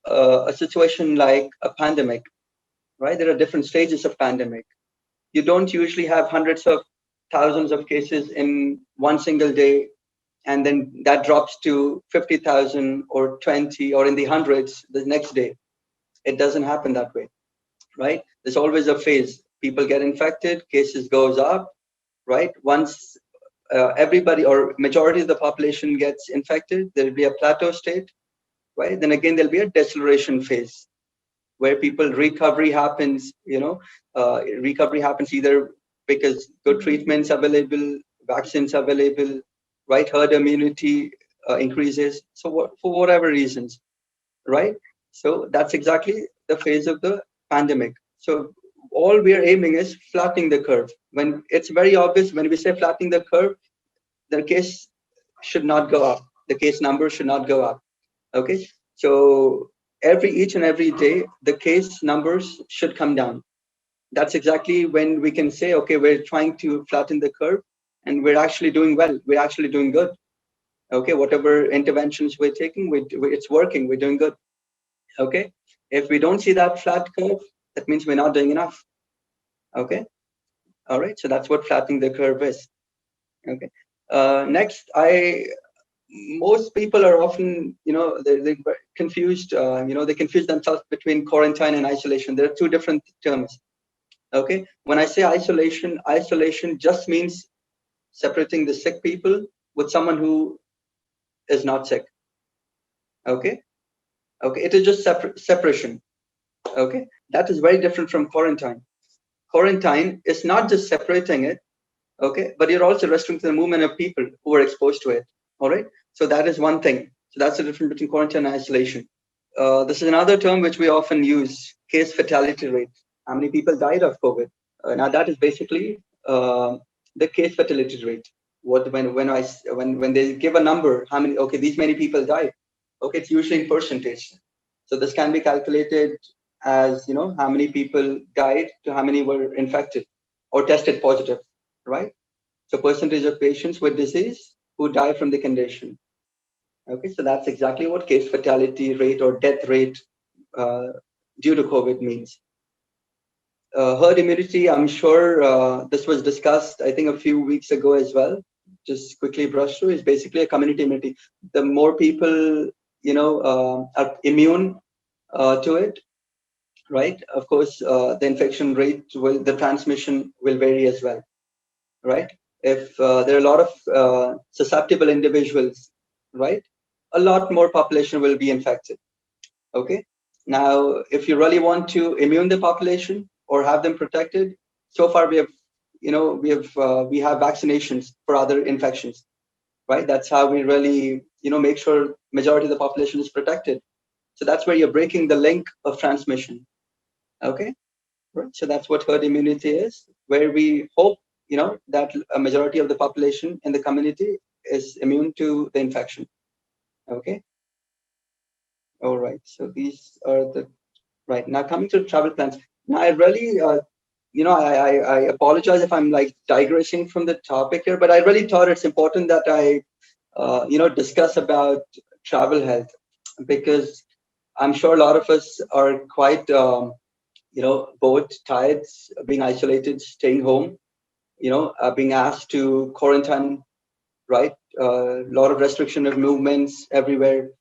a situation like a pandemic, right? There are different stages of pandemic. You don't usually have hundreds of thousands of cases in one single day, and then that drops to 50,000 or 20 or in the hundreds the next day. It doesn't happen that way, right? There's always a phase. People get infected, cases goes up, right? Once everybody or majority of the population gets infected, there will be a plateau state, right? Then again, there'll be a deceleration phase where people recovery happens. Recovery happens either because good treatments available, vaccines available, right? Herd immunity increases. So for whatever reasons, right? So that's exactly the phase of the pandemic. So all we are aiming is flattening the curve. When it's very obvious, when we say flattening the curve, the case should not go up. The case number should not go up. Okay. So each and every day, the case numbers should come down. That's exactly when we can say, okay, we're trying to flatten the curve and we're actually doing well. We're actually doing good. Okay. Whatever interventions we're taking, it's working. We're doing good. Okay. If we don't see that flat curve, that means we're not doing enough. Okay. All right. So that's what flattening the curve is. Okay. Next, most people are often, they're confused. They confuse themselves between quarantine and isolation. There are two different terms. Okay. When I say isolation just means separating the sick people with someone who is not sick. Okay. Okay. It is just separation. Okay. That is very different from quarantine. Quarantine is not just separating it. Okay. But you're also restricting the movement of people who are exposed to it. All right. So that is one thing. So that's the difference between quarantine and isolation. This is another term which we often use, case fatality rate. How many people died of COVID? Now that is basically the case fatality rate. When they give a number, how many? Okay, these many people died. Okay, it's usually in percentage. So this can be calculated as how many people died to how many were infected or tested positive, right? So percentage of patients with disease who die from the condition. Okay, so that's exactly what case fatality rate or death rate due to COVID means. Herd immunity, I'm sure this was discussed, I think, a few weeks ago as well. Just quickly brush through, is basically a community immunity. The more people, are immune to it, right? Of course, the infection rate the transmission will vary as well, right? If there are a lot of susceptible individuals, right? A lot more population will be infected. Okay. Now, if you really want to immune the population or have them protected, so far we have vaccinations for other infections, right? That's how we really, make sure majority of the population is protected. So that's where you're breaking the link of transmission. Okay. Right. So that's what herd immunity is, where we hope, that a majority of the population in the community is immune to the infection. Okay. All right. So these are the right. Now coming to travel plans. Now I really, I apologize if I'm like digressing from the topic here, but I really thought it's important that I, discuss about travel health, because I'm sure a lot of us are quite, both tired, being isolated, staying home, being asked to quarantine, right? A lot of restriction of movements everywhere,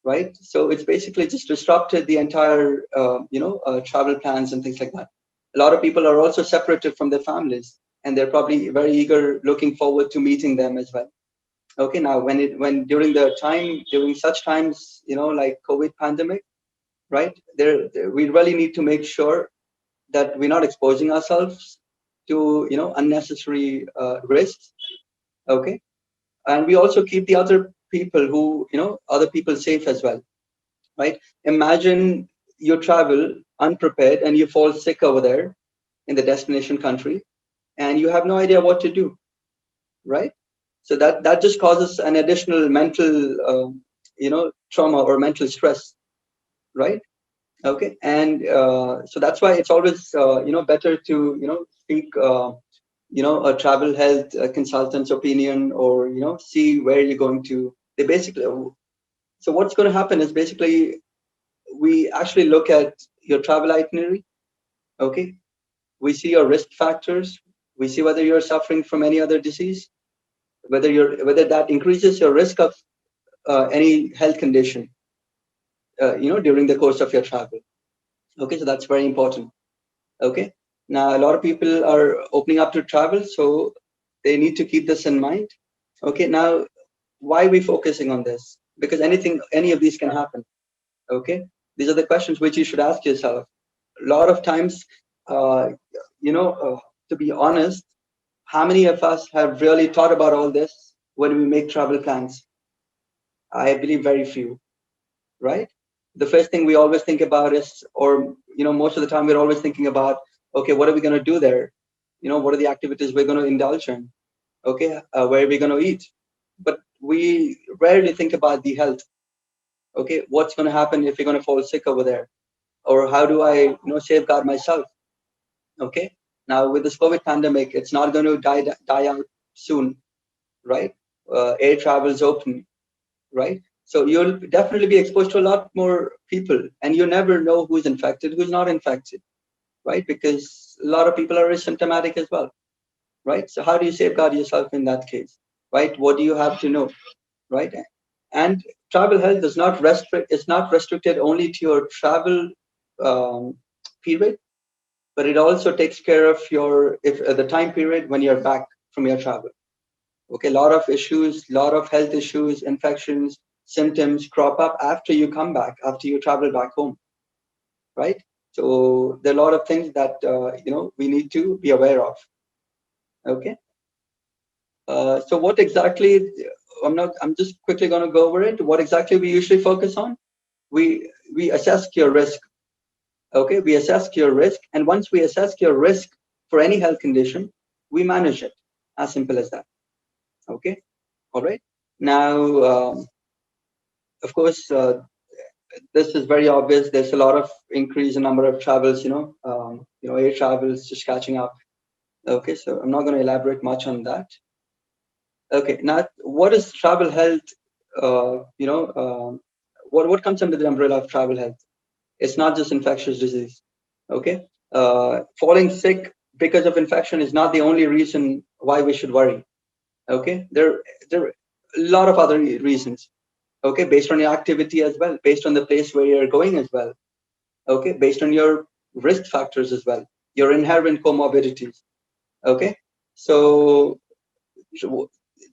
right? So it's basically just disrupted the entire, travel plans and things like that. A lot of people are also separated from their families, and they're probably very eager, looking forward to meeting them as well. Okay, now during such times, like COVID pandemic, right? We really need to make sure that we're not exposing ourselves to, unnecessary risks. Okay, and we also keep the other people safe as well. right? Imagine you travel unprepared and you fall sick over there in the destination country, and you have no idea what to do, right? So that just causes an additional mental, trauma or mental stress, right? Okay, and so that's why it's always better to seek a travel health consultant's opinion, or see where you're going to. They basically, so what's going to happen is basically we actually look at your travel itinerary. Okay, we see your risk factors. We see whether you're suffering from any other disease, whether that increases your risk of any health condition, during the course of your travel. Okay, so that's very important. Okay, now a lot of people are opening up to travel, so they need to keep this in mind. Okay, now why are we focusing on this? Because any of these can happen. Okay, these are the questions which you should ask yourself. A lot of times, uh, to be honest, how many of us have really thought about all this when we make travel plans? I believe very few, right? The first thing we always think about is, or most of the time we're always thinking about, okay, what are we going to do there? What are the activities we're going to indulge in? Okay, where are we going to eat? But we rarely think about the health. Okay, what's going to happen if you're going to fall sick over there, or how do I safeguard myself? Okay, now with this COVID pandemic, it's not going to die out soon, right? Air travel is open, right? So you'll definitely be exposed to a lot more people, and you never know who's infected, who's not infected, right? Because a lot of people are asymptomatic as well, right? So how do you safeguard yourself in that case, right? What do you have to know, right? And travel health is not it's not restricted only to your travel period, but it also takes care of the time period when you're back from your travel. Okay, a lot of issues, lot of health issues, infections, symptoms crop up after you come back, after you travel back home, right? So there are a lot of things that we need to be aware of. Okay, so what exactly? I'm just quickly going to go over it. What exactly we usually focus on? We assess your risk. Okay, we assess your risk, and once we assess your risk for any health condition, we manage it. As simple as that. Okay, all right. Now, of course, this is very obvious. There's a lot of increase in number of travels. Air travel is just catching up. Okay, so I'm not going to elaborate much on that. Okay, now what is travel health? What comes under the umbrella of travel health? It's not just infectious disease. Okay, falling sick because of infection is not the only reason why we should worry. Okay, there are a lot of other reasons. Okay, based on your activity as well, based on the place where you're going as well. Okay, based on your risk factors as well, your inherent comorbidities. Okay, so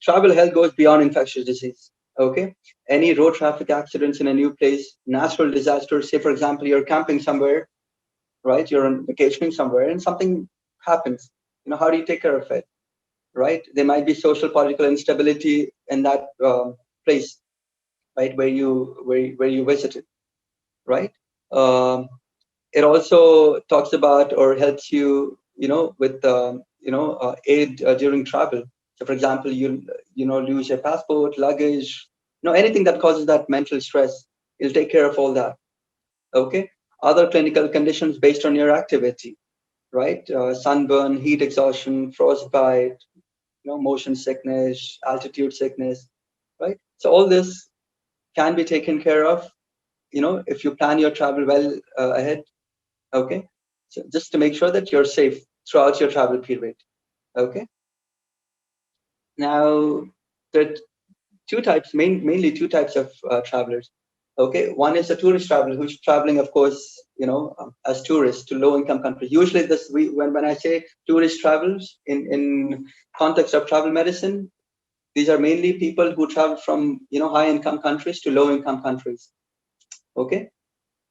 travel health goes beyond infectious disease. Okay, any road traffic accidents in a new place, natural disasters. Say, for example, you're camping somewhere, right? You're on vacationing somewhere, and something happens. How do you take care of it? Right? There might be social political instability in that place, right, where you visited, right? It also talks about or helps you, with aid during travel. So, for example, you lose your passport, luggage, anything that causes that mental stress. It'll take care of all that. Okay. Other clinical conditions based on your activity, right? Sunburn, heat exhaustion, frostbite, motion sickness, altitude sickness, right? So all this can be taken care of, if you plan your travel well ahead. Okay, so just to make sure that you're safe throughout your travel period. Okay, now there are mainly two types of travelers. Okay, one is a tourist traveler who's traveling, of course, as tourists to low-income countries. Usually, when I say tourist travelers in context of travel medicine, these are mainly people who travel from high-income countries to low-income countries. Okay,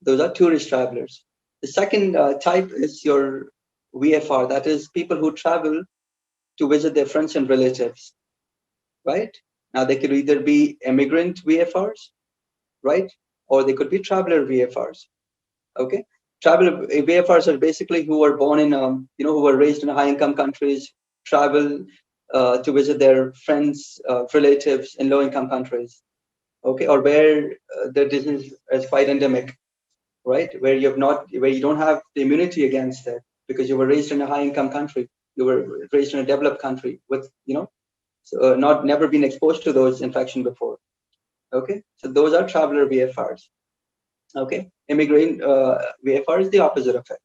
those are tourist travelers. The second type is your VFR, that is people who travel to visit their friends and relatives, right? Now they could either be immigrant VFRs, right? or they could be traveler VFRs. Okay, traveler VFRs are basically who were born in, who were raised in high-income countries, travel to visit their friends, relatives in low-income countries. Okay, or where the disease is quite endemic, right? Where you don't have the immunity against it because you were raised in a high-income country, you were raised in a developed country with, never been exposed to those infections before. Okay, so those are traveler VFRs. Okay, immigrant VFR is the opposite of it.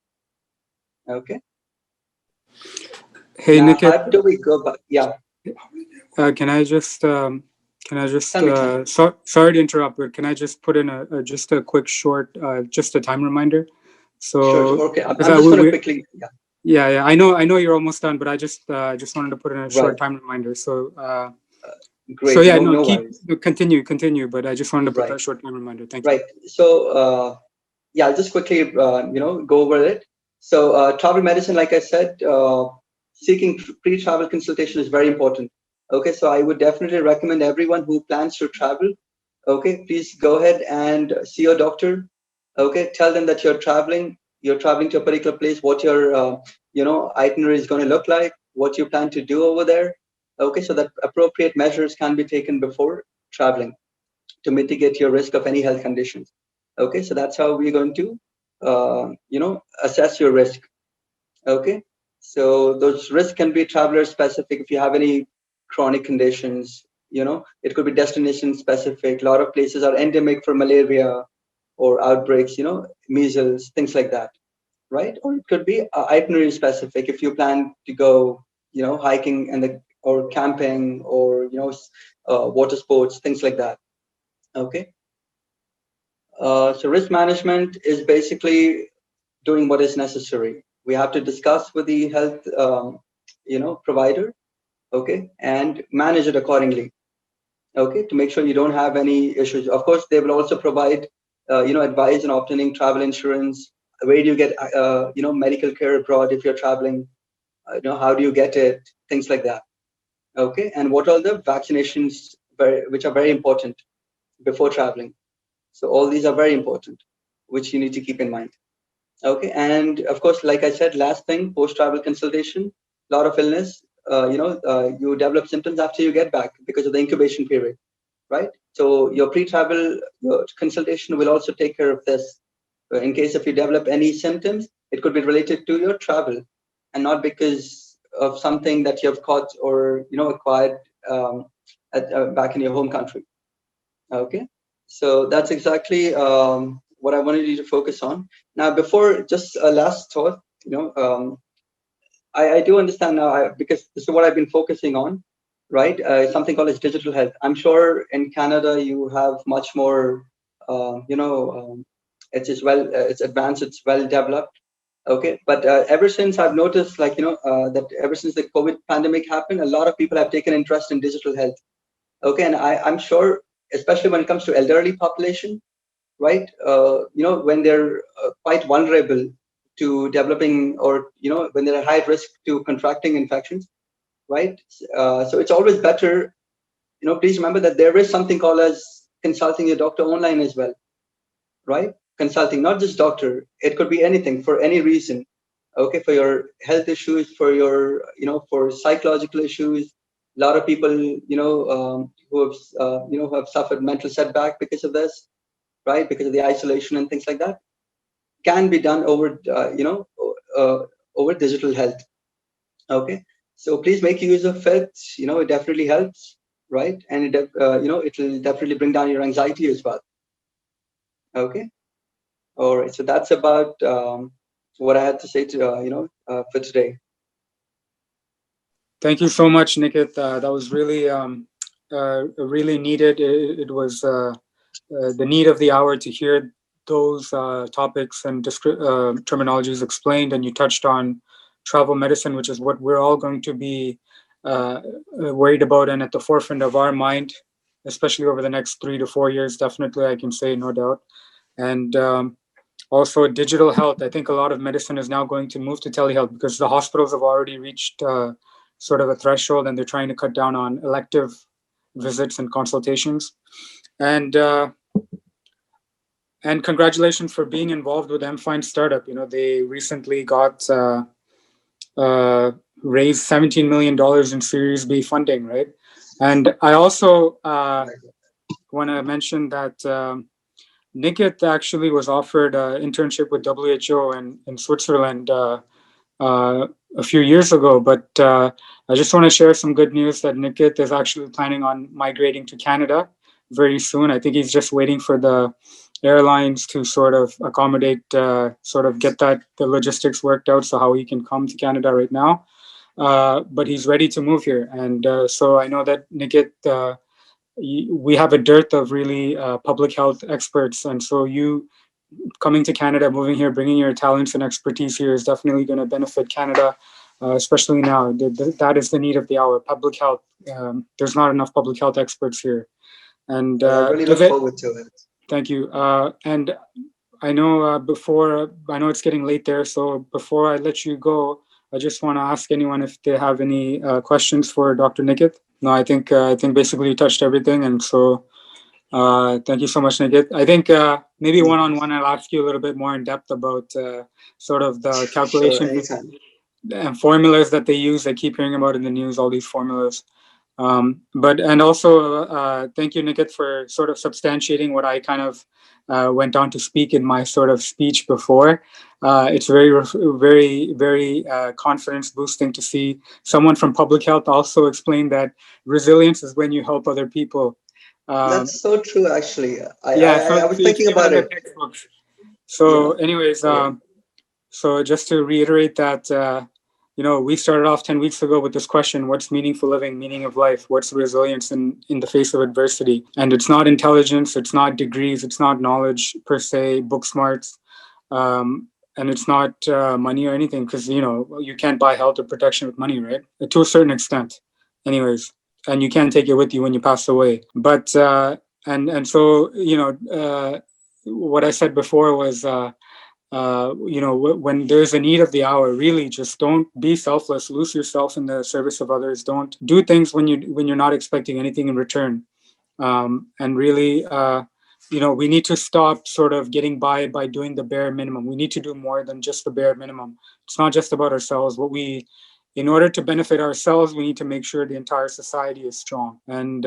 Okay. Hey, Now, Nikit, how do we go back? Yeah. can I just sorry to interrupt, but can I just put in just a quick short, just a time reminder? So sure. Okay, I'm just going to quickly. Yeah. I know you're almost done, but I just wanted to put in a short time reminder. So great. So yeah, continue. But I just wanted to put that short time reminder. Thank you. Right. So I'll just quickly go over it. So travel medicine, like I said, seeking pre-travel consultation is very important. Okay, so I would definitely recommend everyone who plans to travel. Okay, please go ahead and see your doctor. Okay, tell them that you're traveling to a particular place, what your itinerary is going to look like, what you plan to do over there. Okay, so that appropriate measures can be taken before traveling to mitigate your risk of any health conditions. Okay, so that's how we're going to assess your risk. Okay, so those risks can be traveler specific. If you have any chronic conditions, it could be destination specific. A lot of places are endemic for malaria or outbreaks, measles, things like that, right? Or it could be itinerary specific. If you plan to go, hiking or camping or water sports, things like that. Okay. So risk management is basically doing what is necessary. We have to discuss with the health, provider, okay, and manage it accordingly, okay, to make sure you don't have any issues. Of course, they will also provide, advice on obtaining travel insurance. Where do you get, medical care abroad if you're traveling? How do you get it? Things like that. Okay, and what are the vaccinations which are very important before traveling? So all these are very important, which you need to keep in mind. Okay, and of course, like I said, last thing, post-travel consultation, a lot of illness, you develop symptoms after you get back because of the incubation period, right? So your pre-travel consultation will also take care of this. In case if you develop any symptoms, it could be related to your travel and not because of something that you have caught or, acquired back in your home country. Okay, so that's exactly what I wanted you to focus on. Now, before just a last thought, I do understand now because this is what I've been focusing on, right? Something called as digital health. I'm sure in Canada you have much more, it's advanced, it's well developed. Okay, but ever since I've noticed, that ever since the COVID pandemic happened, a lot of people have taken interest in digital health. Okay, and I'm sure, especially when it comes to elderly population, right? When they're quite vulnerable to developing or, when they're at high risk to contracting infections, right? So it's always better, please remember that there is something called as consulting your doctor online as well, right? Consulting, not just doctor, it could be anything for any reason. Okay, for your health issues, for your, for psychological issues. A lot of people, who have suffered mental setback because of this, right? Because of the isolation and things like that, can be done over, over digital health. Okay, so please make use of it. It definitely helps, right? And it will definitely bring down your anxiety as well. Okay, all right. So that's about what I had to say to for today. Thank you so much, Nikit. That was really really needed. It was the need of the hour to hear those topics and terminologies explained, and you touched on travel medicine, which is what we're all going to be worried about and at the forefront of our mind, especially over the next 3 to 4 years. Definitely, I can say, no doubt. And also digital health. I think a lot of medicine is now going to move to telehealth because the hospitals have already reached sort of a threshold, and they're trying to cut down on elective visits and consultations. And And congratulations for being involved with M-Find Startup. They recently got raised $17 million in Series B funding, right? And I also want to mention that Nikit actually was offered an internship with WHO in Switzerland a few years ago, but I just want to share some good news that Nikit is actually planning on migrating to Canada very soon. I think he's just waiting for the airlines to sort of accommodate, sort of get the logistics worked out, so how he can come to Canada right now. But he's ready to move here, and so I know that Nikit, we have a dearth of really public health experts, and so you coming to Canada, moving here, bringing your talents and expertise here is definitely going to benefit Canada, especially now. That is the need of the hour. Public health. There's not enough public health experts here, and I really look forward to it. Thank you. And I know I know it's getting late there, so before I let you go, I just want to ask anyone if they have any questions for Dr. Nikit. No, I think basically you touched everything, and so thank you so much, Nikit. I think maybe one-on-one I'll ask you a little bit more in depth about sort of the calculations and formulas that they use. I keep hearing about in the news, all these formulas. And also thank you, Nikit, for sort of substantiating what I kind of went on to speak in my sort of speech before. It's very confidence boosting to see someone from public health also explain that resilience is when you help other people. That's so true, actually. So I was thinking about it. So, anyways, so just to reiterate that, we started off 10 weeks ago with this question: what's meaningful living, meaning of life? What's resilience in the face of adversity? And it's not intelligence, it's not degrees, it's not knowledge per se, book smarts, and it's not money or anything, because you can't buy health or protection with money, right? To a certain extent, anyways. And you can't take it with you when you pass away. But and so what I said before was. When there's a need of the hour, really just don't be selfless. Lose yourself in the service of others. Don't do things when you're not expecting anything in return. And really, we need to stop sort of getting by doing the bare minimum. We need to do more than just the bare minimum. It's not just about ourselves. In order to benefit ourselves, we need to make sure the entire society is strong. And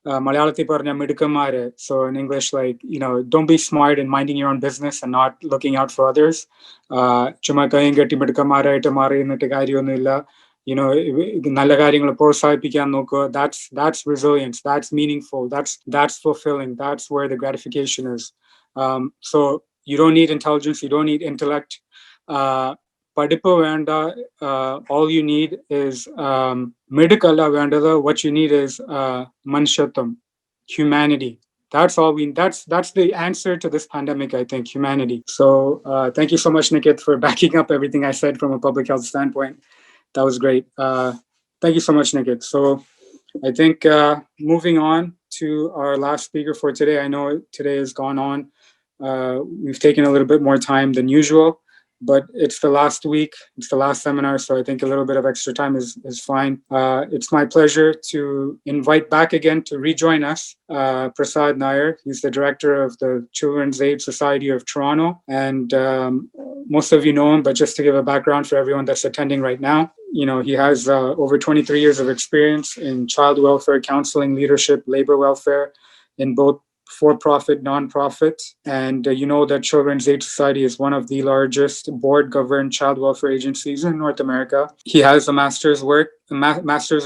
Malayalati parna midukamare. So in English, don't be smart in minding your own business and not looking out for others. Chuma kayengati midukamare itamare innate karyonilla. നല്ല കാര്യങ്ങൾ പ്രോത്സാഹിപ്പിക്കാൻ നോക്കുക. That's resilience. That's meaningful. That's fulfilling. That's where the gratification is. So you don't need intelligence. You don't need intellect. പഠിപ്പ് വേണ്ട. All you need is മിടുക്കല്ല വേണ്ടത്. What you need is മനുഷ്യത്വം, humanity. That's all that's the answer to this pandemic, I think, humanity. So thank you so much, Nikit, for backing up everything I said from a public health standpoint. That was great. Thank you so much, Nikit. So I think moving on to our last speaker for today. I know today has gone on. We've taken a little bit more time than usual, but it's the last week. It's the last seminar, so I think a little bit of extra time is fine. It's my pleasure to invite back again to rejoin us Prasad Nair. He's the director of the Children's Aid Society of Toronto, and most of you know him, but just to give a background for everyone that's attending right now, he has over 23 years of experience in child welfare, counseling, leadership, labor welfare, in both for-profit, non-profit. And that Children's Aid Society is one of the largest board-governed child welfare agencies in North America. He has a master's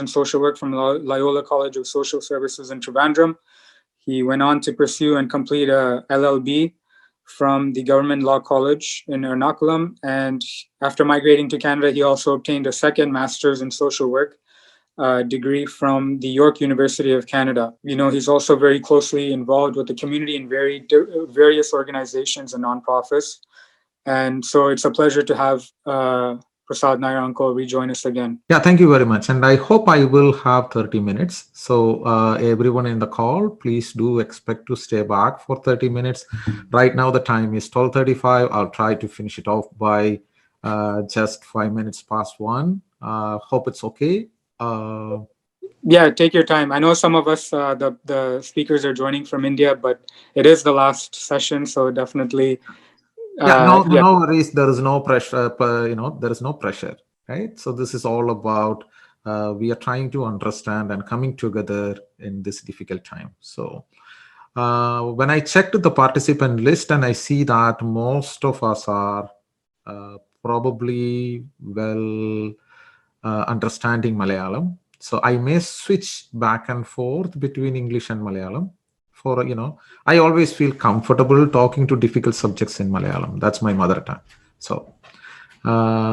in social work from Loyola College of Social Services in Trivandrum. He went on to pursue and complete a LLB from the Government Law College in Ernakulam. And after migrating to Canada, he also obtained a second master's in social work degree from the York University of Canada. He's also very closely involved with the community in various organizations and nonprofits. And so it's a pleasure to have Prasad Nair uncle rejoin us again. Yeah, thank you very much. And I hope I will have 30 minutes. So everyone in the call, please do expect to stay back for 30 minutes. Right now, the time is 12:35. I'll try to finish it off by just 5 minutes past 1. Hope it's okay. Yeah, take your time. I know some of us, the speakers are joining from India, but it is the last session, so definitely, No worries. There is no pressure. There is no pressure, right? So this is all about we are trying to understand and coming together in this difficult time. So when I checked the participant list, and I see that most of us are probably well understanding Malayalam. So I may switch back and forth between English and Malayalam. For I always feel comfortable talking to difficult subjects in Malayalam. That's my mother tongue. So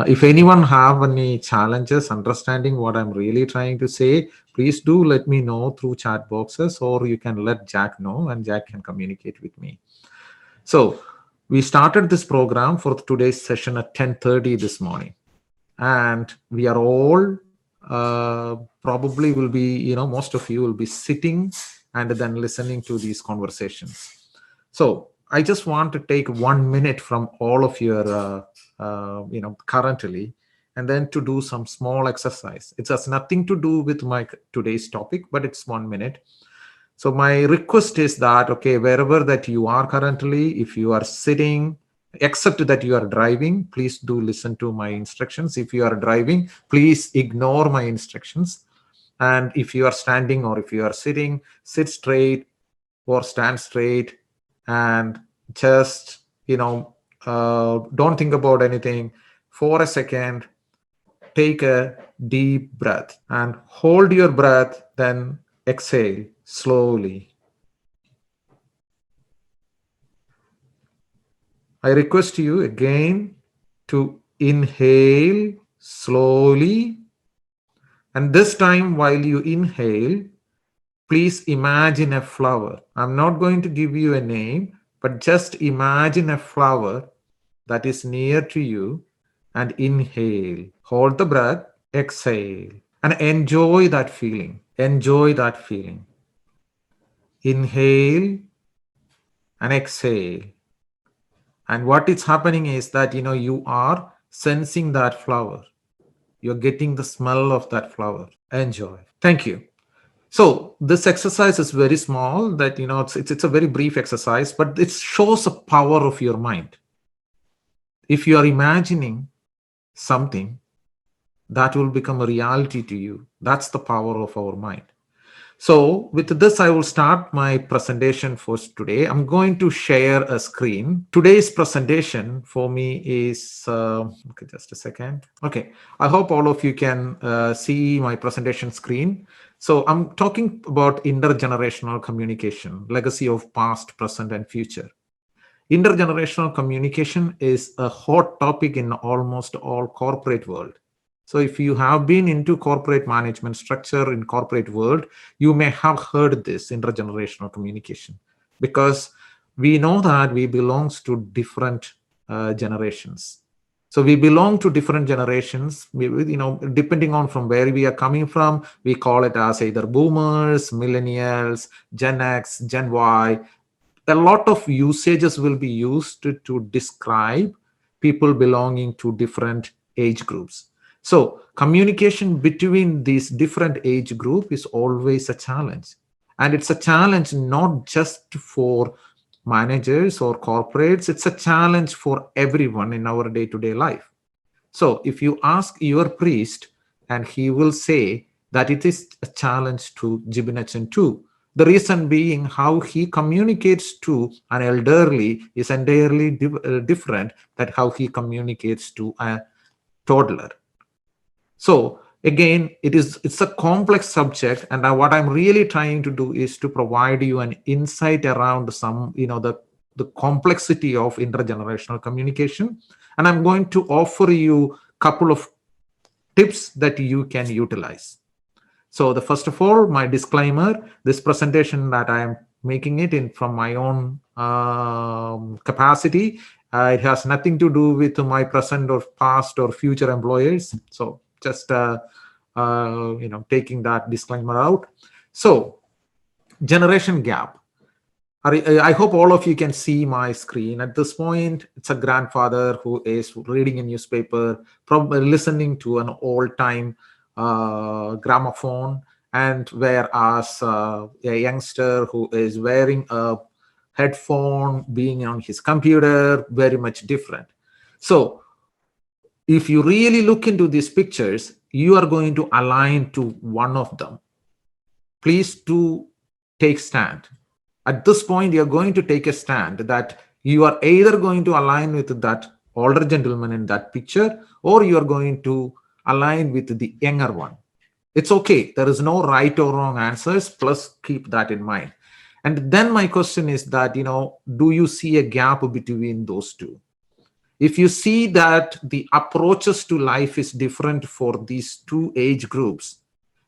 if anyone have any challenges understanding what I'm really trying to say, please do let me know through chat boxes, or you can let Jack know and Jack can communicate with me. So we started this program for today's session at 10:30 this morning, and we are all probably will be, most of you will be sitting and then listening to these conversations. So I just want to take 1 minute from all of your currently, and then to do some small exercise. It has nothing to do with my today's topic, but it's 1 minute. So my request is that, okay, wherever that you are currently, if you are sitting, except that you are driving, please do listen to my instructions. If you are driving, please ignore my instructions. And if you are standing or if you are sitting, sit straight or stand straight, and just, don't think about anything for a second. Take a deep breath and hold your breath, then exhale slowly. I request you again to inhale slowly. And this time, while you inhale, please imagine a flower. I'm not going to give you a name, but just imagine a flower that is near to you and inhale. Hold the breath, exhale, and enjoy that feeling. Enjoy that feeling. Inhale and exhale. And what is happening is that, you are sensing that flower. You're getting the smell of that flower. Enjoy. Thank you. So this exercise is very small, that, it's a very brief exercise, but it shows the power of your mind. If you are imagining something, that will become a reality to you. That's the power of our mind. So with this, I will start my presentation for today. I'm going to share a screen. Today's presentation for me is, okay, just a second. Okay, I hope all of you can see my presentation screen. So I'm talking about intergenerational communication, legacy of past, present, and future. Intergenerational communication is a hot topic in almost all corporate world. So if you have been into corporate management structure in corporate world, you may have heard this intergenerational communication, because we know that we belongs to different generations. So we belong to different generations, depending on from where we are coming from. We call it as either boomers, millennials, Gen X, Gen Y. A lot of usages will be used to describe people belonging to different age groups. So communication between these different age group is always a challenge. And it's a challenge not just for managers or corporates, it's a challenge for everyone in our day-to-day life. So if you ask your priest, and he will say that it is a challenge to Jibinachan too. The reason being, how he communicates to an elderly is entirely different than how he communicates to a toddler. So again, it's a complex subject, and what I'm really trying to do is to provide you an insight around some, the complexity of intergenerational communication. And I'm going to offer you a couple of tips that you can utilize. So the first of all, my disclaimer: this presentation that I am making it in from my own capacity. It has nothing to do with my present or past or future employers. So just taking that disclaimer out. So generation gap. I hope all of you can see my screen. At this point, it's a grandfather who is reading a newspaper, probably listening to an old-time gramophone, and whereas a youngster who is wearing a headphone, being on his computer, very much different. So if you really look into these pictures, you are going to align to one of them. Please do take stand. At this point, you're going to take a stand that you are either going to align with that older gentleman in that picture, or you are going to align with the younger one. It's okay. There is no right or wrong answers. Plus, keep that in mind. And then my question is that, do you see a gap between those two? If you see that the approaches to life is different for these two age groups,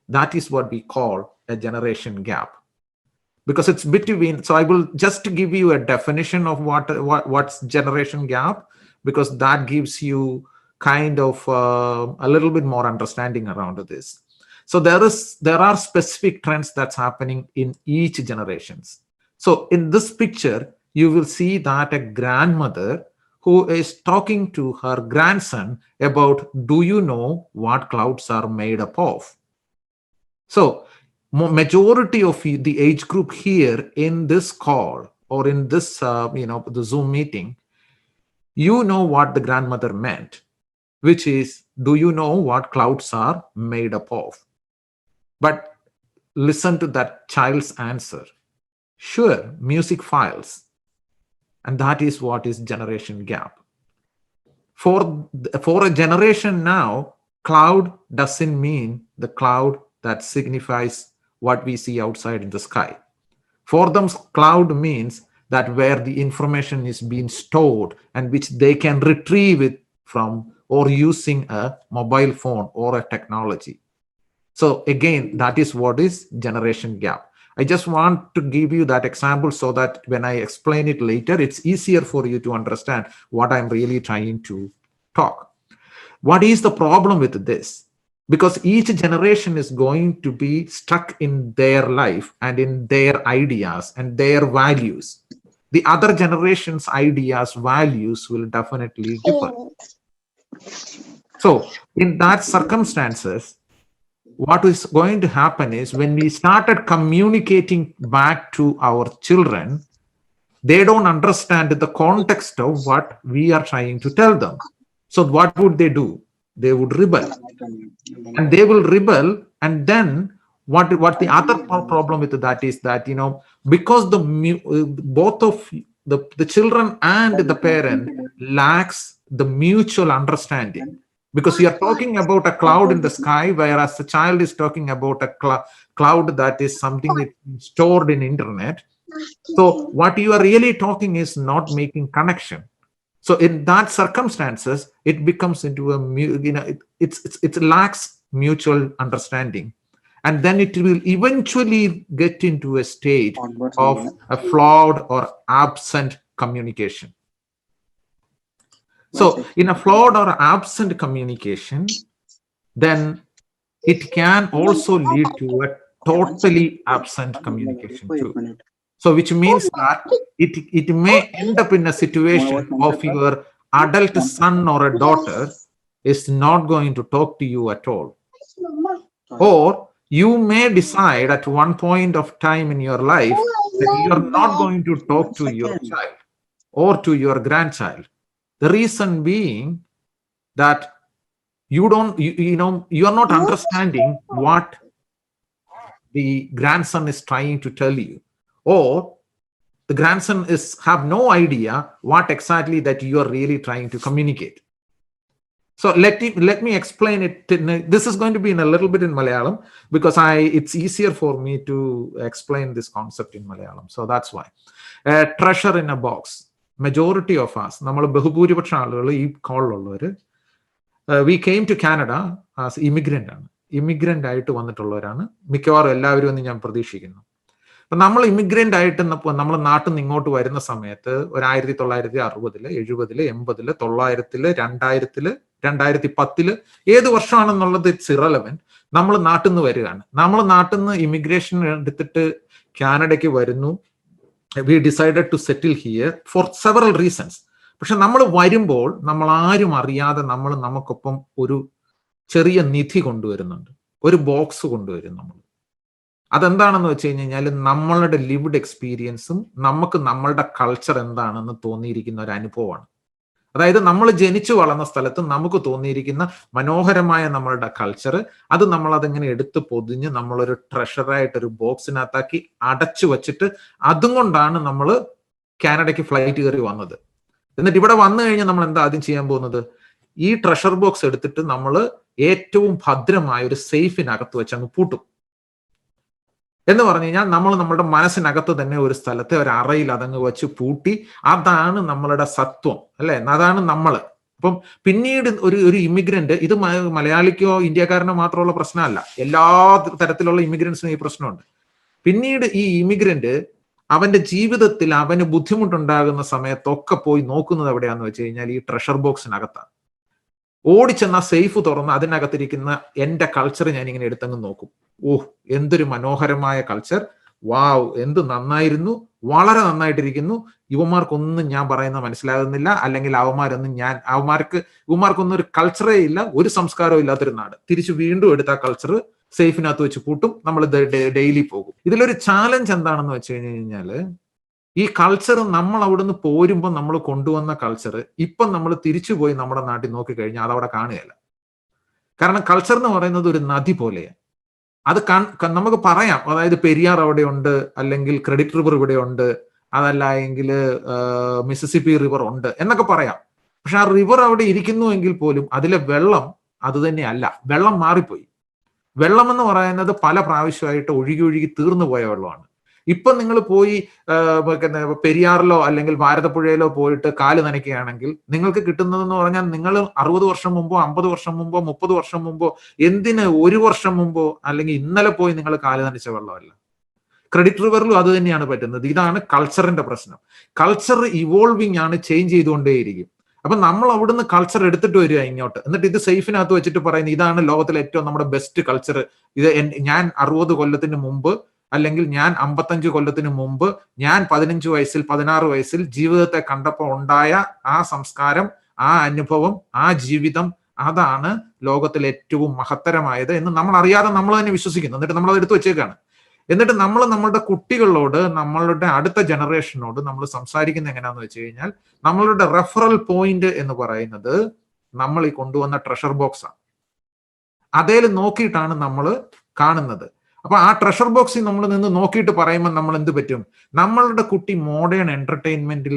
that is what we call a generation gap. Because it's between, so I will just give you a definition of what's generation gap, because that gives you kind of a little bit more understanding around this. So there are specific trends that's happening in each generations. So in this picture, you will see that a grandmother who is talking to her grandson about, do you know what clouds are made up of? So majority of the age group here in this call or in this, the Zoom meeting, you know what the grandmother meant, which is, do you know what clouds are made up of? But listen to that child's answer. Sure, music files. And that is what is generation gap. For a generation now, cloud doesn't mean the cloud that signifies what we see outside in the sky. For them, cloud means that where the information is being stored and which they can retrieve it from, or using a mobile phone or a technology. So again, that is what is generation gap. I just want to give you that example so that when I explain it later, it's easier for you to understand what I'm really trying to talk. What is the problem with this? Because each generation is going to be stuck in their life and in their ideas and their values. The other generation's ideas, values will definitely differ. So in that circumstances, what is going to happen is when we started communicating back to our children, they don't understand the context of what we are trying to tell them. So what would they do? They would rebel. And they will rebel. And then what the other problem with that is that, because both of the children and the parent lacks the mutual understanding. Because you are talking about a cloud in the sky, whereas the child is talking about a cloud that is something that's stored in internet. So what you are really talking is not making connection. So in that circumstances, it becomes into a, it lacks mutual understanding. And then it will eventually get into a state of a flawed or absent communication. So in a flawed or absent communication, then it can also lead to a totally absent communication too. So which means that it may end up in a situation of your adult son or a daughter is not going to talk to you at all. Or you may decide at one point of time in your life that you are not going to talk to your child or to your grandchild. The reason being that you are not understanding what the grandson is trying to tell you, or the grandson have no idea what exactly that you are really trying to communicate. So let me explain it. This is going to be in a little bit in Malayalam because it's easier for me to explain this concept in Malayalam. So that's why. Treasure in a box. Majority of us, we came to Canada as immigrant. Immigrant വന്നിട്ടുള്ളവരാണ് മിക്കവാറും എല്ലാവരും എന്ന് ഞാൻ പ്രതീക്ഷിക്കുന്നു. അപ്പൊ നമ്മൾ immigrant ആയിട്ട് നമ്മൾ നാട്ടിൽ നിന്ന് ഇങ്ങോട്ട് വരുന്ന സമയത്ത് 1960, 70, 80, 900, 2000, 2010 ഏത് വർഷമാണെന്നുള്ളത് ഇറ്റ്സ് ഇറലവന്റ്. നമ്മൾ നാട്ടിൽ നിന്ന് വരികയാണ്. നമ്മൾ നാട്ടിൽ നിന്ന് ഇമിഗ്രേഷൻ എടുത്തിട്ട് കാനഡയ്ക്ക് വരുന്നു. We decided to settle here for several reasons. പക്ഷെ നമ്മൾ വരുമ്പോൾ നമ്മൾ ആരും അറിയാതെ നമുക്കൊപ്പം ഒരു ചെറിയ നിധി കൊണ്ടുവരുന്നുണ്ട്, ഒരു ബോക്സ് കൊണ്ടുവരും നമ്മൾ. അതെന്താണെന്ന് വെച്ച് കഴിഞ്ഞാൽ നമ്മളുടെ ലിവ്ഡ് എക്സ്പീരിയൻസും നമുക്ക് നമ്മളുടെ കൾച്ചർ എന്താണെന്ന് തോന്നിയിരിക്കുന്ന ഒരു അനുഭവമാണ്. അതായത് നമ്മൾ ജനിച്ചു വളർന്ന സ്ഥലത്ത് നമുക്ക് തോന്നിയിരിക്കുന്ന മനോഹരമായ നമ്മളുടെ കൾച്ചർ, അത് നമ്മളതിങ്ങനെ എടുത്ത് പൊതിഞ്ഞ് നമ്മളൊരു ട്രഷറായിട്ടൊരു ബോക്സിനകത്താക്കി അടച്ചു വച്ചിട്ട് അതും കൊണ്ടാണ് നമ്മൾ കാനഡയ്ക്ക് ഫ്ലൈറ്റ് കയറി വന്നത്. എന്നിട്ട് ഇവിടെ വന്നു കഴിഞ്ഞാൽ നമ്മൾ എന്താ ആദ്യം ചെയ്യാൻ പോകുന്നത്? ഈ ട്രഷർ ബോക്സ് എടുത്തിട്ട് നമ്മൾ ഏറ്റവും ഭദ്രമായ ഒരു സേഫിനകത്ത് വെച്ച് അങ്ങ് പൂട്ടും. എന്ന് പറഞ്ഞു കഴിഞ്ഞാൽ നമ്മൾ നമ്മുടെ മനസ്സിനകത്ത് തന്നെ ഒരു സ്ഥലത്തെ ഒരു അറയിൽ അതങ്ങ് വെച്ച് പൂട്ടി. അതാണ് നമ്മളുടെ സത്വം, അല്ലെ? അതാണ് നമ്മൾ. അപ്പം പിന്നീട് ഒരു ഇമിഗ്രന്റ്, ഇത് മലയാളിക്കോ ഇന്ത്യക്കാരനോ മാത്രമുള്ള പ്രശ്നമല്ല, എല്ലാ തരത്തിലുള്ള ഇമിഗ്രൻസിനും ഈ പ്രശ്നമുണ്ട്. പിന്നീട് ഈ ഇമിഗ്രന്റ് അവന്റെ ജീവിതത്തിൽ അവന് ബുദ്ധിമുട്ടുണ്ടാകുന്ന സമയത്തൊക്കെ പോയി നോക്കുന്നത് എവിടെയാന്ന് വെച്ച് കഴിഞ്ഞാൽ ഈ ട്രഷർ ബോക്സിനകത്താണ്. ഓടിച്ചെന്ന സേഫ് തുറന്ന് അതിനകത്തിരിക്കുന്ന എന്റെ കൾച്ചർ ഞാൻ ഇങ്ങനെ എടുത്തങ്ങ് നോക്കും. ഓഹ്, എന്തൊരു മനോഹരമായ കൾച്ചർ! വാവ്, എന്ത് നന്നായിരുന്നു, വളരെ നന്നായിട്ടിരിക്കുന്നു. ഇവന്മാർക്കൊന്നും ഞാൻ പറയുന്നത് മനസ്സിലാകുന്നില്ല, അല്ലെങ്കിൽ ഇവന്മാർക്കൊന്നും ഒരു കൾച്ചറേ ഇല്ല, ഒരു സംസ്കാരവും ഇല്ലാത്തൊരു നാട്. തിരിച്ച് വീണ്ടും എടുത്ത ആ കൾച്ചർ സേഫിനകത്ത് വെച്ച് പൂട്ടും, നമ്മൾ ഡെയിലി പോകും. ഇതിലൊരു ചാലഞ്ച് എന്താണെന്ന് വെച്ച് കഴിഞ്ഞാല്, ഈ കൾച്ചർ നമ്മൾ അവിടുന്ന് പോരുമ്പോൾ നമ്മൾ കൊണ്ടുവന്ന കൾച്ചർ ഇപ്പം നമ്മൾ തിരിച്ചു പോയി നമ്മുടെ നാട്ടിൽ നോക്കിക്കഴിഞ്ഞാൽ അതവിടെ കാണുകയല്ല. കാരണം കൾച്ചർ എന്ന് പറയുന്നത് ഒരു നദി പോലെയാണ്. അത് നമുക്ക് പറയാം, അതായത് പെരിയാർ അവിടെ ഉണ്ട്, അല്ലെങ്കിൽ ക്രെഡിറ്റ് റിവർ ഇവിടെ ഉണ്ട്, അതല്ല എങ്കിൽ മിസിസിപ്പി റിവർ ഉണ്ട് എന്നൊക്കെ പറയാം. പക്ഷെ ആ റിവർ അവിടെ ഇരിക്കുന്നു എങ്കിൽ പോലും അതിലെ വെള്ളം അത് തന്നെയല്ല, വെള്ളം മാറിപ്പോയി. വെള്ളം എന്ന് പറയുന്നത് പല പ്രാവശ്യമായിട്ട് ഒഴുകി തീർന്നു പോയ വെള്ളമാണ്. ഇപ്പൊ നിങ്ങൾ പോയി പെരിയാറിലോ അല്ലെങ്കിൽ ഭാരതപ്പുഴയിലോ പോയിട്ട് കാല് നനയ്ക്കുകയാണെങ്കിൽ നിങ്ങൾക്ക് കിട്ടുന്നതെന്ന് പറഞ്ഞാൽ, നിങ്ങൾ 60 വർഷം മുമ്പോ 50 വർഷം മുമ്പോ 30 വർഷം മുമ്പോ, എന്തിന് 1 വർഷം മുമ്പോ അല്ലെങ്കിൽ ഇന്നലെ പോയി നിങ്ങൾ കാല് നനച്ച വെള്ളമല്ല. ക്രെഡിറ്റ് റിവറിലും അത് തന്നെയാണ് പറ്റുന്നത്. ഇതാണ് കൾച്ചറിന്റെ പ്രശ്നം. കൾച്ചർ ഇവോൾവിംഗ് ആണ്, ചേഞ്ച് ചെയ്തുകൊണ്ടേയിരിക്കും. അപ്പൊ നമ്മൾ അവിടുന്ന് കൾച്ചർ എടുത്തിട്ട് വരിക ഇങ്ങോട്ട്, എന്നിട്ട് ഇത് സേഫിനകത്ത് വെച്ചിട്ട് പറയുന്നത് ഇതാണ് ലോകത്തിലെ ഏറ്റവും നമ്മുടെ ബെസ്റ്റ് കൾച്ചർ. ഇത് ഞാൻ 60 കൊല്ലത്തിന് മുമ്പ്, അല്ലെങ്കിൽ ഞാൻ 55 കൊല്ലത്തിന് മുമ്പ്, ഞാൻ 15 വയസ്സിൽ 16 വയസ്സിൽ ജീവിതത്തെ കണ്ടപ്പോൾ ഉണ്ടായ ആ സംസ്കാരം, ആ അനുഭവം, ആ ജീവിതം, അതാണ് ലോകത്തിൽ ഏറ്റവും മഹത്തരമായത് എന്ന് നമ്മൾ അറിയാതെ നമ്മൾ തന്നെ വിശ്വസിക്കുന്നു. എന്നിട്ട് നമ്മൾ അത് എടുത്തു വെച്ചേക്കാണ്. എന്നിട്ട് നമ്മൾ നമ്മളുടെ കുട്ടികളോട്, നമ്മളുടെ അടുത്ത ജനറേഷനോട് നമ്മൾ സംസാരിക്കുന്നത് എങ്ങനെയാന്ന് വെച്ച് കഴിഞ്ഞാൽ, നമ്മളുടെ റെഫറൽ പോയിന്റ് എന്ന് പറയുന്നത് നമ്മൾ ഈ കൊണ്ടുവന്ന ട്രഷർ ബോക്സാണ്. അതേൽ നോക്കിയിട്ടാണ് നമ്മൾ കാണുന്നത്. അപ്പൊ ആ ട്രഷർ ബോക്സിൽ നമ്മൾ നിന്ന് നോക്കിയിട്ട് പറയുമ്പോൾ നമ്മൾ എന്ത് പറ്റും? നമ്മളുടെ കുട്ടി മോഡേൺ എന്റർടൈൻമെന്റിൽ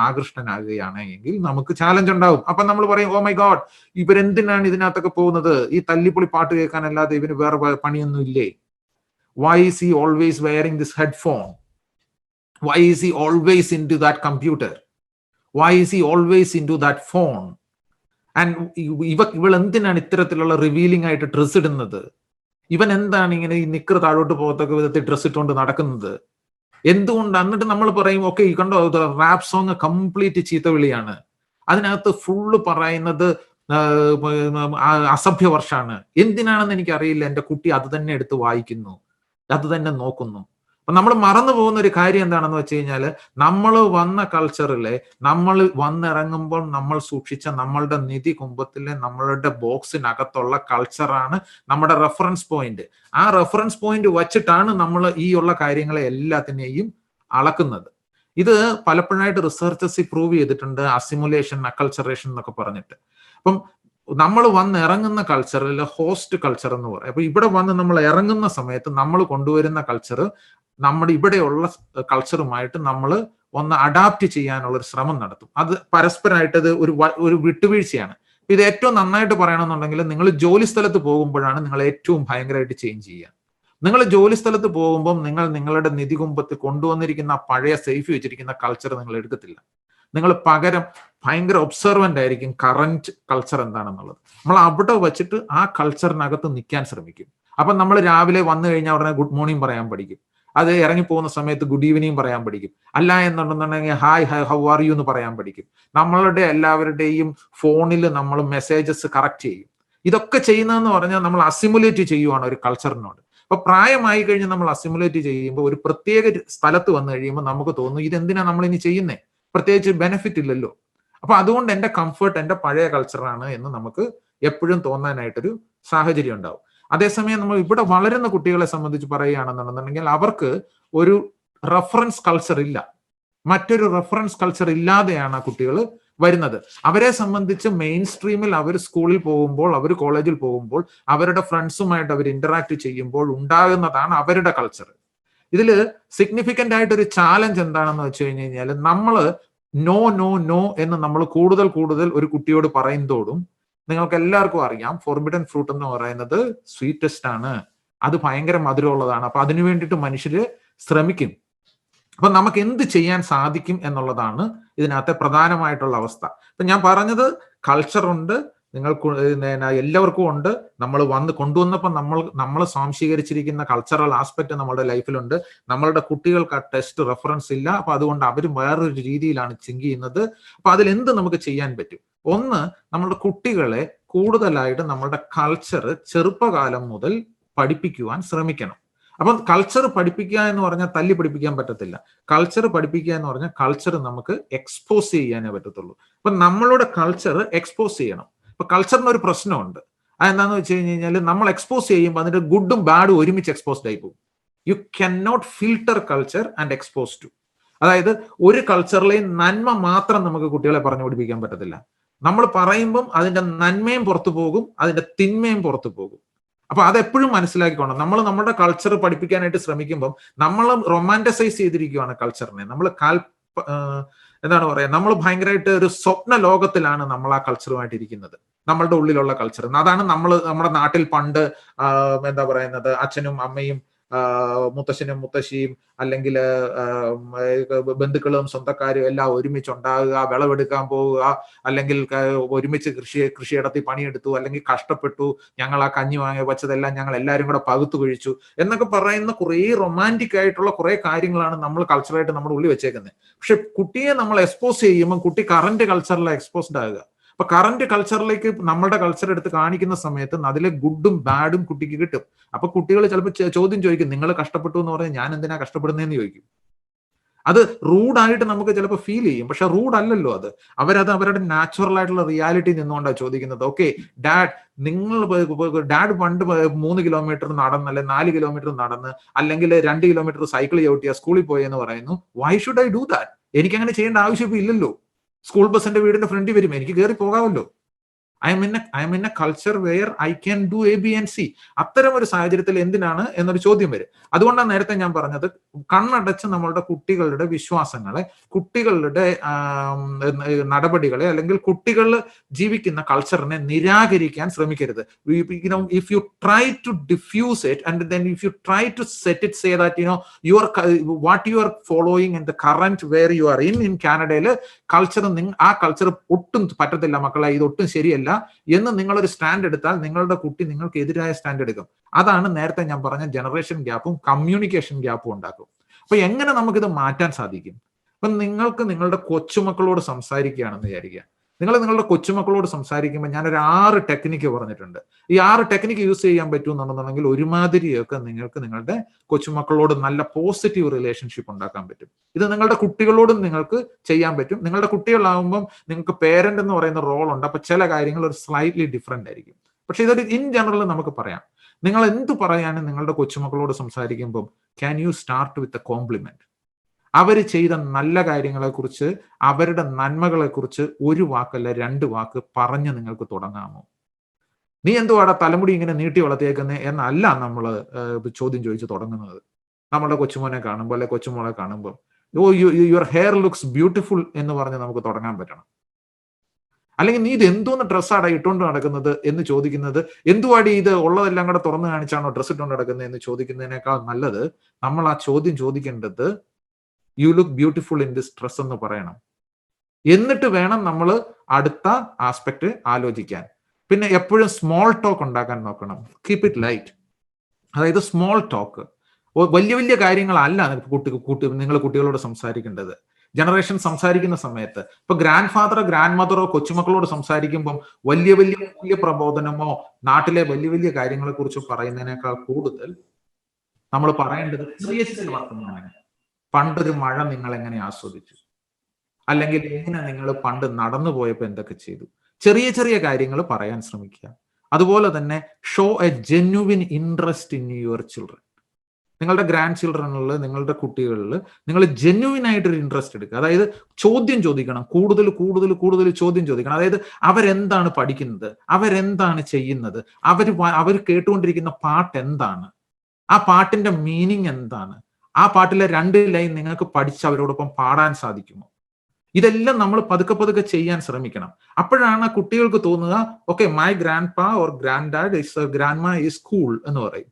ആകൃഷ്ടനാകുകയാണ് എങ്കിൽ നമുക്ക് ചാലഞ്ച് ഉണ്ടാവും. അപ്പൊ നമ്മൾ പറയും, ഓ മൈ ഗോഡ്, ഇവരെന്തിനാണ് ഇതിനകത്തൊക്കെ പോകുന്നത്? ഈ തല്ലിപ്പൊളി പാട്ട് കേൾക്കാനല്ലാതെ ഇവന് വേറെ പണിയൊന്നും ഇല്ലേ? Why is he always wearing this headphone? Why is he always into that computer? Why is he always into that phone? And ഇവൾ എന്തിനാണ് ഇത്തരത്തിലുള്ള റിവീലിംഗ് ആയിട്ട് ഡ്രസ് ഇടുന്നത്? ഇവൻ എന്താണ് ഇങ്ങനെ ഈ നിക്കർ താഴോട്ട് പോകത്തക്ക വിധത്തിൽ ഡ്രസ് ഇട്ടുകൊണ്ട് നടക്കുന്നത്? എന്തുകൊണ്ട്? എന്നിട്ട് നമ്മൾ പറയും, ഓക്കെ, ഈ കണ്ടോ, റാപ്പ് സോങ് കംപ്ലീറ്റ് ചീത്തവിളിയാണ്, അതിനകത്ത് ഫുള്ള് പറയുന്നത് അസഭ്യവർഷാണ്. എന്തിനാണെന്ന് എനിക്കറിയില്ല. എൻ്റെ കുട്ടി അത് തന്നെ എടുത്ത് വായിക്കുന്നു, അത് തന്നെ നോക്കുന്നു. അപ്പൊ നമ്മൾ മറന്നു പോകുന്ന ഒരു കാര്യം എന്താണെന്ന് വെച്ച് കഴിഞ്ഞാൽ, നമ്മൾ വന്ന കൾച്ചറിലെ, നമ്മൾ വന്നിറങ്ങുമ്പോൾ നമ്മൾ സൂക്ഷിച്ച നമ്മളുടെ നിധി കുംഭത്തിലെ നമ്മളുടെ ബോക്സിനകത്തുള്ള കൾച്ചറാണ് നമ്മുടെ റെഫറൻസ് പോയിന്റ്. ആ റെഫറൻസ് പോയിന്റ് വച്ചിട്ടാണ് നമ്മൾ ഈ ഉള്ള കാര്യങ്ങളെ എല്ലാത്തിനെയും അളക്കുന്നത്. ഇത് പലപ്പോഴായിട്ട് റിസർച്ചസ് പ്രൂവ് ചെയ്തിട്ടുണ്ട്, അസിമുലേഷൻ, അക്കൾച്ചറേഷൻ എന്നൊക്കെ പറഞ്ഞിട്ട്. അപ്പം നമ്മൾ വന്ന് ഇറങ്ങുന്ന കൾച്ചറിൽ ഹോസ്റ്റ് കൾച്ചർ എന്ന് പറയും. അപ്പൊ ഇവിടെ വന്ന് നമ്മൾ ഇറങ്ങുന്ന സമയത്ത് നമ്മൾ കൊണ്ടുവരുന്ന കൾച്ചർ നമ്മുടെ ഇവിടെയുള്ള കൾച്ചറുമായിട്ട് നമ്മൾ ഒന്ന് അഡാപ്റ്റ് ചെയ്യാനുള്ള ഒരു ശ്രമം നടത്തും. അത് പരസ്പരമായിട്ട് അത് ഒരു വിട്ടുവീഴ്ചയാണ്. ഇത് ഏറ്റവും നന്നായിട്ട് പറയണമെന്നുണ്ടെങ്കിൽ, നിങ്ങൾ ജോലി സ്ഥലത്ത് പോകുമ്പോഴാണ് നിങ്ങൾ ഏറ്റവും ഭയങ്കരമായിട്ട് ചേഞ്ച് ചെയ്യുക. നിങ്ങൾ ജോലി സ്ഥലത്ത് പോകുമ്പോൾ നിങ്ങൾ നിങ്ങളുടെ നിധി കുംഭത്തിൽ കൊണ്ടുവന്നിരിക്കുന്ന പഴയ സേഫ് വെച്ചിരിക്കുന്ന കൾച്ചർ നിങ്ങൾ എടുക്കത്തില്ല. നിങ്ങൾ പകരം ഭയങ്കര ഒബ്സർവന്റ് ആയിരിക്കും കറന്റ് കൾച്ചർ എന്താണെന്നുള്ളത്. നമ്മൾ അവിടെ വെച്ചിട്ട് ആ കൾച്ചറിനകത്ത് നിൽക്കാൻ ശ്രമിക്കും. അപ്പം നമ്മൾ രാവിലെ വന്നു കഴിഞ്ഞാൽ ഉടനെ ഗുഡ് മോർണിംഗ് പറയാൻ പഠിക്കും. അത് ഇറങ്ങിപ്പോകുന്ന സമയത്ത് ഗുഡ് ഈവനിങ് പറയാൻ പഠിക്കും. അല്ല എന്നുണ്ടെന്നുണ്ടെങ്കിൽ ഹായ് ഹൗ ആർ യു എന്ന് പറയാൻ പഠിക്കും. നമ്മളുടെ എല്ലാവരുടെയും ഫോണിൽ നമ്മൾ മെസ്സേജസ് കറക്റ്റ് ചെയ്യും. ഇതൊക്കെ ചെയ്യുന്നതെന്ന് പറഞ്ഞാൽ നമ്മൾ അസിമുലേറ്റ് ചെയ്യുവാണ് ഒരു കൾച്ചറിനോട്. അപ്പൊ പ്രായമായി കഴിഞ്ഞ് നമ്മൾ അസിമുലേറ്റ് ചെയ്യുമ്പോൾ, ഒരു പ്രത്യേക സ്ഥലത്ത് വന്നു കഴിയുമ്പോൾ നമുക്ക് തോന്നും, ഇതെന്തിനാ നമ്മൾ ഇനി ചെയ്യുന്നേ? പ്രത്യേകിച്ച് ബെനിഫിറ്റ് ഇല്ലല്ലോ. അപ്പൊ അതുകൊണ്ട് എൻ്റെ കംഫർട്ട് എൻ്റെ പഴയ കൾച്ചറാണ് എന്ന് നമുക്ക് എപ്പോഴും തോന്നാനായിട്ടൊരു സാഹചര്യം ഉണ്ടാവും. അതേസമയം നമ്മൾ ഇവിടെ വളരുന്ന കുട്ടികളെ സംബന്ധിച്ച് പറയുകയാണെന്നുണ്ടെങ്കിൽ അവർക്ക് ഒരു റെഫറൻസ് കൾച്ചർ ഇല്ല. മറ്റൊരു റെഫറൻസ് കൾച്ചർ ഇല്ലാതെയാണ് ആ കുട്ടികൾ വരുന്നത്. അവരെ സംബന്ധിച്ച് മെയിൻ സ്ട്രീമിൽ അവർ സ്കൂളിൽ പോകുമ്പോൾ, അവർ കോളേജിൽ പോകുമ്പോൾ, അവരുടെ ഫ്രണ്ട്സുമായിട്ട് അവർ ഇന്ററാക്ട് ചെയ്യുമ്പോൾ ഉണ്ടാകുന്നതാണ് അവരുടെ കൾച്ചർ. ഇതിൽ സിഗ്നിഫിക്കന്റ് ആയിട്ടൊരു ചാലഞ്ച് എന്താണെന്ന് വെച്ച് കഴിഞ്ഞ് കഴിഞ്ഞാൽ, നമ്മൾ നോ നോ നോ എന്ന് നമ്മൾ കൂടുതൽ ഒരു കുട്ടിയോട് പറയുന്നതോടും, നിങ്ങൾക്ക് എല്ലാവർക്കും അറിയാം ഫോർബിഡൻ ഫ്രൂട്ട് എന്ന് പറയുന്നത് സ്വീറ്റസ്റ്റ് ആണ്, അത് ഭയങ്കര മധുരമുള്ളതാണ്. അപ്പൊ അതിനു വേണ്ടിയിട്ട് മനുഷ്യര് ശ്രമിക്കും. അപ്പൊ നമുക്ക് എന്ത് ചെയ്യാൻ സാധിക്കും എന്നുള്ളതാണ് ഇതിനകത്തെ പ്രധാനമായിട്ടുള്ള അവസ്ഥ. ഇപ്പൊ ഞാൻ പറഞ്ഞത് കൾച്ചറുണ്ട്, നിങ്ങൾക്ക് എല്ലാവർക്കും ഉണ്ട്. നമ്മൾ കൊണ്ടുവന്നപ്പോൾ നമ്മൾ സ്വാംശീകരിച്ചിരിക്കുന്ന കൾച്ചറൽ ആസ്പെക്ട് നമ്മുടെ ലൈഫിലുണ്ട്. നമ്മളുടെ കുട്ടികൾക്ക് ആ ടെസ്റ്റ് റെഫറൻസ് ഇല്ല. അപ്പൊ അതുകൊണ്ട് അവരും വേറൊരു രീതിയിലാണ് തിങ്ക് ചെയ്യുന്നത്. അപ്പൊ അതിലെന്ത് നമുക്ക് ചെയ്യാൻ പറ്റും? ഒന്ന്, നമ്മളുടെ കുട്ടികളെ കൂടുതലായിട്ട് നമ്മളുടെ കൾച്ചർ ചെറുപ്പകാലം മുതൽ പഠിപ്പിക്കുവാൻ ശ്രമിക്കണം. അപ്പം കൾച്ചർ പഠിപ്പിക്കുക എന്ന് പറഞ്ഞാൽ തല്ലി പഠിപ്പിക്കാൻ പറ്റത്തില്ല. കൾച്ചർ പഠിപ്പിക്കുക എന്ന് പറഞ്ഞാൽ കൾച്ചർ നമുക്ക് എക്സ്പോസ് ചെയ്യാനേ പറ്റത്തുള്ളൂ. അപ്പൊ നമ്മളുടെ കൾച്ചർ എക്സ്പോസ് ചെയ്യണം. അപ്പൊ കൾച്ചറിന് ഒരു പ്രശ്നമുണ്ട്. അതെന്താന്ന് വെച്ച് കഴിഞ്ഞ് കഴിഞ്ഞാൽ, നമ്മൾ എക്സ്പോസ് ചെയ്യുമ്പോൾ അതിന്റെ ഗുഡും ബാഡും ഒരുമിച്ച് എക്സ്പോസ്ഡ് ആയി പോകും. You can not filter culture and expose to. അതായത് ഒരു കൾച്ചറിലെയും നന്മ മാത്രം നമുക്ക് കുട്ടികളെ പറഞ്ഞു പഠിപ്പിക്കാൻ പറ്റത്തില്ല. നമ്മൾ പറയുമ്പം അതിന്റെ നന്മയും പുറത്തു പോകും, അതിന്റെ തിന്മയും പുറത്തു പോകും. അപ്പൊ അതെപ്പോഴും മനസ്സിലാക്കിക്കോണം. നമ്മൾ നമ്മുടെ കൾച്ചർ പഠിപ്പിക്കാനായിട്ട് ശ്രമിക്കുമ്പം നമ്മൾ റൊമാൻറ്റസൈസ് ചെയ്തിരിക്കുകയാണ് കൾച്ചറിനെ. നമ്മൾ എന്താണ് പറയാ, നമ്മൾ ഭയങ്കരമായിട്ട് ഒരു സ്വപ്ന ലോകത്തിലാണ് നമ്മൾ ആ കൾച്ചറുമായിട്ട് ഇരിക്കുന്നത്. നമ്മളുടെ ഉള്ളിലുള്ള കൾച്ചർ അതാണ്. നമ്മുടെ നാട്ടിൽ പണ്ട് എന്താ പറയുന്നത്, അച്ഛനും അമ്മയും മുത്തശ്ശനും മുത്തശ്ശിയും അല്ലെങ്കിൽ ബന്ധുക്കളും സ്വന്തക്കാരും എല്ലാം ഒരുമിച്ചുണ്ടാകുക, വിളവെടുക്കാൻ പോവുക, അല്ലെങ്കിൽ ഒരുമിച്ച് കൃഷിയിടത്തിൽ പണിയെടുത്തു, അല്ലെങ്കിൽ കഷ്ടപ്പെട്ടു, ഞങ്ങൾ ആ കഞ്ഞി വാങ്ങി വെച്ചതെല്ലാം ഞങ്ങൾ എല്ലാവരും കൂടെ പകുത്തു കഴിച്ചു എന്നൊക്കെ പറയുന്ന കുറേ റൊമാൻറ്റിക് ആയിട്ടുള്ള കുറെ കാര്യങ്ങളാണ് നമ്മൾ കൾച്ചറായിട്ട് നമ്മുടെ ഉള്ളിൽ വെച്ചേക്കുന്നത്. പക്ഷെ കുട്ടിയെ നമ്മൾ എക്സ്പോസ് ചെയ്യുമ്പോൾ കുട്ടി കറന്റ് കൾച്ചറിലാണ് എക്സ്പോസ്ഡ് ആകുക. അപ്പൊ കറന്റ് കൾച്ചറിലേക്ക് നമ്മളുടെ കൾച്ചർ എടുത്ത് കാണിക്കുന്ന സമയത്ത് അതിലെ ഗുഡും ബാഡും കുട്ടിക്ക് കിട്ടും. അപ്പൊ കുട്ടികൾ ചിലപ്പോൾ ചോദ്യം ചോദിക്കും, നിങ്ങൾ കഷ്ടപ്പെട്ടു എന്ന് പറഞ്ഞാൽ ഞാൻ എന്തിനാ കഷ്ടപ്പെടുന്നതെന്ന് ചോദിക്കും. അത് റൂഡായിട്ട് നമുക്ക് ചിലപ്പോൾ ഫീൽ ചെയ്യും, പക്ഷെ റൂഡ് അല്ലല്ലോ അത്. അവരത് അവരുടെ നാച്ചുറൽ ആയിട്ടുള്ള റിയാലിറ്റി നിന്നുകൊണ്ടാണ് ചോദിക്കുന്നത്. ഓക്കെ ഡാഡ് പണ്ട് 3 കിലോമീറ്റർ നടന്ന്, അല്ലെങ്കിൽ 4 കിലോമീറ്റർ നടന്ന്, അല്ലെങ്കിൽ 2 കിലോമീറ്റർ സൈക്കിൾ ചവിട്ടിയ സ്കൂളിൽ പോയി എന്ന് പറയുന്നു. Why should I do that? എനിക്ക് അങ്ങനെ ചെയ്യേണ്ട ആവശ്യം ഇല്ലല്ലോ. സ്കൂൾ ബസ് എന്റെ വീടിന്റെ ഫ്രണ്ടിൽ വരും, എനിക്ക് കയറി പോകാമല്ലോ. I'm in a culture where I can do A B and C. അത്തരം ഒരു സാഹചര്യത്തിൽ എന്തിനാണ് എന്നൊരു ചോദ്യം വരും. അതുകൊണ്ടാണ് നേരത്തെ ഞാൻ പറഞ്ഞത്, കണ്ണടച്ച് നമ്മളുടെ കുട്ടികളുടെ വിശ്വാസങ്ങളെ, കുട്ടികളുടെ നടപടികളെ, അല്ലെങ്കിൽ കുട്ടികൾ ജീവിക്കുന്ന കൾച്ചറിനെ നിരാകരിക്കാൻ ശ്രമിക്കരുത്. If you try to diffuse it and then if you try to set it, say that what you are following in the current where you are in കാനഡയിൽ കൾച്ചർ, ആ കൾച്ചർ ഒട്ടും പറ്റത്തില്ല മക്കളെ, ഇതൊട്ടും ശരിയല്ല എന്ന് നിങ്ങളൊരു സ്റ്റാൻഡ് എടുത്താൽ നിങ്ങളുടെ കുട്ടി നിങ്ങൾക്ക് എതിരായ സ്റ്റാൻഡ് എടുക്കും. അതാണ് നേരത്തെ ഞാൻ പറഞ്ഞ ജനറേഷൻ ഗ്യാപ്പും കമ്മ്യൂണിക്കേഷൻ ഗ്യാപ്പും ഉണ്ടാക്കും. അപ്പൊ എങ്ങനെ നമുക്കിത് മാറ്റാൻ സാധിക്കും? അപ്പൊ നിങ്ങൾക്ക് നിങ്ങളുടെ കൊച്ചുമക്കളോട് സംസാരിക്കുകയാണെന്ന് വിചാരിക്കുക. നിങ്ങൾ നിങ്ങളുടെ കൊച്ചുമക്കളോട് സംസാരിക്കുമ്പോൾ ഞാനൊരു 6 ടെക്നിക്ക് പറഞ്ഞിട്ടുണ്ട്. ഈ 6 ടെക്നിക്ക് യൂസ് ചെയ്യാൻ പറ്റുമെന്നുണ്ടെന്നുണ്ടെങ്കിൽ ഒരുമാതിരിയൊക്കെ നിങ്ങൾക്ക് നിങ്ങളുടെ കൊച്ചുമക്കളോട് നല്ല പോസിറ്റീവ് റിലേഷൻഷിപ്പ് ഉണ്ടാക്കാൻ പറ്റും. ഇത് നിങ്ങളുടെ കുട്ടികളോടും നിങ്ങൾക്ക് ചെയ്യാൻ പറ്റും. നിങ്ങളുടെ കുട്ടികളാകുമ്പം നിങ്ങൾക്ക് പേരന്റ് എന്ന് പറയുന്ന റോൾ ഉണ്ട്. അപ്പൊ ചില കാര്യങ്ങൾ ഒരു സ്ലൈറ്റ്ലി ഡിഫറെന്റ് ആയിരിക്കും. പക്ഷെ ഇതൊരു ഇൻ ജനറൽ നമുക്ക് പറയാം. നിങ്ങൾ എന്ത് പറയാനും നിങ്ങളുടെ കൊച്ചുമക്കളോട് സംസാരിക്കുമ്പോൾ can you start with a compliment? അവർ ചെയ്ത നല്ല കാര്യങ്ങളെക്കുറിച്ച്, അവരുടെ നന്മകളെക്കുറിച്ച് 1 വാക്കല്ല 2 വാക്ക് പറഞ്ഞ് നിങ്ങൾക്ക് തുടങ്ങാമോ? നീ എന്തുവാടാ തലമുടി ഇങ്ങനെ നീട്ടി വളർത്തിയേക്കുന്നത് എന്നല്ല നമ്മൾ ചോദ്യം ചോദിച്ച് തുടങ്ങുന്നത്. നമ്മളുടെ കൊച്ചുമോനെ കാണുമ്പോൾ അല്ലെ കൊച്ചുമോളെ കാണുമ്പോൾ, യുവർ ഹെയർ ലുക്സ് ബ്യൂട്ടിഫുൾ എന്ന് പറഞ്ഞ് നമുക്ക് തുടങ്ങാൻ പറ്റണം. അല്ലെങ്കിൽ നീ ഇത് എന്തോന്ന് ഡ്രസ്സാടാ ഇട്ടുകൊണ്ട് നടക്കുന്നത് എന്ന് ചോദിക്കുന്നത്, എന്തുവാടി ഇത് ഉള്ളതെല്ലാം കൂടെ തുറന്നു കാണിച്ചാണോ ഡ്രസ്സ് ഇട്ടുകൊണ്ട് നടക്കുന്നത് എന്ന് ചോദിക്കുന്നതിനേക്കാൾ നല്ലത് നമ്മൾ ആ ചോദ്യം ചോദിക്കേണ്ടത് you look beautiful in this dress എന്ന് പറയണം. എന്നിട്ട് വേണം നമ്മൾ അടുത്ത ആസ്പെക്ട് ആലോചിക്കാൻ. പിന്നെ എപ്പോഴും സ്മോൾ ടോക്ക് ഉണ്ടാക്കാൻ നോക്കണം. Keep it light. അതായത് സ്മോൾ ടോക്ക്, വലിയ വലിയ കാര്യങ്ങളല്ല നിങ്ങൾ കുട്ടികളോട് സംസാരിക്കേണ്ടത്. ജനറേഷൻ സംസാരിക്കുന്ന സമയത്ത് ഇപ്പൊ ഗ്രാൻഡ് ഫാദറോ ഗ്രാൻഡ് മദറോ കൊച്ചുമക്കളോട് സംസാരിക്കുമ്പം വലിയ വലിയ പ്രബോധനമോ നാട്ടിലെ വലിയ വലിയ കാര്യങ്ങളെ കുറിച്ച് പറയുന്നതിനേക്കാൾ കൂടുതൽ നമ്മൾ പറയേണ്ടത് ചെറിയ ചെറിയ വർത്തമാനങ്ങൾ. പണ്ടൊരു മഴ നിങ്ങൾ എങ്ങനെ ആസ്വദിച്ചു, അല്ലെങ്കിൽ എങ്ങനെ നിങ്ങൾ പണ്ട് നടന്നു പോയപ്പോൾ എന്തൊക്കെ ചെയ്തു, ചെറിയ ചെറിയ കാര്യങ്ങൾ പറയാൻ ശ്രമിക്കുക. അതുപോലെ തന്നെ show A genuine interest in your children. നിങ്ങളുടെ ഗ്രാൻഡ് ചിൽഡ്രനിൽ, നിങ്ങളുടെ കുട്ടികളിൽ നിങ്ങൾ ജെന്യുവിൻ ആയിട്ടൊരു ഇൻട്രസ്റ്റ് എടുക്കുക. അതായത് ചോദ്യം ചോദിക്കണം, കൂടുതൽ കൂടുതൽ കൂടുതൽ ചോദ്യം ചോദിക്കണം. അതായത് അവരെന്താണ് പഠിക്കുന്നത്, അവരെന്താണ് ചെയ്യുന്നത്, അവർ കേട്ടുകൊണ്ടിരിക്കുന്ന പാട്ട് എന്താണ്, ആ പാട്ടിന്റെ മീനിങ് എന്താണ്, ആ പാട്ടിലെ 2 ലൈൻ നിങ്ങൾക്ക് പഠിച്ച് അവരോടൊപ്പം പാടാൻ സാധിക്കുമോ? ഇതെല്ലാം നമ്മൾ പതുക്കെ പതുക്കെ ചെയ്യാൻ ശ്രമിക്കണം. അപ്പോഴാണ് കുട്ടികൾക്ക് തോന്നുക, ഓക്കെ, മൈ ഗ്രാൻഡ് പാ or grand dad is grand മാ ഈസ് കൂൾ എന്ന് പറയും.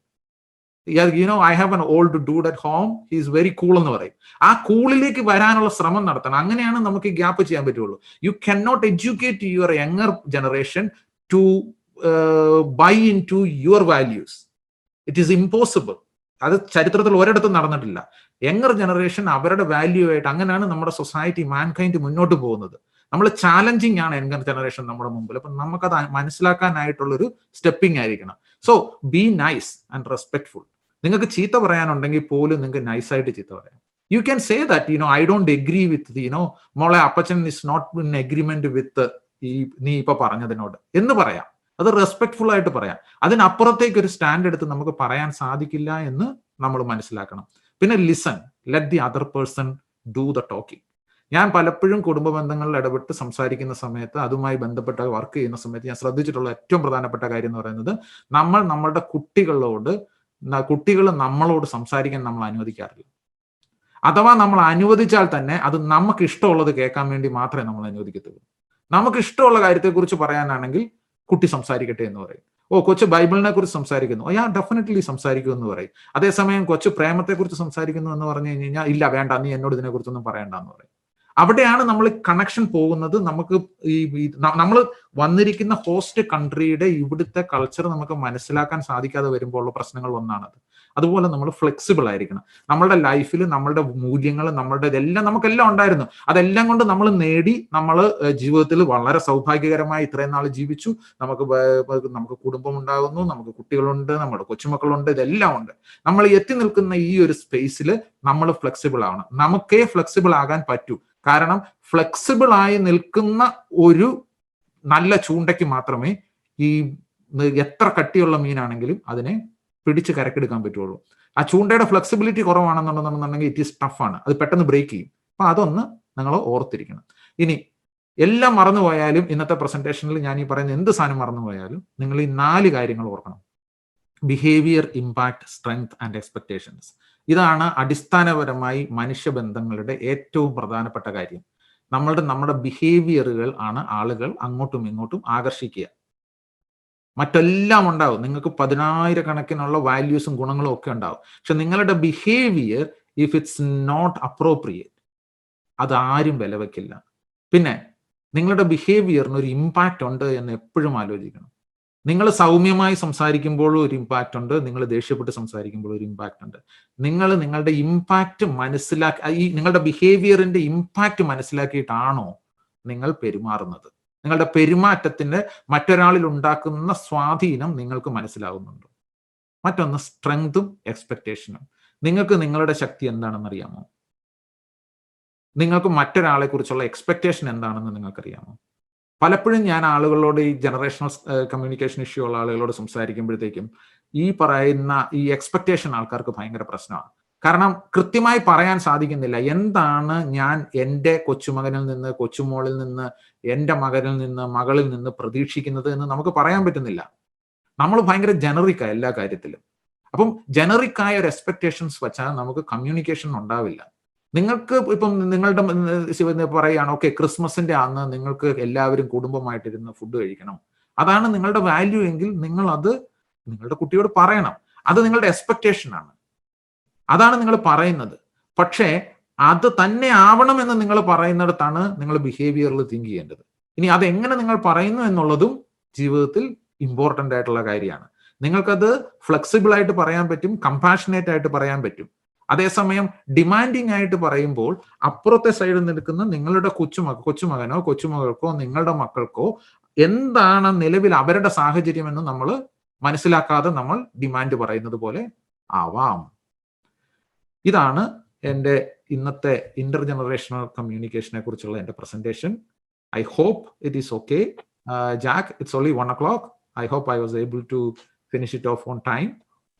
I have an old dude at home, he is very cool എന്ന് പറയും. ആ കൂളിലേക്ക് വരാനുള്ള ശ്രമം നടത്തണം. അങ്ങനെയാണ് നമുക്ക് ഈ ഗ്യാപ്പ് ചെയ്യാൻ പറ്റുള്ളൂ. You can not educate your younger generation to buy into your values. It is impossible. അത് ചരിത്രത്തിൽ ഒരിടത്തും നടന്നിട്ടില്ല. യങ്ങർ ജനറേഷൻ അവരുടെ വാല്യൂ ആയിട്ട്, അങ്ങനെയാണ് നമ്മുടെ സൊസൈറ്റി, മാൻകൈൻഡ് മുന്നോട്ട് പോകുന്നത്. നമ്മൾ ചാലഞ്ചിങ് ആണ് യങ്ങർ ജനറേഷൻ നമ്മുടെ മുമ്പിൽ. അപ്പം നമുക്കത് മനസ്സിലാക്കാനായിട്ടുള്ളൊരു സ്റ്റെപ്പിംഗ് ആയിരിക്കണം. So be nice and respectful. നിങ്ങൾക്ക് ചീത്ത പറയാനുണ്ടെങ്കിൽ പോലും നിങ്ങൾക്ക് നൈസായിട്ട് ചീത്ത പറയാം. You can say that I don't agree with മോളെ അപ്പച്ചൻ is not in agreement with നീ ഇപ്പൊ പറഞ്ഞതിനോട് എന്ന് പറയാം. അത് റെസ്പെക്ട്ഫുൾ ആയിട്ട് പറയാം. അതിനപ്പുറത്തേക്ക് ഒരു സ്റ്റാൻഡ് എടുത്ത് നമുക്ക് പറയാൻ സാധിക്കില്ല എന്ന് നമ്മൾ മനസ്സിലാക്കണം. പിന്നെ listen, let the other person do the talking. ഞാൻ പലപ്പോഴും കുടുംബ ബന്ധങ്ങളിൽ ഇടപെട്ട് സംസാരിക്കുന്ന സമയത്ത്, അതുമായി ബന്ധപ്പെട്ട വർക്ക് ചെയ്യുന്ന സമയത്ത് ഞാൻ ശ്രദ്ധിച്ചിട്ടുള്ള ഏറ്റവും പ്രധാനപ്പെട്ട കാര്യം എന്ന് പറയുന്നത്, നമ്മളുടെ കുട്ടികൾ നമ്മളോട് സംസാരിക്കാൻ നമ്മൾ അനുവദിക്കാറില്ല. അഥവാ നമ്മൾ അനുവദിച്ചാൽ തന്നെ അത് നമുക്ക് ഇഷ്ടമുള്ളത് കേൾക്കാൻ വേണ്ടി മാത്രമേ നമ്മൾ അനുവദിക്കത്തുള്ളൂ. നമുക്ക് ഇഷ്ടമുള്ള കാര്യത്തെക്കുറിച്ച് പറയാനാണെങ്കിൽ കുട്ടി സംസാരിക്കട്ടെ എന്ന് പറയും. കൊച്ചു ബൈബിളിനെ കുറിച്ച് സംസാരിക്കുന്നു, ഡെഫിനറ്റ്ലി സംസാരിക്കൂ എന്ന് പറയും. അതേസമയം കൊച്ചു പ്രേമത്തെക്കുറിച്ച് സംസാരിക്കുന്നു എന്ന് പറഞ്ഞു കഴിഞ്ഞാൽ, ഇല്ല വേണ്ട, നീ എന്നോട് ഇതിനെക്കുറിച്ചൊന്നും പറയണ്ട എന്ന് പറയും. അവിടെയാണ് നമ്മൾ കണക്ഷൻ പോകുന്നത്. നമുക്ക് നമ്മൾ വന്നിരിക്കുന്ന ഹോസ്റ്റ് കൺട്രിയുടെ ഇവിടുത്തെ കൾച്ചർ നമുക്ക് മനസ്സിലാക്കാൻ സാധിക്കാതെ വരുമ്പോൾ ഉള്ള പ്രശ്നങ്ങൾ ഒന്നാണത്. അതുപോലെ നമ്മൾ ഫ്ലെക്സിബിൾ ആയിരിക്കണം. നമ്മളുടെ ലൈഫിൽ നമ്മളുടെ മൂല്യങ്ങൾ, നമ്മളുടെ ഇതെല്ലാം നമുക്കെല്ലാം ഉണ്ടായിരുന്നു. അതെല്ലാം കൊണ്ട് നമ്മൾ നേടി, നമ്മൾ ജീവിതത്തിൽ വളരെ സൗഭാഗ്യകരമായി ഇത്രയും നാൾ ജീവിച്ചു. നമുക്ക് കുടുംബം ഉണ്ടാകുന്നു, നമുക്ക് കുട്ടികളുണ്ട്, നമ്മുടെ കൊച്ചുമക്കളുണ്ട്, ഇതെല്ലാം ഉണ്ട്. നമ്മൾ എത്തി നിൽക്കുന്ന ഈ ഒരു സ്പേസിൽ നമ്മൾ ഫ്ലെക്സിബിൾ ആവണം. നമുക്കേ ഫ്ലെക്സിബിൾ ആകാൻ പറ്റൂ. കാരണം ഫ്ലെക്സിബിൾ ആയി നിൽക്കുന്ന ഒരു നല്ല ചൂണ്ടയ്ക്ക് മാത്രമേ ഈ എത്ര കട്ടിയുള്ള മീനാണെങ്കിലും അതിനെ പിടിച്ച് കരക്കെടുക്കാൻ പറ്റുള്ളൂ. ആ ചൂണ്ടയുടെ ഫ്ലെക്സിബിലിറ്റി കുറവാണെന്നുണ്ടെന്നുണ്ടെങ്കിൽ ഇറ്റ് ഈസ് ടഫാണ്, അത് പെട്ടെന്ന് ബ്രേക്ക് ചെയ്യും. അപ്പൊ അതൊന്ന് നിങ്ങൾ ഓർത്തിരിക്കണം. ഇനി എല്ലാം മറന്നുപോയാലും, ഇന്നത്തെ പ്രസന്റേഷനിൽ ഞാൻ ഈ പറയുന്ന എന്ത് സാധനം മറന്നുപോയാലും, നിങ്ങൾ ഈ 4 കാര്യങ്ങൾ ഓർക്കണം. Behaviour, impact, strength and expectations. ഇതാണ് അടിസ്ഥാനപരമായി മനുഷ്യബന്ധങ്ങളുടെ ഏറ്റവും പ്രധാനപ്പെട്ട കാര്യം. നമ്മുടെ ബിഹേവിയറുകൾ ആണ് ആളുകൾ അങ്ങോട്ടും ഇങ്ങോട്ടും ആകർഷിക്കുക. മറ്റെല്ലാം ഉണ്ടാവും, നിങ്ങൾക്ക് 10,000 വാല്യൂസും ഗുണങ്ങളും ഒക്കെ ഉണ്ടാവും. പക്ഷെ നിങ്ങളുടെ behaviour if it's not appropriate, അതാരും വില വയ്ക്കില്ല. പിന്നെ നിങ്ങളുടെ ബിഹേവിയറിന് ഒരു ഇമ്പാക്റ്റ് ഉണ്ട് എന്ന് എപ്പോഴും ആലോചിക്കണം. നിങ്ങൾ സൗമ്യമായി സംസാരിക്കുമ്പോഴും ഒരു ഇമ്പാക്റ്റ് ഉണ്ട്, നിങ്ങൾ ദേഷ്യപ്പെട്ട് സംസാരിക്കുമ്പോഴും ഒരു ഇമ്പാക്റ്റ് ഉണ്ട്. നിങ്ങളുടെ ഇമ്പാക്റ്റ് നിങ്ങളുടെ ബിഹേവിയറിന്റെ ഇമ്പാക്റ്റ് മനസ്സിലാക്കിയിട്ടാണോ നിങ്ങൾ പെരുമാറുന്നത്? നിങ്ങളുടെ പെരുമാറ്റത്തിന്റെ മറ്റൊരാളിൽ ഉണ്ടാക്കുന്ന സ്വാധീനം നിങ്ങൾക്ക് മനസ്സിലാവുന്നുണ്ടോ? മറ്റൊന്ന് സ്ട്രെങ്തും എക്സ്പെക്ടേഷനും. നിങ്ങൾക്ക് നിങ്ങളുടെ ശക്തി എന്താണെന്ന് അറിയാമോ? നിങ്ങൾക്ക് മറ്റൊരാളെ കുറിച്ചുള്ള എക്സ്പെക്ടേഷൻ എന്താണെന്ന് നിങ്ങൾക്കറിയാമോ? പലപ്പോഴും ഞാൻ ആളുകളോട്, ഈ ജനറേഷണൽ കമ്മ്യൂണിക്കേഷൻ ഇഷ്യൂ ഉള്ള ആളുകളോട് സംസാരിക്കുമ്പോഴത്തേക്കും ഈ പറയുന്ന ഈ എക്സ്പെക്ടേഷൻ ആൾക്കാർക്ക് ഭയങ്കര പ്രശ്നമാണ്. കാരണം കൃത്യമായി പറയാൻ സാധിക്കുന്നില്ല, എന്താണ് ഞാൻ എൻ്റെ കൊച്ചുമകനിൽ നിന്ന്, കൊച്ചുമോളിൽ നിന്ന്, എൻ്റെ മകനിൽ നിന്ന്, മകളിൽ നിന്ന് പ്രതീക്ഷിക്കുന്നത് എന്ന് നമുക്ക് പറയാൻ പറ്റുന്നില്ല. നമ്മൾ ഭയങ്കര ജനറിക്കാണ് എല്ലാ കാര്യത്തിലും. അപ്പം ജനറിക്കായ ഒരു എക്സ്പെക്ടേഷൻസ് വെച്ചാൽ നമുക്ക് കമ്മ്യൂണിക്കേഷൻ ഉണ്ടാവില്ല. നിങ്ങൾക്ക് ഇപ്പം നിങ്ങളുടെ പറയുകയാണ്, ഓക്കെ, ക്രിസ്മസിന്റെ അന്ന് നിങ്ങൾക്ക് എല്ലാവരും കുടുംബമായിട്ടിരുന്ന് ഫുഡ് കഴിക്കണം, അതാണ് നിങ്ങളുടെ വാല്യൂ എങ്കിൽ നിങ്ങൾ അത് നിങ്ങളുടെ കുട്ടിയോട് പറയണം. അത് നിങ്ങളുടെ എക്സ്പെക്ടേഷൻ ആണ്, അതാണ് നിങ്ങൾ പറയുന്നത്. പക്ഷേ അത് തന്നെ ആവണമെന്ന് നിങ്ങൾ പറയുന്നിടത്താണ് നിങ്ങൾ ബിഹേവിയറിൽ തിങ്ക് ചെയ്യേണ്ടത്. ഇനി അതെങ്ങനെ നിങ്ങൾ പറയുന്നു എന്നുള്ളതും ജീവിതത്തിൽ ഇമ്പോർട്ടൻ്റ് ആയിട്ടുള്ള കാര്യമാണ്. നിങ്ങൾക്കത് ഫ്ലെക്സിബിൾ ആയിട്ട് പറയാൻ പറ്റും, കമ്പാഷനേറ്റ് ആയിട്ട് പറയാൻ പറ്റും. അതേസമയം ഡിമാൻഡിങ് ആയിട്ട് പറയുമ്പോൾ അപ്പുറത്തെ സൈഡിൽ നിൽക്കുന്ന നിങ്ങളുടെ കൊച്ചുമകനോ കൊച്ചുമകൾക്കോ നിങ്ങളുടെ മക്കൾക്കോ എന്താണ് നിലവിൽ അവരുടെ സാഹചര്യം എന്ന് നമ്മൾ മനസ്സിലാക്കാതെ നമ്മൾ ഡിമാൻഡ് പറയുന്നത് പോലെ ആവാം. ഇതാണ് എൻ്റെ ഇന്നത്തെ ഇന്റർജനറേഷണൽ കമ്മ്യൂണിക്കേഷനെ കുറിച്ചുള്ള എൻ്റെ presentation. I hope it is okay. Jack, it's only 1 o'clock. I hope I was able to finish it off on time.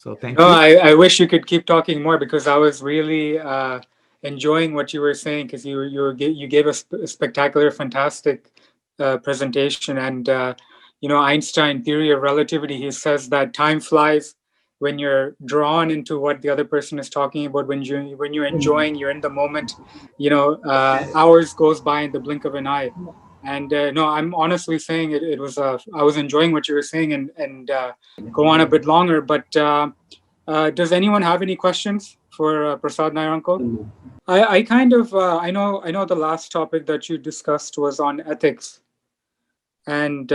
So thank No, you. I wish you could keep talking more, because I was really enjoying what you were saying, because you gave us a spectacular, fantastic presentation. And Einstein theory of relativity, he says that time flies when you're drawn into what the other person is talking about. When you're enjoying, you're in the moment. Hours goes by in the blink of an eye. And no, I'm honestly saying it was I was enjoying what you were saying, and go on a bit longer, but. Does anyone have any questions for Prasad Nair? I kind of I know the last topic that you discussed was on ethics, and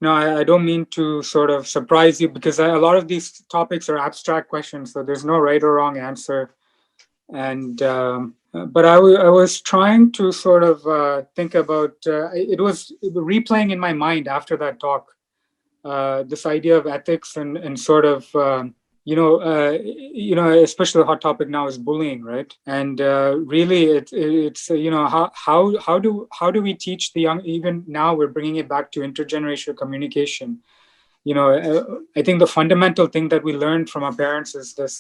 no, I don't mean to sort of surprise you, because a lot of these topics are abstract questions, so there's no right or wrong answer. And but I was trying to sort of think about it was replaying in my mind after that talk. This idea of ethics and sort of especially the hot topic now is bullying, right? And really it's how do we teach the young? Even now we're bringing it back to intergenerational communication. I think the fundamental thing that we learned from our parents is this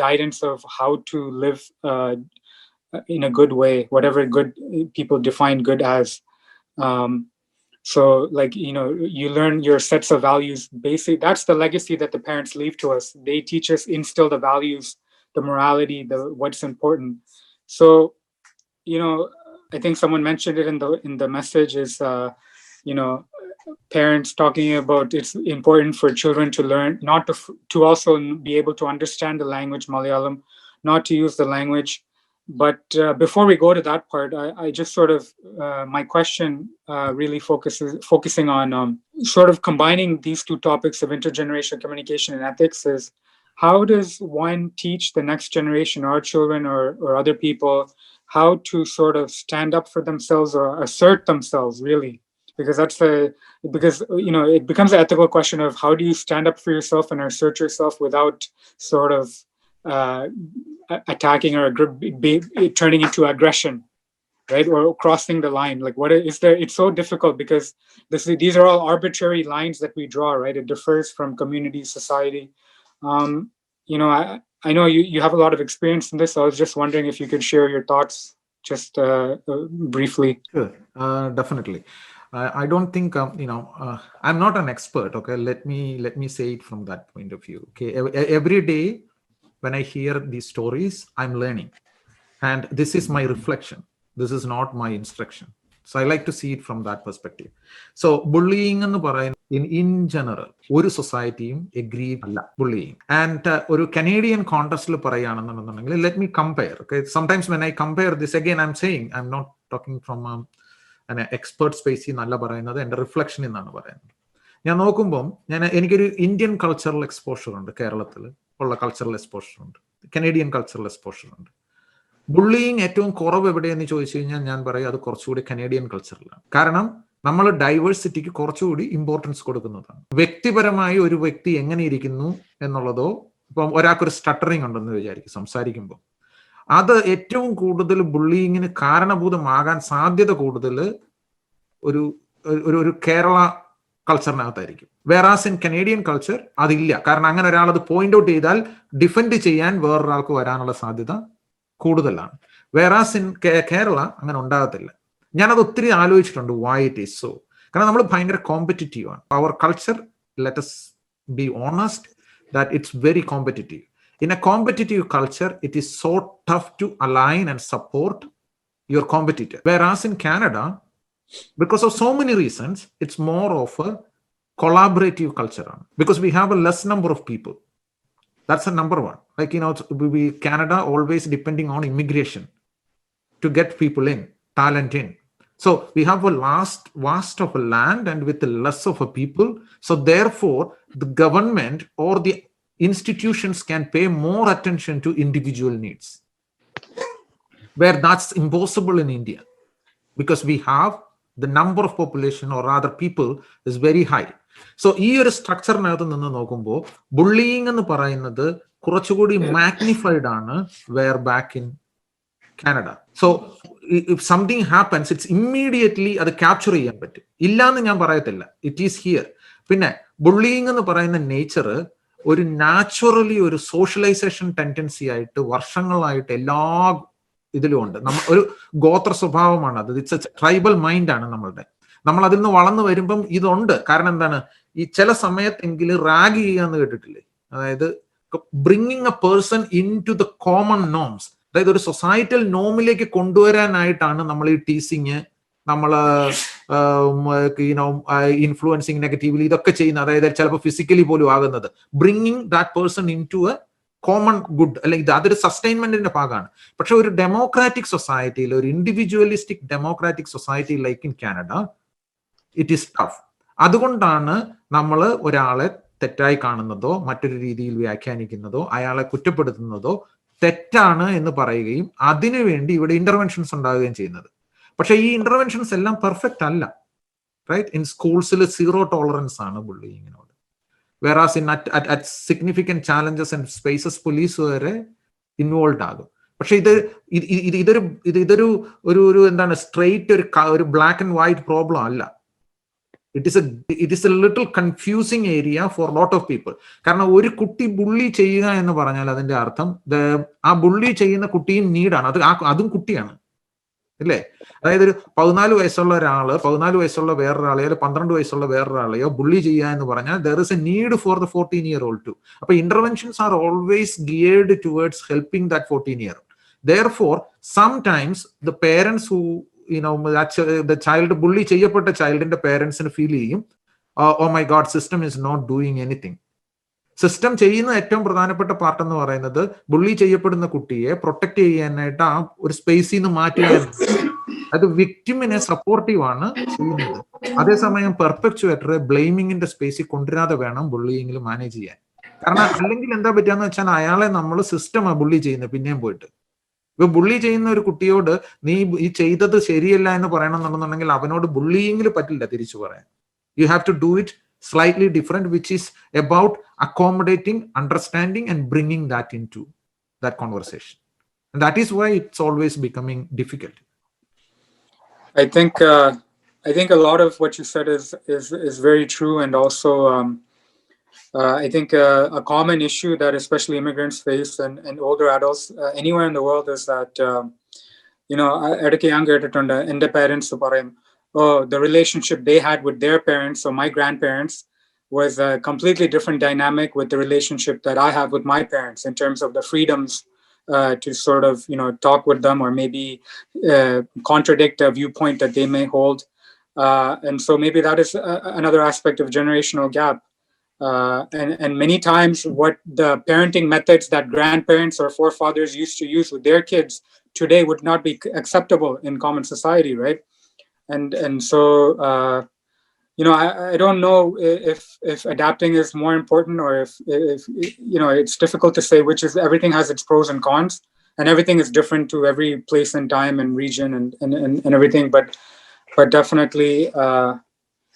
guidance of how to live in a good way, whatever good people define good as. So you learn your sets of values. Basically, that's the legacy that the parents leave to us. They teach us, instill the values, the morality, the what's important. So, I think someone mentioned it in the message is, parents talking about it's important for children to learn, not to also be able to understand the language Malayalam, not to use the language. But before we go to that part, I just sort of my question really focusing on sort of combining these two topics of intergenerational communication and ethics is, how does one teach the next generation, our children or other people, how to sort of stand up for themselves or assert themselves, really? Because it becomes an ethical question of how do you stand up for yourself and assert yourself without sort of attacking or turning into aggression, right? Or crossing the line. Like, what is there? It's so difficult because these are all arbitrary lines that we draw, right? It differs from community, society. I know you have a lot of experience in this. So I was just wondering if you could share your thoughts just briefly. Sure, definitely. I don't think I'm not an expert. Okay, let me say it from that point of view. Okay, every day when I hear these stories, I'm learning, and this is my reflection. This is not my instruction. So I like to see it from that perspective. So bullying in general, ഒരു സൊസൈറ്റിയും agree അല്ല bullying. And ഒരു Canadian context പറയാണെന്നുണ്ടെങ്കിൽ, let me compare. Okay, sometimes when I compare this, again I'm saying I'm not talking from an expert space എന്നല്ല പറയുന്നത്, എൻ്റെ reflection എന്നാണ് പറയുന്നത്. ഞാൻ നോക്കുമ്പം എനിക്കൊരു ഇന്ത്യൻ കൾച്ചറൽ എക്സ്പോഷർ ഉണ്ട്, കേരളത്തിൽ ഉള്ള കൾച്ചറൽ എക്സ്പോഷർ ഉണ്ട്, കനേഡിയൻ കൾച്ചറൽ എക്സ്പോഷർ ഉണ്ട്. ബുള്ളിങ് ഏറ്റവും കുറവ് എവിടെയെന്ന് ചോദിച്ചു കഴിഞ്ഞാൽ ഞാൻ പറയും അത് കുറച്ചുകൂടി കനേഡിയൻ കൾച്ചറിലാണ്. കാരണം നമ്മൾ ഡൈവേഴ്സിറ്റിക്ക് കുറച്ചുകൂടി ഇമ്പോർട്ടൻസ് കൊടുക്കുന്നതാണ്. വ്യക്തിപരമായി ഒരു വ്യക്തി എങ്ങനെ ഇരിക്കുന്നു എന്നുള്ളതോ, ഇപ്പം ഒരാൾക്കൊരു സ്റ്റട്ടറിങ് ഉണ്ടെന്ന് വിചാരിക്കും സംസാരിക്കുമ്പോൾ, അത് ഏറ്റവും കൂടുതൽ ബുള്ളിങ്ങിന് കാരണഭൂതമാകാൻ സാധ്യത കൂടുതൽ ഒരു കേരള കൾച്ചറിനകത്തായിരിക്കും. വേറാസ് ഇൻ കനേഡിയൻ കൾച്ചർ അതില്ല. കാരണം അങ്ങനെ ഒരാൾ അത് പോയിന്റ് ഔട്ട് ചെയ്താൽ ഡിഫെൻഡ് ചെയ്യാൻ വേറൊരാൾക്ക് വരാനുള്ള സാധ്യത കൂടുതലാണ്. വേറാസ് ഇൻ കേരള അങ്ങനെ ഉണ്ടാകത്തില്ല. ഞാനത് ഒത്തിരി ആലോചിച്ചിട്ടുണ്ട്, വൈ ഇറ്റ് ഈസ് സോ. കാരണം നമ്മൾ ഭയങ്കര കോമ്പറ്റിറ്റീവ് ആണ്. അവർ culture, let us be honest that it's very competitive. In a competitive culture, it is so tough to align and support your competitor. Whereas in Canada, because of so many reasons, it's more of a collaborative culture, because we have a less number of people. That's a number one. Like, Canada always depending on immigration to get people in, talent in. So we have a vast of a land and with less of a people. So therefore, the government or the institutions can pay more attention to individual needs, where that's impossible in India, because we have the number of population, or rather people, is very high. So ഈ ഒരു സ്ട്രക്ചറിനകത്ത് നിന്ന് നോക്കുമ്പോൾ bullying എന്ന് പറയുന്നത് കുറച്ചുകൂടി magnified ആണ് where back in Canada. So if something happens, it's immediately അത് capture ചെയ്യാൻ പറ്റും. ഇല്ലാന്ന് ഞാൻ പറയത്തില്ല. It is here. പിന്നെ ബുള്ളിയിങ് എന്ന് പറയുന്ന നേച്ചർ ഒരു നാച്ചുറലി ഒരു സോഷ്യലൈസേഷൻ ടെൻഡൻസി ആയിട്ട് വർഷങ്ങളായിട്ട് എല്ലാ ഇതിലും ഉണ്ട്. ഒരു ഗോത്ര സ്വഭാവമാണ് അത്. ഇറ്റ്സ് എ ട്രൈബൽ മൈൻഡ് ആണ് നമ്മളുടെ. നമ്മൾ അതിൽ നിന്ന് വളർന്നു വരുമ്പം ഇതുണ്ട്. കാരണം എന്താണ്, ഈ ചില സമയത്തെങ്കിലും റാഗ് ചെയ്യാന്ന് കേട്ടിട്ടില്ലേ? അതായത് bringing a person into the common norms, അതായത് ഒരു സൊസൈറ്റൽ നോമിലേക്ക് കൊണ്ടുവരാനായിട്ടാണ് നമ്മൾ ഈ ടീസിങ്, നമ്മൾ ഇൻഫ്ലുവൻസിങ് നെഗറ്റീവ്ലി ഇതൊക്കെ ചെയ്യുന്നത്. അതായത് ചിലപ്പോൾ ഫിസിക്കലി പോലും ആകുന്നത്. Bringing that person into a common good, അല്ലെങ്കിൽ അതൊരു സസ്റ്റൈൻമെന്റിന്റെ ഭാഗമാണ്. പക്ഷെ ഒരു ഡെമോക്രാറ്റിക് സൊസൈറ്റിയിൽ, ഒരു individualistic democratic society like in Canada, it is tough. അതുകൊണ്ടാണ് നമ്മൾ ഒരാളെ തെറ്റായി കാണുന്നതോ മറ്റൊരു രീതിയിൽ വ്യാഖ്യാനിക്കുന്നതോ അയാളെ കുറ്റപ്പെടുത്തുന്നതോ തെറ്റാണ് എന്ന് പറയുകയും അതിനുവേണ്ടി ഇവിടെ ഇന്റർവെൻഷൻസ് ഉണ്ടാവുകയും ചെയ്യുന്നത്. പക്ഷെ ഈ ഇന്റർവെൻഷൻസ് എല്ലാം പെർഫെക്റ്റ് അല്ല, റൈറ്റ്? ഇൻ സ്കൂൾസിൽ 0 ടോളറൻസ് ആണ് ബുള്ളിയിങ്ങിനോട്. whereas in at significant challenges and spaces police വരെ ഇൻവോൾവ് ആകും. പക്ഷെ ഇതൊരു എന്താണ് സ്ട്രെയിറ്റ് ഒരു ബ്ലാക്ക് ആൻഡ് വൈറ്റ് പ്രോബ്ലം അല്ല. It is A little confusing area four lot of people. കാരണം ഒരു കുട്ടി ബുള്ളി ചെയ്യുക എന്ന് പറഞ്ഞാൽ അതിന്റെ അർത്ഥം ആ ബുള്ളി ചെയ്യുന്ന കുട്ടിയും നീഡാണ്. അതും കുട്ടിയാണ്, അല്ലേ? അതായത് ഒരു 14 വയസ്സുള്ള ഒരാള് 14 വയസ്സുള്ള വേറൊരാളെയോ 12 വയസ്സുള്ള വേറൊരാളെയോ ബുള്ളി ചെയ്യുക എന്ന് പറഞ്ഞാൽ there is a need for the 14-year-old too. അപ്പൊ interventions are always geared towards helping that 14-year-old. Therefore, sometimes the parents who the child bully ചെയ്യപ്പെട്ട ചൈൽഡിന്റെ പേരൻസിന് ഫീൽ ചെയ്യും, oh my God, system is not doing anything. System ചെയ്യുന്ന ഏറ്റവും പ്രധാനപ്പെട്ട part എന്ന് പറയുന്നത് bully ചെയ്യപ്പെടുന്ന കുട്ടിയെ പ്രൊട്ടക്ട് ചെയ്യാനായിട്ട് ആ ഒരു സ്പേസിൽ നിന്ന് മാറ്റുക. അത് വിക്ടിമിനെ സപ്പോർട്ടീവ് ആണ് ചെയ്യുന്നത്. അതേസമയം പെർപെക്ച്വേറ്റർ ബ്ലെയിമിങ്ങിന്റെ സ്പേസിൽ കൊണ്ടുവരാതെ വേണം ബുള്ളിയിങ്ങിൽ മാനേജ് ചെയ്യാൻ. കാരണം അല്ലെങ്കിൽ എന്താ പറ്റുകയെന്ന് വെച്ചാൽ അയാളെ നമ്മൾ സിസ്റ്റമാണ് ബുള്ളി ചെയ്യുന്നത്. പിന്നെയും പോയിട്ട് ഇപ്പൊ ബുള്ളി ചെയ്യുന്ന ഒരു കുട്ടിയോട് നീ ഈ ചെയ്തത് ശരിയല്ല എന്ന് പറയണമെന്നുണ്ടെങ്കിൽ അവനോട് ബുള്ളിയിങ്ങിൽ പറ്റില്ല തിരിച്ചു പറയാൻ. You have to do it slightly different, which is about accommodating, understanding and bringing that into that conversation. And that is why it's always becoming difficult. I think a lot of what you said is very true, and also I think a common issue that especially immigrants face and older adults anywhere in the world is that the parents the relationship they had with their parents, so my grandparents, was a completely different dynamic with the relationship that I have with my parents in terms of the freedoms to sort of talk with them or maybe contradict a viewpoint that they may hold, and so maybe that is another aspect of generational gap. And many times what the parenting methods that grandparents or forefathers used to use with their kids today would not be acceptable in common society, right? And so I don't know if adapting is more important, or if it's difficult to say which is. Everything has its pros and cons, and everything is different to every place and time and region and everything, but definitely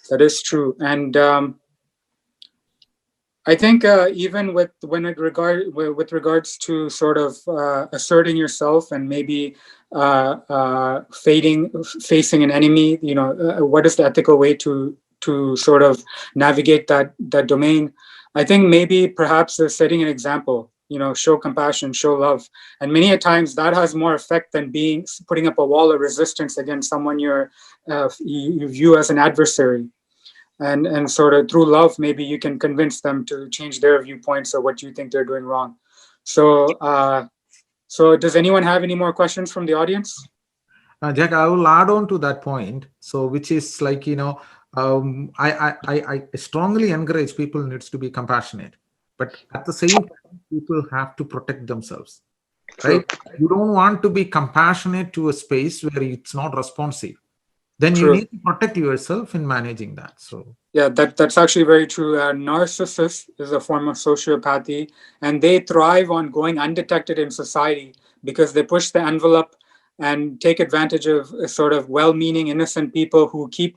that is true. And I think even with regards to sort of asserting yourself and maybe facing an enemy, what is the ethical way to sort of navigate that domain? I think maybe perhaps setting an example, show compassion, show love, and many a times that has more effect than putting up a wall of resistance against someone you view as an adversary. And sort of through love, maybe you can convince them to change their viewpoints or what you think they're doing wrong. So does anyone have any more questions from the audience? Jack, I will add on to that point. So which is like, I strongly encourage people needs to be compassionate, but at the same time, people have to protect themselves, right? True. You don't want to be compassionate to a space where it's not responsive. Then you need to protect yourself in managing that. So yeah, that's actually very true. Narcissist is a form of sociopathy, and they thrive on going undetected in society because they push the envelope and take advantage of sort of well-meaning, innocent people who keep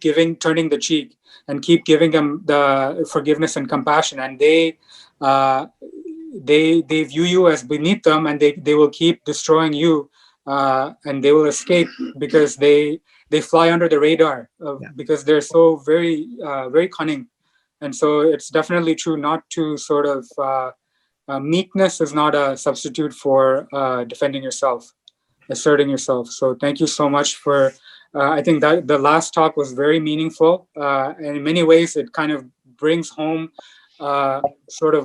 turning the cheek and keep giving them the forgiveness and compassion, and they view you as beneath them, and they will keep destroying you and they will escape because they fly under the radar because they're so very very cunning. And so it's definitely true not to sort of meekness is not a substitute for defending yourself, asserting yourself. So thank you so much for I think that the last talk was very meaningful, and in many ways it kind of brings home sort of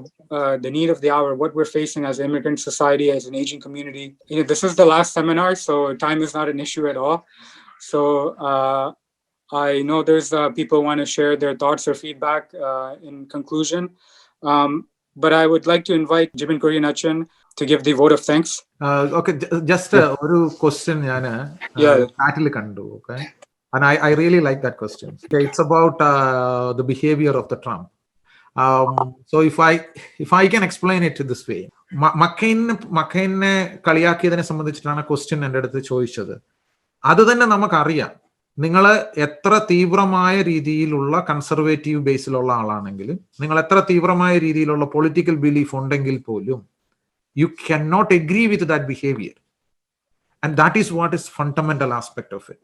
the need of the hour, what we're facing as an immigrant society, as an aging community. This is the last seminar, so time is not an issue at all. So I know there's people who want to share their thoughts or feedback in conclusion. But I would like to invite Jibin Korean Achan to give the vote of thanks. Okay, just a question chattil kandu, okay? And I really like that question. Okay, it's about the behavior of the Trump. So if I can explain it this way, മക്കൈനെ കളിയാക്കിയതിനെ സംബന്ധിച്ചിട്ടാണ് question എൻ്റെ അടുത്ത് ചോദിച്ചത്. അത് തന്നെ നമുക്കറിയാം. നിങ്ങൾ എത്ര തീവ്രമായ രീതിയിലുള്ള കൺസർവേറ്റീവ് ബേസിലുള്ള ആളാണെങ്കിലും, നിങ്ങൾ എത്ര തീവ്രമായ രീതിയിലുള്ള പൊളിറ്റിക്കൽ ബിലീഫ് ഉണ്ടെങ്കിൽ പോലും, you cannot agree with that behavior. And that is what is fundamental aspect of it.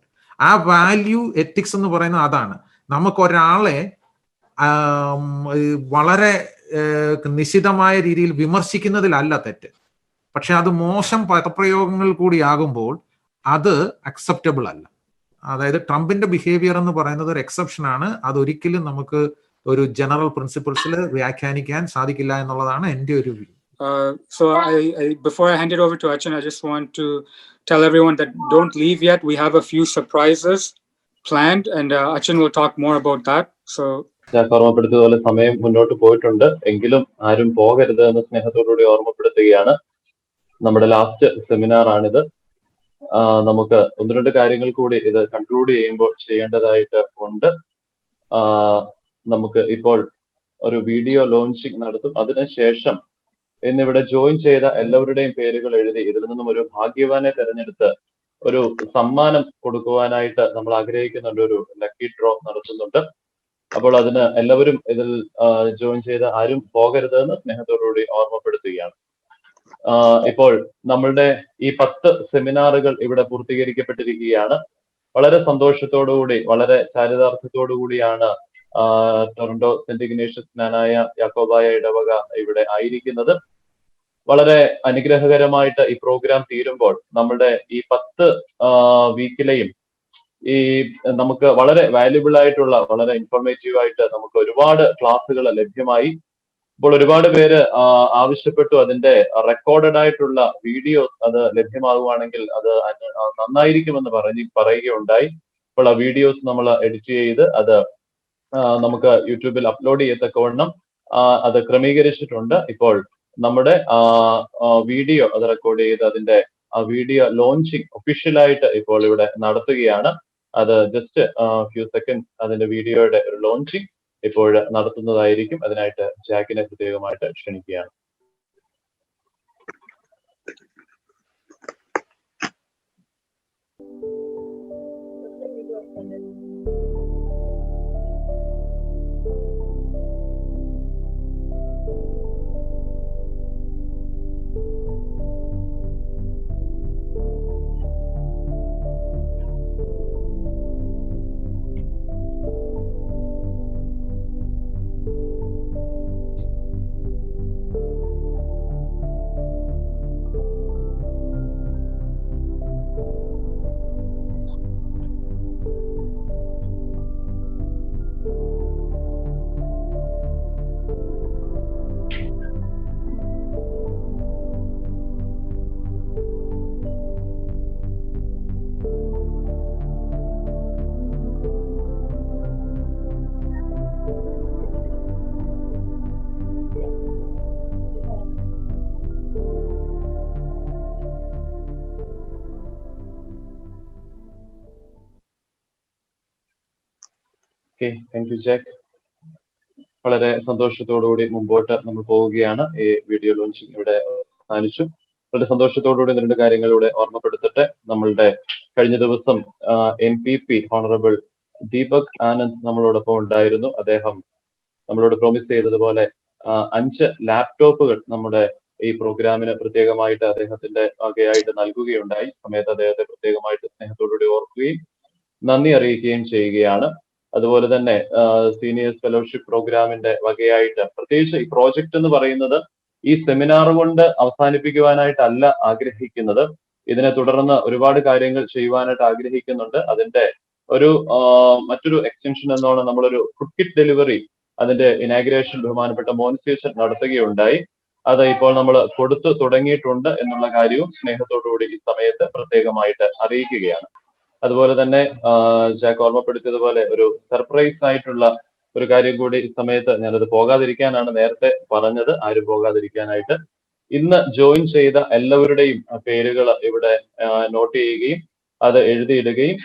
ആ വാല്യൂ എത്തിക്സ് എന്ന് പറയുന്നത് അതാണ്. നമുക്കൊരാളെ വളരെ നിശിതമായ രീതിയിൽ വിമർശിക്കുന്നതിലല്ല തെറ്റ്, പക്ഷെ അത് മോശം പദപ്രയോഗങ്ങൾ കൂടിയാകുമ്പോൾ അത് അക്സെപ്റ്റബിൾ അല്ല. അതായത് ട്രംപിന്റെ ബിഹേവിയർ എന്ന് പറയുന്നത് ഒരു എക്സെപ്ഷൻ ആണ്. അതൊരിക്കലും നമുക്ക് ഒരു ജനറൽ പ്രിൻസിപ്പിൾസിൽ വ്യാഖ്യാനിക്കാൻ സാധിക്കില്ല എന്നുള്ളതാണ് എൻ്റെ ഒരു view. So before I hand it over to Achan, I just want to tell everyone that don't leave yet. We have a few surprises planned, and Achan will talk more about that. So ഓർമ്മപ്പെടുത്തിയതുപോലെ സമയം മുന്നോട്ട് പോയിട്ടുണ്ട്, എങ്കിലും ആരും പോകരുത് എന്ന് സ്നേഹത്തോടുകൂടി ഓർമ്മപ്പെടുത്തുകയാണ്. നമ്മുടെ ലാസ്റ്റ് സെമിനാർ ആണിത്. നമുക്ക് ഒന്ന് രണ്ട് കാര്യങ്ങൾ കൂടി ഇത് കൺക്ലൂഡ് ചെയ്യുമ്പോൾ ചെയ്യേണ്ടതായിട്ട് ഉണ്ട്. നമുക്ക് ഇപ്പോൾ ഒരു വീഡിയോ ലോഞ്ചിങ് നടത്തും. അതിനുശേഷം ഇന്നിവിടെ ജോയിൻ ചെയ്ത എല്ലാവരുടെയും പേരുകൾ എഴുതി ഇതിൽ നിന്നും ഒരു ഭാഗ്യവാനെ തെരഞ്ഞെടുത്ത് ഒരു സമ്മാനം കൊടുക്കുവാനായിട്ട് നമ്മൾ ആഗ്രഹിക്കുന്നുണ്ട്. ഒരു ലക്കി ഡ്രോ നടത്തുന്നുണ്ട്. അപ്പോൾ അതിന് എല്ലാവരും ഇതിൽ ജോയിൻ ചെയ്ത് ആരും പോകരുതെന്ന് സ്നേഹത്തോടുകൂടി ഓർമ്മപ്പെടുത്തുകയാണ്. ഇപ്പോൾ നമ്മളുടെ ഈ 10 സെമിനാറുകൾ ഇവിടെ പൂർത്തീകരിക്കപ്പെട്ടിരിക്കുകയാണ്. വളരെ സന്തോഷത്തോടുകൂടി, വളരെ ചാരിതാർത്ഥ്യത്തോടുകൂടിയാണ് ടൊറന്റോ സെന്റ് ഇഗ്നേഷ്യസ് ജ്ഞാനായ യാക്കോബായ ഇടവക ഇവിടെ ആയിരിക്കുന്നത്. വളരെ അനുഗ്രഹകരമായിട്ട് ഈ പ്രോഗ്രാം തീരുമ്പോൾ നമ്മുടെ ഈ 10 വീക്കിലെയും ഈ നമുക്ക് വളരെ വാല്യുബിൾ ആയിട്ടുള്ള, വളരെ ഇൻഫോർമേറ്റീവ് ആയിട്ട് നമുക്ക് ഒരുപാട് ക്ലാസ്സുകൾ ലഭ്യമായി. ഇപ്പോൾ ഒരുപാട് പേര് ആവശ്യപ്പെട്ടു അതിന്റെ റെക്കോർഡഡ് ആയിട്ടുള്ള വീഡിയോ അത് ലഭ്യമാകുവാണെങ്കിൽ അത് നന്നായിരിക്കുമെന്ന് പറയുകയുണ്ടായി. അപ്പോൾ ആ വീഡിയോസ് നമ്മൾ എഡിറ്റ് ചെയ്ത് അത് നമുക്ക് യൂട്യൂബിൽ അപ്ലോഡ് ചെയ്യത്തക്കവണ്ണം അത് ക്രമീകരിച്ചിട്ടുണ്ട്. ഇപ്പോൾ നമ്മുടെ വീഡിയോ അത് റെക്കോർഡ് ചെയ്ത് അതിന്റെ ആ വീഡിയോ ലോഞ്ചിങ് ഒഫീഷ്യലായിട്ട് ഇപ്പോൾ ഇവിടെ നടത്തുകയാണ്. അത് ജസ്റ്റ് ഫ്യൂ സെക്കൻഡ്സ് അതിന്റെ വീഡിയോയുടെ ഒരു ലോഞ്ചിങ് ഇപ്പോൾ നടത്തുന്നതായിരിക്കും. അതിനായിട്ട് ജാക്കിനെ പ്രത്യേകമായിട്ട് ക്ഷണിക്കുകയാണ്. Okay, thank you Jack. വളരെ സന്തോഷത്തോടുകൂടി മുമ്പോട്ട് നമ്മൾ പോവുകയാണ്. ഈ വീഡിയോ ലോഞ്ചിങ് ഇവിടെ അവസാനിച്ചു. വളരെ സന്തോഷത്തോടുകൂടി രണ്ട് കാര്യങ്ങളിലൂടെ ഓർമ്മപ്പെടുത്തട്ടെ. നമ്മളുടെ കഴിഞ്ഞ ദിവസം MPP ഹോണറബിൾ ദീപക് ആനന്ദ് നമ്മളോടൊപ്പം ഉണ്ടായിരുന്നു. അദ്ദേഹം നമ്മളോട് പ്രോമിസ് ചെയ്തതുപോലെ 5 ലാപ്ടോപ്പുകൾ നമ്മുടെ ഈ പ്രോഗ്രാമിന് പ്രത്യേകമായിട്ട് അദ്ദേഹത്തിന്റെ വകയായിട്ട് നൽകുകയുണ്ടായി. സമയത്ത് അദ്ദേഹത്തെ പ്രത്യേകമായിട്ട് സ്നേഹത്തോടുകൂടി ഓർക്കുകയും നന്ദി അറിയിക്കുകയും ചെയ്യുകയാണ്. അതുപോലെ തന്നെ സീനിയേഴ്സ് ഫെലോഷിപ്പ് പ്രോഗ്രാമിന്റെ വകയായിട്ട് പ്രത്യേകിച്ച് ഈ പ്രോജക്റ്റ് എന്ന് പറയുന്നത് ഈ സെമിനാർ കൊണ്ട് അവസാനിപ്പിക്കുവാനായിട്ടല്ല ആഗ്രഹിക്കുന്നത്. ഇതിനെ തുടർന്ന് ഒരുപാട് കാര്യങ്ങൾ ചെയ്യുവാനായിട്ട് ആഗ്രഹിക്കുന്നുണ്ട്. അതിന്റെ ഒരു മറ്റൊരു എക്സ്റ്റൻഷൻ എന്നോണം നമ്മളൊരു ഫുഡ് കിറ്റ് ഡെലിവറി അതിന്റെ ഇനാഗ്രേഷൻ ബഹുമാനപ്പെട്ട മോൻസിയേഷൻ നടത്തുകയുണ്ടായി. അത് ഇപ്പോൾ നമ്മൾ കൊടുത്തു തുടങ്ങിയിട്ടുണ്ട് എന്നുള്ള കാര്യവും സ്നേഹത്തോടുകൂടി ഈ സമയത്ത് പ്രത്യേകമായിട്ട് അറിയിക്കുകയാണ്. അതുപോലെ തന്നെ ജാക്ക് ഓർമ്മപ്പെടുത്തിയതുപോലെ ഒരു സർപ്രൈസ് ആയിട്ടുള്ള ഒരു കാര്യം കൂടി ഈ സമയത്ത് ഞാനത് പോകാതിരിക്കാനാണ് നേരത്തെ പറഞ്ഞത്, ആരും പോകാതിരിക്കാനായിട്ട്. ഇന്ന് ജോയിൻ ചെയ്ത എല്ലാവരുടെയും പേരുകൾ ഇവിടെ നോട്ട് ചെയ്യുകയും അത് എഴുതിയിടുകയും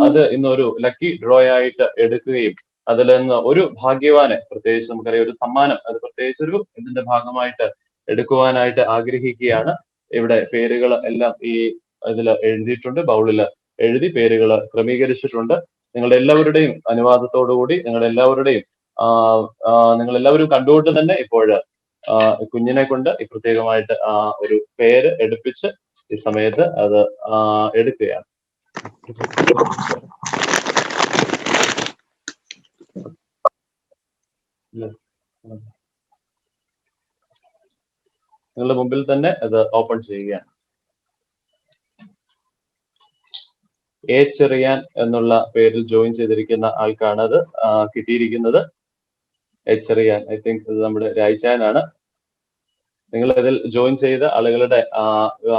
അത് ഇന്നൊരു ലക്കി ഡ്രോ ആയിട്ട് എടുക്കുകയും അതിൽ നിന്ന് ഒരു ഭാഗ്യവാനെ പ്രത്യേകിച്ച് നമുക്കറിയാം ഒരു സമ്മാനം അത് പ്രത്യേകിച്ചൊരു ഇതിന്റെ ഭാഗമായിട്ട് എടുക്കുവാനായിട്ട് ആഗ്രഹിക്കുകയാണ്. ഇവിടെ പേരുകൾ എല്ലാം ഈ ഇതിൽ എഴുതിയിട്ടുണ്ട്, ബൗളിൽ എഴുതി പേരുകൾ ക്രമീകരിച്ചിട്ടുണ്ട്. നിങ്ങളുടെ എല്ലാവരുടെയും അനുവാദത്തോടുകൂടി നിങ്ങളെല്ലാവരും കണ്ടുകൊണ്ട് തന്നെ ഇപ്പോൾ കുഞ്ഞിനെ കൊണ്ട് ഈ പ്രത്യേകമായിട്ട് ഒരു പേര് എടുപ്പിച്ച് ഈ സമയത്ത് അത് എടുക്കുകയാണ്. നിങ്ങളുടെ മുമ്പിൽ തന്നെ അത് ഓപ്പൺ ചെയ്യുകയാണ്. എ ചെറിയാൻ എന്നുള്ള പേരിൽ ജോയിൻ ചെയ്തിരിക്കുന്ന ആൾക്കാണ് അത് കിട്ടിയിരിക്കുന്നത്. എ ചെറിയാൻ, ഐ തിങ്ക് ഇത് നമ്മുടെ രായ്ചാനാണ്. നിങ്ങൾ ഇതിൽ ജോയിൻ ചെയ്ത ആളുകളുടെ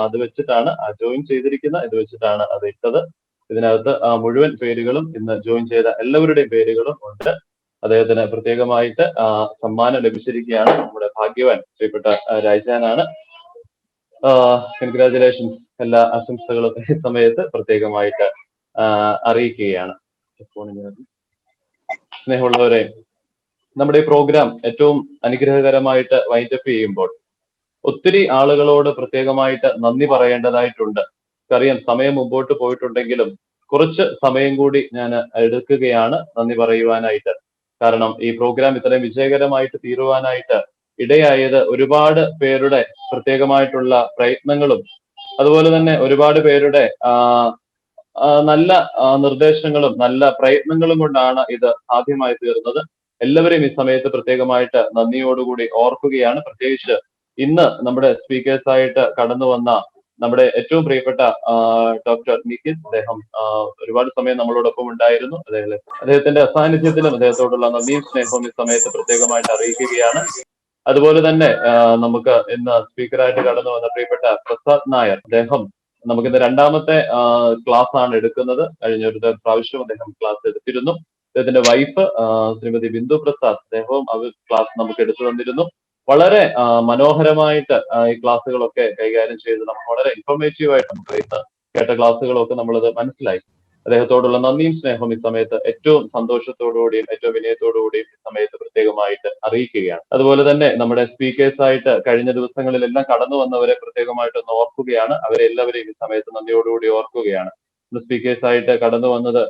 അത് വെച്ചിട്ടാണ് ജോയിൻ ചെയ്തിരിക്കുന്ന ഇത് വെച്ചിട്ടാണ് അത് ഇട്ടത്. ഇതിനകത്ത് മുഴുവൻ പേരുകളും ഇന്ന് ജോയിൻ ചെയ്ത എല്ലാവരുടെയും പേരുകളും ഉണ്ട്. അദ്ദേഹത്തിന് പ്രത്യേകമായിട്ട് സമ്മാനം ലഭിച്ചിരിക്കുകയാണ്. നമ്മുടെ ഭാഗ്യവാൻ ശ്രീപ്പെട്ട രായ്ചാനാണ്. കൺഗ്രാജുലേഷൻസ്, എല്ലാ ആശംസകളും ഈ സമയത്ത് പ്രത്യേകമായിട്ട് അറിയിക്കുകയാണ്. സ്നേഹമുള്ളവരെ, നമ്മുടെ ഈ പ്രോഗ്രാം ഏറ്റവും അനുഗ്രഹകരമായിട്ട് വൈൻഡപ്പ് ചെയ്യുമ്പോൾ ഒത്തിരി ആളുകളോട് പ്രത്യേകമായിട്ട് നന്ദി പറയേണ്ടതായിട്ടുണ്ട്. അറിയാം സമയം മുമ്പോട്ട് പോയിട്ടുണ്ടെങ്കിലും കുറച്ച് സമയം കൂടി ഞാൻ എടുക്കുകയാണ് നന്ദി പറയുവാനായിട്ട്. കാരണം ഈ പ്രോഗ്രാം ഇത്രയും വിജയകരമായിട്ട് തീരുവാനായിട്ട് ഇടയായത് ഒരുപാട് പേരുടെ പ്രത്യേകമായിട്ടുള്ള പ്രയത്നങ്ങളും അതുപോലെ തന്നെ ഒരുപാട് പേരുടെ നല്ല നിർദ്ദേശങ്ങളും നല്ല പ്രയത്നങ്ങളും കൊണ്ടാണ് ഇത് സാധ്യമായി തീർന്നത്. എല്ലാവരെയും ഈ സമയത്ത് പ്രത്യേകമായിട്ട് നന്ദിയോടുകൂടി ഓർക്കുകയാണ്. പ്രത്യേകിച്ച് ഇന്ന് നമ്മുടെ സ്പീക്കേഴ്സ് ആയിട്ട് കടന്നു വന്ന നമ്മുടെ ഏറ്റവും പ്രിയപ്പെട്ട ഡോക്ടർ നിഖിത്, അദ്ദേഹം ഒരുപാട് സമയം നമ്മളോടൊപ്പം ഉണ്ടായിരുന്നു. അദ്ദേഹത്തിന്റെ അസാന്നിധ്യത്തിലും അദ്ദേഹത്തോടുള്ള നന്ദിയും സ്നേഹവും ഈ സമയത്ത് പ്രത്യേകമായിട്ട് അറിയിക്കുകയാണ്. അതുപോലെ തന്നെ നമുക്ക് ഇന്ന് സ്പീക്കറായിട്ട് കടന്നു വന്ന പ്രിയപ്പെട്ട പ്രസാദ് നായർ, അദ്ദേഹം നമുക്കിന്ന് രണ്ടാമത്തെ ക്ലാസ് ആണ് എടുക്കുന്നത്. കഴിഞ്ഞ ഒരു പ്രാവശ്യം അദ്ദേഹം ക്ലാസ് എടുത്തിരുന്നു. അദ്ദേഹത്തിന്റെ വൈഫ് ശ്രീമതി ബിന്ദു പ്രസാദ്, അദ്ദേഹവും അവർ ക്ലാസ് നമുക്ക് എടുത്തു തന്നിരുന്നു. വളരെ മനോഹരമായിട്ട് ഈ ക്ലാസ്സുകളൊക്കെ കൈകാര്യം ചെയ്ത് നമുക്ക് വളരെ ഇൻഫോർമേറ്റീവ് ആയിട്ട് നമുക്ക് ഇന്ന് കേട്ട ക്ലാസ്സുകളൊക്കെ നമ്മളത് മനസ്സിലായി. അദ്ദേഹത്തോടുള്ള നന്ദിയും സ്നേഹവും ഈ സമയത്ത് ഏറ്റവും സന്തോഷത്തോടുകൂടിയും ഏറ്റവും വിനയത്തോടുകൂടിയും ഈ സമയത്ത് പ്രത്യേകമായിട്ട് അറിയിക്കുകയാണ്. അതുപോലെ തന്നെ നമ്മുടെ സ്പീക്കേഴ്സ് ആയിട്ട് കഴിഞ്ഞ ദിവസങ്ങളിലെല്ലാം കടന്നു വന്നവരെ പ്രത്യേകമായിട്ടൊന്ന് ഓർക്കുകയാണ്. അവരെല്ലാവരെയും ഈ സമയത്ത് നന്ദിയോടുകൂടി ഓർക്കുകയാണ്. സ്പീക്കേഴ്സ് ആയിട്ട് കടന്നു വന്നത്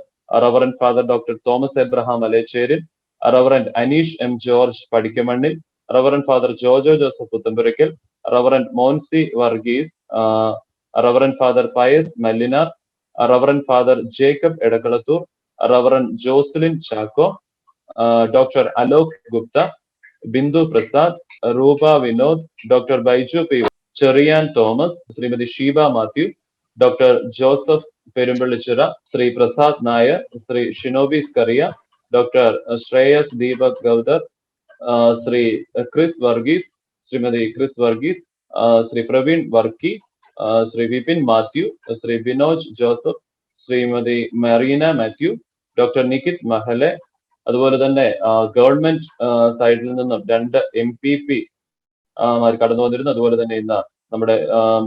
reverend father doctor Thomas Abraham Alecheril, reverend Aneesh M George Padikkamannil, reverend father Jojo Joseph Puthampurackal, reverend Moncy Varghese, reverend father Pius Mallinar, reverend father Jacob Edakkalathur, reverend Joslin Chacko, doctor Alok Gupta, Bindu Prasad, Roopa Vinod, doctor Baiju P, Cherian Thomas, Shrimati Sheeba Mathew, doctor Joseph Perumpallichira, Shri Prasad Nair, Shri Shinobi Scaria, doctor Shreyas Deepak Gowdar, Shri Chris Varghese, Shrimati Chris Varghese, Shri Praveen Varkey, Shri Vipin Mathew, Shri Binoj Joseph, Shrimati Marina Mathew, doctor Nikhit Mahale. അതുപോലെ തന്നെ ഗവൺമെന്റ് സൈഡിൽ നിന്നും 2 MPP കടന്നു വന്നിരുന്നു. അതുപോലെ തന്നെ ഇന്ന് നമ്മുടെ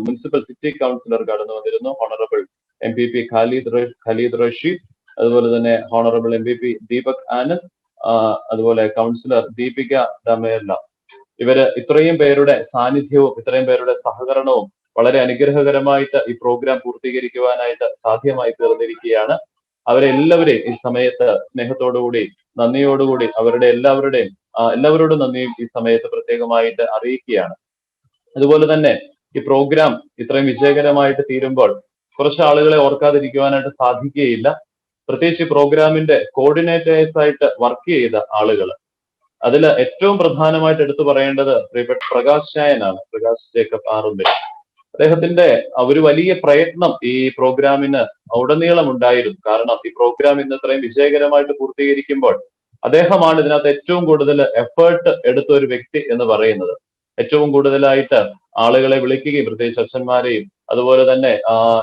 മുനിസിപ്പൽ സിറ്റി കൗൺസിലർ കടന്നു വന്നിരുന്നു, ഹോണറബിൾ MPP ഖലീദ് റഷീദ്, അതുപോലെ തന്നെ ഹോണറബിൾ MPP ദീപക് ആനന്ദ്, അതുപോലെ കൗൺസിലർ ദീപിക ദമേർല. ഇവര് ഇത്രയും പേരുടെ സാന്നിധ്യവും ഇത്രയും പേരുടെ സഹകരണവും വളരെ അനുഗ്രഹകരമായിട്ട് ഈ പ്രോഗ്രാം പൂർത്തീകരിക്കുവാനായിട്ട് സാധ്യമായി തീർന്നിരിക്കുകയാണ്. അവരെല്ലാവരെയും ഈ സമയത്ത് സ്നേഹത്തോടുകൂടി നന്ദിയോടുകൂടി എല്ലാവരോടും നന്ദിയും ഈ സമയത്ത് പ്രത്യേകമായിട്ട് അറിയിക്കുകയാണ്. അതുപോലെ തന്നെ ഈ പ്രോഗ്രാം ഇത്രയും വിജയകരമായിട്ട് തീരുമ്പോൾ കുറച്ച് ആളുകളെ ഓർക്കാതിരിക്കുവാനായിട്ട് സാധിക്കുകയില്ല. പ്രത്യേകിച്ച് ഈ പ്രോഗ്രാമിന്റെ കോർഡിനേറ്റേഴ്സ് ആയിട്ട് വർക്ക് ചെയ്ത ആളുകൾ. അതിൽ ഏറ്റവും പ്രധാനമായിട്ട് എടുത്തു പറയേണ്ടത് പ്രിയപ്പെട്ട പ്രകാശ് ചായനാണ്, പ്രകാശ് ജേക്കബ് ആറുമ്പിൽ. അദ്ദേഹത്തിന്റെ ഒരു വലിയ പ്രയത്നം ഈ പ്രോഗ്രാമിന് ഉടനീളം ഉണ്ടായിരുന്നു. കാരണം ഈ പ്രോഗ്രാം ഇന്ന് ഇത്രയും വിജയകരമായിട്ട് പൂർത്തീകരിക്കുമ്പോൾ അദ്ദേഹമാണ് ഇതിനകത്ത് ഏറ്റവും കൂടുതൽ എഫേർട്ട് എടുത്ത ഒരു വ്യക്തി എന്ന് പറയുന്നത്. ഏറ്റവും കൂടുതലായിട്ട് ആളുകളെ വിളിക്കുകയും പ്രത്യേകിച്ച് അച്ഛന്മാരെയും അതുപോലെ തന്നെ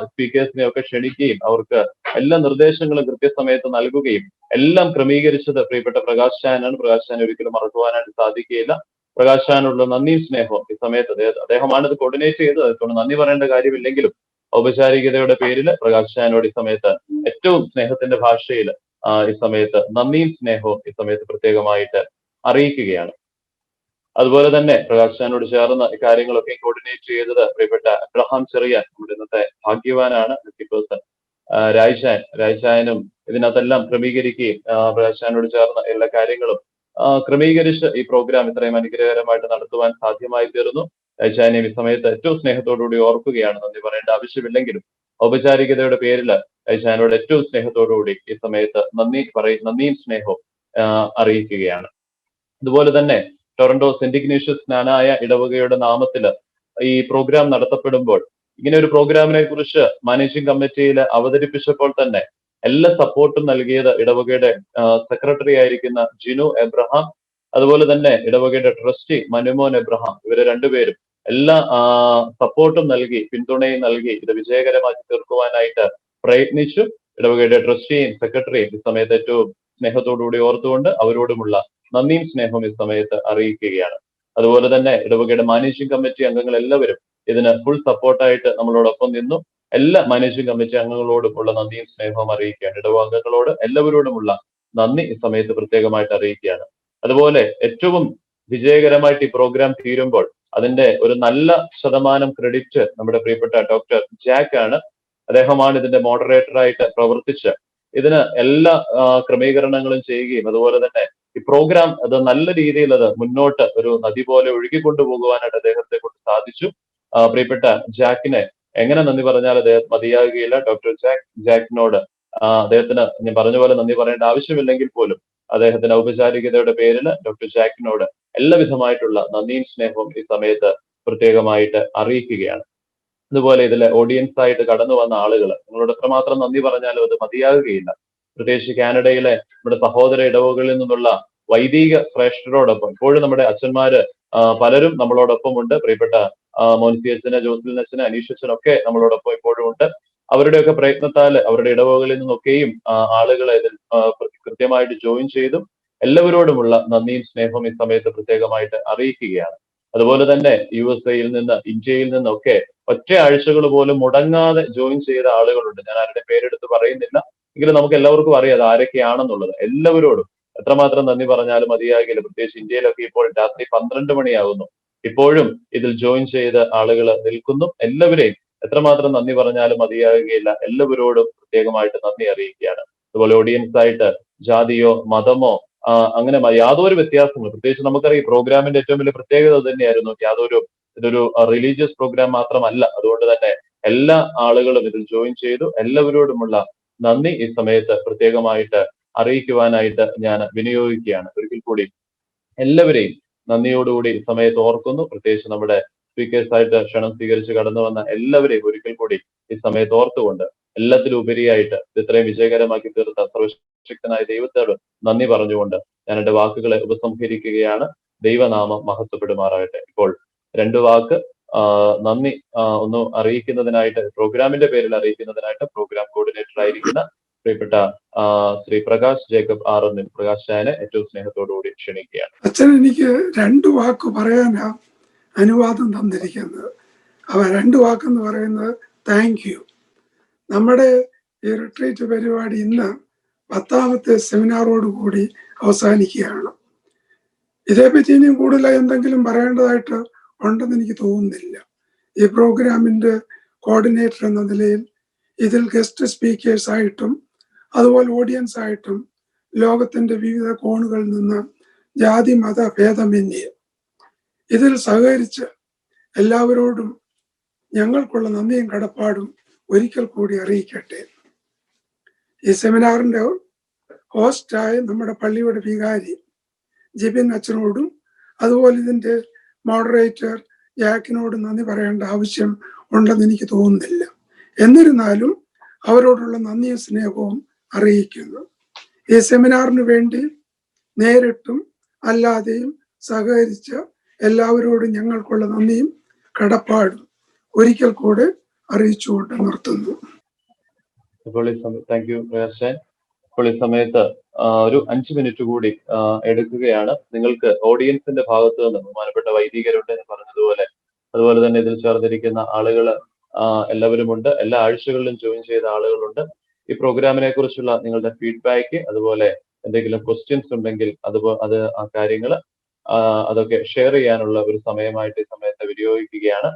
സ്പീക്കേഴ്സിനെ ഒക്കെ ക്ഷണിക്കുകയും അവർക്ക് എല്ലാ നിർദ്ദേശങ്ങളും കൃത്യസമയത്ത് നൽകുകയും എല്ലാം ക്രമീകരിച്ചത് പ്രിയപ്പെട്ട പ്രകാശ് ചായനാണ്. പ്രകാശ് ചായൻ ഒരിക്കലും മറക്കുവാനായിട്ട് സാധിക്കുകയില്ല. പ്രകാശ് ചായനുള്ള നന്ദിയും സ്നേഹവും ഈ സമയത്ത് അദ്ദേഹമാണ് ഇത് കോർഡിനേറ്റ് ചെയ്തത്. അതുകൊണ്ട് നന്ദി പറയേണ്ട കാര്യമില്ലെങ്കിലും ഔപചാരികതയുടെ പേരിൽ പ്രകാശ് ചായനോട് ഈ സമയത്ത് ഏറ്റവും സ്നേഹത്തിന്റെ ഭാഷയിൽ ഈ സമയത്ത് നന്ദിയും സ്നേഹവും ഈ സമയത്ത് പ്രത്യേകമായിട്ട് അറിയിക്കുകയാണ്. അതുപോലെ തന്നെ പ്രകാശ് ചായനോട് ചേർന്ന് കാര്യങ്ങളൊക്കെ കോർഡിനേറ്റ് ചെയ്തത് പ്രിയപ്പെട്ട അബ്രഹാം ചെറിയാൻ, നമ്മുടെ ഇന്നത്തെ ഭാഗ്യവാനാണ് പേഴ്സൺ. രായ്ചായനും ഇതിനകത്തെല്ലാം ക്രമീകരിക്കുകയും പ്രകാശ് ചായനോട് ചേർന്ന് എല്ലാ കാര്യങ്ങളും ക്രമീകരിച്ച് ഈ പ്രോഗ്രാം ഇത്രയും അനുഗ്രഹകരമായിട്ട് നടത്തുവാൻ സാധ്യമായി തീർന്നു. രായ്ചായനെയും ഈ സമയത്ത് ഏറ്റവും സ്നേഹത്തോടുകൂടി ഓർക്കുകയാണ്. നന്ദി പറയേണ്ട ആവശ്യമില്ലെങ്കിലും ഔപചാരികതയുടെ പേരിൽ രായ്ചായനോട് ഏറ്റവും സ്നേഹത്തോടുകൂടി ഈ സമയത്ത് നന്ദിയും സ്നേഹവും അറിയിക്കുകയാണ്. അതുപോലെ തന്നെ ടൊറന്റോ സെന്റ് ഇഗ്നേഷ്യസ് ജ്ഞാനായ ഇടവകയുടെ നാമത്തിൽ ഈ പ്രോഗ്രാം നടത്തപ്പെടുമ്പോൾ ഇങ്ങനെ ഒരു പ്രോഗ്രാമിനെ കുറിച്ച് മാനേജിംഗ് കമ്മിറ്റിയിൽ അവതരിപ്പിച്ചപ്പോൾ തന്നെ എല്ലാ സപ്പോർട്ടും നൽകിയത് ഇടവകയുടെ സെക്രട്ടറി ആയിരിക്കുന്ന ജിനു എബ്രഹാം, അതുപോലെ തന്നെ ഇടവകയുടെ ട്രസ്റ്റി മനുമോൻ എബ്രഹാം, ഇവര് രണ്ടുപേരും എല്ലാ സപ്പോർട്ടും നൽകി പിന്തുണയും നൽകി ഇത് വിജയകരമാക്കി തീർക്കുവാനായിട്ട് പ്രയത്നിച്ചു. ഇടവകയുടെ ട്രസ്റ്റിയും സെക്രട്ടറിയും ഈ സമയത്ത് ഏറ്റവും സ്നേഹത്തോടുകൂടി ഓർത്തുകൊണ്ട് അവരോടുമുള്ള നന്ദിയും സ്നേഹവും ഈ സമയത്ത് അറിയിക്കുകയാണ്. അതുപോലെ തന്നെ ഇടവകയുടെ മാനേജിംഗ് കമ്മിറ്റി അംഗങ്ങൾ എല്ലാവരും ഇതിന് ഫുൾ സപ്പോർട്ടായിട്ട് നമ്മളോടൊപ്പം നിന്നു. എല്ലാ മാനേജിംഗ് കമ്മിറ്റി അംഗങ്ങളോടും ഉള്ള നന്ദിയും സ്നേഹവും അറിയിക്കുകയാണ്. ഇടവക അംഗങ്ങളോട് എല്ലാവരോടുമുള്ള നന്ദി ഈ സമയത്ത് പ്രത്യേകമായിട്ട് അറിയിക്കുകയാണ്. അതുപോലെ ഏറ്റവും വിജയകരമായിട്ട് ഈ പ്രോഗ്രാം തീരുമ്പോൾ അതിന്റെ ഒരു നല്ല ശതമാനം ക്രെഡിറ്റ് നമ്മുടെ പ്രിയപ്പെട്ട ഡോക്ടർ ജാക്ക് ആണ്. അദ്ദേഹമാണ് ഇതിന്റെ മോഡറേറ്ററായിട്ട് പ്രവർത്തിച്ച് ഇതിന് എല്ലാ ക്രമീകരണങ്ങളും ചെയ്യുകയും അതുപോലെ തന്നെ ഈ പ്രോഗ്രാം അത് നല്ല രീതിയിൽ അത് മുന്നോട്ട് ഒരു നദി പോലെ ഒഴുകിക്കൊണ്ടുപോകുവാനായിട്ട് അദ്ദേഹത്തെ കൊണ്ട് സാധിച്ചു. പ്രിയപ്പെട്ട ജാക്കിനെ എങ്ങനെ നന്ദി പറഞ്ഞാൽ അദ്ദേഹം മതിയാകുകയില്ല. ഡോക്ടർ ജാക്കിനോട് അദ്ദേഹത്തിന് ഞാൻ പറഞ്ഞ പോലെ നന്ദി പറയേണ്ട ആവശ്യമില്ലെങ്കിൽ പോലും അദ്ദേഹത്തിന്റെ ഔപചാരികതയുടെ പേരിൽ ഡോക്ടർ ജാക്കിനോട് എല്ലാവിധമായിട്ടുള്ള നന്ദിയും സ്നേഹവും ഈ സമയത്ത് പ്രത്യേകമായിട്ട് അറിയിക്കുകയാണ്. അതുപോലെ ഇതിലെ ഓഡിയൻസ് ആയിട്ട് കടന്നു വന്ന ആളുകൾ നിങ്ങളോട് എത്രമാത്രം നന്ദി പറഞ്ഞാലും അത് മതിയാകുകയില്ല. പ്രത്യേകിച്ച് കാനഡയിലെ നമ്മുടെ സഹോദര ഇടവകളിൽ നിന്നുള്ള വൈദിക ശ്രേഷ്ഠരോടൊപ്പം ഇപ്പോഴും നമ്മുടെ അച്ഛന്മാര് പലരും നമ്മളോടൊപ്പം ഉണ്ട്. പ്രിയപ്പെട്ട മോൻസിയച്ചന്, ജോസിലിനച്ഛന്, അനീഷച്ചനൊക്കെ നമ്മളോടൊപ്പം ഇപ്പോഴും ഉണ്ട്. അവരുടെയൊക്കെ പ്രയത്നത്താൽ അവരുടെ ഇടവകളിൽ നിന്നൊക്കെയും ആളുകളെ ഇതിൽ കൃത്യമായിട്ട് ജോയിൻ ചെയ്തു. എല്ലാവരോടുമുള്ള നന്ദിയും സ്നേഹവും ഈ സമയത്ത് പ്രത്യേകമായിട്ട് അറിയിക്കുകയാണ്. അതുപോലെ തന്നെ USA-യിൽ നിന്ന്, ഇന്ത്യയിൽ നിന്നൊക്കെ ഒറ്റ ആഴ്ചകൾ പോലും മുടങ്ങാതെ ജോയിൻ ചെയ്ത ആളുകളുണ്ട്. ഞാൻ ആരുടെ പേരെടുത്ത് പറയുന്നില്ല, എങ്കിലും നമുക്ക് എല്ലാവർക്കും അറിയാം അത് ആരൊക്കെയാണെന്നുള്ളത്. എല്ലാവരോടും എത്രമാത്രം നന്ദി പറഞ്ഞാലും മതിയാകില്ല. പ്രത്യേകിച്ച് ഇന്ത്യയിലൊക്കെ ഇപ്പോൾ രാത്രി 12 മണിയാകുന്നു, ഇപ്പോഴും ഇതിൽ ജോയിൻ ചെയ്ത ആളുകൾ നിൽക്കുന്നു. എല്ലാവരെയും എത്രമാത്രം നന്ദി പറഞ്ഞാലും മതിയാകുകയില്ല. എല്ലാവരോടും പ്രത്യേകമായിട്ട് നന്ദി അറിയിക്കുകയാണ്. അതുപോലെ ഓഡിയൻസ് ആയിട്ട് ജാതിയോ മതമോ അങ്ങനെ യാതൊരു വ്യത്യാസങ്ങളും, പ്രത്യേകിച്ച് നമുക്കറിയാം പ്രോഗ്രാമിന്റെ ഏറ്റവും വലിയ പ്രത്യേകത തന്നെയായിരുന്നു ഇതൊരു റിലീജിയസ് പ്രോഗ്രാം മാത്രമല്ല. അതുകൊണ്ട് തന്നെ എല്ലാ ആളുകളും ഇതിൽ ജോയിൻ ചെയ്തു. എല്ലാവരോടുമുള്ള നന്ദി ഈ സമയത്ത് പ്രത്യേകമായിട്ട് അറിയിക്കുവാനായിട്ട് ഞാൻ വിനിയോഗിക്കുകയാണ്. ഒരിക്കൽ കൂടി എല്ലാവരെയും നന്ദിയോടുകൂടി ഈ സമയത്ത് ഓർക്കുന്നു. പ്രത്യേകിച്ച് നമ്മുടെ സ്പീക്കേഴ്സ് ആയിട്ട് ക്ഷണം സ്വീകരിച്ച് കടന്നു വന്ന എല്ലാവരെയും ഒരിക്കൽ കൂടി ഈ സമയത്ത് ഓർത്തുകൊണ്ട് എല്ലാത്തിലും ഉപരിയായിട്ട് ഇത്രയും വിജയകരമാക്കി തീർത്ത സർവശക്തനായ ദൈവത്തോട് നന്ദി പറഞ്ഞുകൊണ്ട് ഞാൻ എന്റെ വാക്കുകളെ ഉപസംഹരിക്കുകയാണ്. ദൈവനാമം മഹത്വപ്പെടുമാറാകട്ടെ. ഇപ്പോൾ 2 വാക്ക് നന്ദി ഒന്ന് അറിയിക്കുന്നതിനായിട്ട്, പ്രോഗ്രാമിന്റെ പേരിൽ അറിയിക്കുന്നതിനായിട്ട് പ്രോഗ്രാം കോർഡിനേറ്റർ ആയിരിക്കുന്ന പ്രിയപ്പെട്ട ശ്രീ പ്രകാശ് ജേക്കബ് ആറന്നിൽ പ്രകാശ് ചായനെ ഏറ്റവും സ്നേഹത്തോടുകൂടി ക്ഷണിക്കുകയാണ്. അച്ഛൻ എനിക്ക് 2 വാക്ക് പറയാനാ അനുവാദം തന്നിരിക്കുന്നത്. അവ 2 വാക്കെന്ന് പറയുന്നത് താങ്ക് യു. നമ്മുടെ ഈ റിട്രീറ്റ് പരിപാടി ഇന്ന് 10ാമത്തെ സെമിനാറോടുകൂടി അവസാനിക്കുകയാണ്. ഇതേപ്പറ്റി ഇനിയും കൂടുതൽ എന്തെങ്കിലും പറയേണ്ടതായിട്ട് ഉണ്ടെന്ന് എനിക്ക് തോന്നുന്നില്ല. ഈ പ്രോഗ്രാമിന്റെ കോർഡിനേറ്റർ എന്ന നിലയിൽ ഇതിൽ ഗസ്റ്റ് സ്പീക്കേഴ്സ് ആയിട്ടും അതുപോലെ ഓഡിയൻസ് ആയിട്ടും ലോകത്തിന്റെ വിവിധ കോണുകളിൽ നിന്ന് ജാതി മത ഭേദമന്യേ ഇതിൽ സഹകരിച്ച് എല്ലാവരോടും ഞങ്ങൾക്കുള്ള നന്ദിയും കടപ്പാടും ഒരിക്കൽ കൂടി അറിയിക്കട്ടെ. ഈ സെമിനാറിന്റെ ഹോസ്റ്റായ നമ്മുടെ പള്ളിയുടെ വികാരി ജിബിൻ അച്ഛനോടും അതുപോലെ ഇതിന്റെ മോഡറേറ്റർ ജാക്കിനോടും നന്ദി പറയേണ്ട ആവശ്യം ഉണ്ടെന്ന് എനിക്ക് തോന്നുന്നില്ല. എന്നിരുന്നാലും അവരോടുള്ള നന്ദിയും സ്നേഹവും അറിയിക്കുന്നു. ഈ സെമിനാറിന് വേണ്ടി നേരിട്ടും അല്ലാതെയും സഹകരിച്ച എല്ലാവരോടും ഞങ്ങൾക്കുള്ള നന്ദിയും കടപ്പാടും ഒരിക്കൽ കൂടെ അറിയിച്ചുകൊണ്ട് നിർത്തുന്നു. Thank you Prakashan. ഇപ്പോൾ ഈ സമയത്ത് ഒരു 5 മിനിറ്റ് കൂടി എടുക്കുകയാണ്. നിങ്ങൾക്ക് ഓഡിയൻസിന്റെ ഭാഗത്ത് നിന്ന് ബഹുമാനപ്പെട്ട വൈദികരുണ്ട് എന്ന് പറഞ്ഞതുപോലെ, അതുപോലെ തന്നെ ഇതിൽ ചേർന്നിരിക്കുന്ന ആളുകൾ എല്ലാവരുമുണ്ട്. എല്ലാ ആഴ്ചകളിലും ജോയിൻ ചെയ്ത ആളുകളുണ്ട്. ഈ പ്രോഗ്രാമിനെ കുറിച്ചുള്ള നിങ്ങളുടെ ഫീഡ്ബാക്ക്, അതുപോലെ എന്തെങ്കിലും ക്വസ്റ്റ്യൻസ് ഉണ്ടെങ്കിൽ അത് ആ കാര്യങ്ങൾ അതൊക്കെ ഷെയർ ചെയ്യാനുള്ള ഒരു സമയമായിട്ട് ഈ സമയത്ത് വിനിയോഗിക്കുകയാണ്.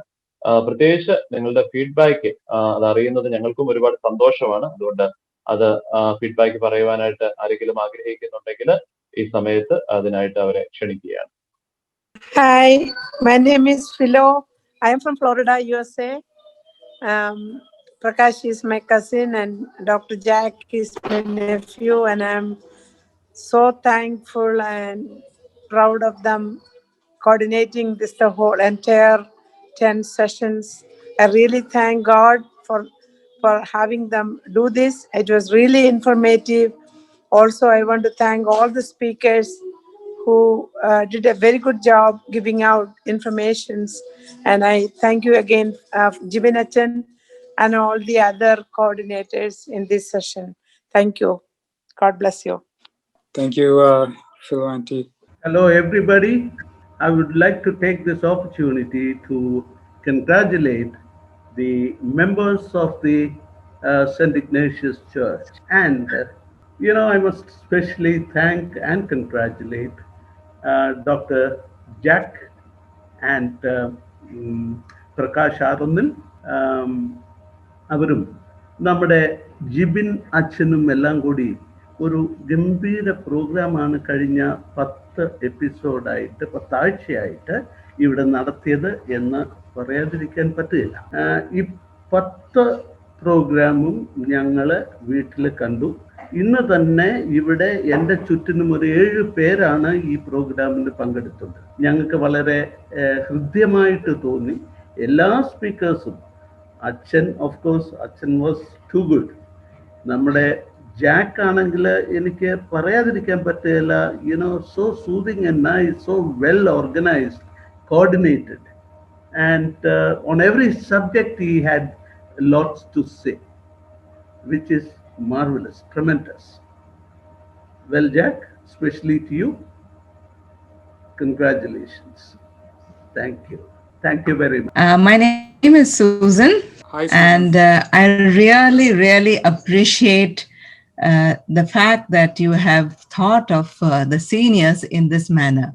പ്രത്യേകിച്ച് നിങ്ങളുടെ ഫീഡ്ബാക്ക് അത് അറിയുന്നത് ഞങ്ങൾക്കും ഒരുപാട് സന്തോഷമാണ്. അതുകൊണ്ട് അത് ഫീഡ്ബാക്ക് പറയുവാനായിട്ട് ആരെങ്കിലും ആഗ്രഹിക്കുന്നുണ്ടെങ്കിൽ ഈ സമയത്ത് അതിനായിട്ട് അവരെ ക്ഷണിക്കുകയാണ്. Hi, my name is Philo. I am from Florida, USA. Prakash is my cousin and Dr. Jack is my nephew, and I'm so thankful and proud of them coordinating this the whole entire 10 sessions. I really thank God for having them do this. It was really informative. Also, I want to thank all the speakers who did a very good job giving out informations. And I thank you again, Jibinachan and all the other coordinators in this session. Thank you. God bless you. Thank you, Philo Auntie. Hello, everybody. I would like to take this opportunity to congratulate the members of the St. Ignatious Church. And, I must especially thank and congratulate Dr. Jack and Prakash Arundan. അവരും നമ്മുടെ ജിബിൻ അച്ഛനും എല്ലാം കൂടി ഒരു ഗംഭീര പ്രോഗ്രാമാണ് കഴിഞ്ഞ 10 എപ്പിസോഡായിട്ട് 10 ആഴ്ചയായിട്ട് ഇവിടെ നടത്തിയത് എന്ന് പറയാതിരിക്കാൻ പറ്റില്ല. ഈ 10 പ്രോഗ്രാമും ഞങ്ങൾ വീട്ടിൽ കണ്ടു. ഇന്ന് തന്നെ ഇവിടെ എൻ്റെ ചുറ്റിനും ഒരു 7 പേരാണ് ഈ പ്രോഗ്രാമിൽ പങ്കെടുത്തത്. ഞങ്ങൾക്ക് വളരെ ഹൃദ്യമായിട്ട് തോന്നി. എല്ലാ സ്പീക്കേഴ്സും, അച്ഛൻ ഓഫ് കോഴ്സ് അച്ഛൻ വാസ് ടു ഗുഡ്. നമ്മുടെ ജാക്ക് ആണെങ്കിൽ എനിക്ക് പറയാതിരിക്കാൻ പറ്റില്ല. So soothing and nice, so well organised, coordinated, and on every subject he had lots to say, which is marvelous, tremendous. Well, Jack, especially to you, congratulations. Thank you very much. My name is Susan. Hi, Susan. And I really appreciate the fact that you have thought of the seniors in this manner.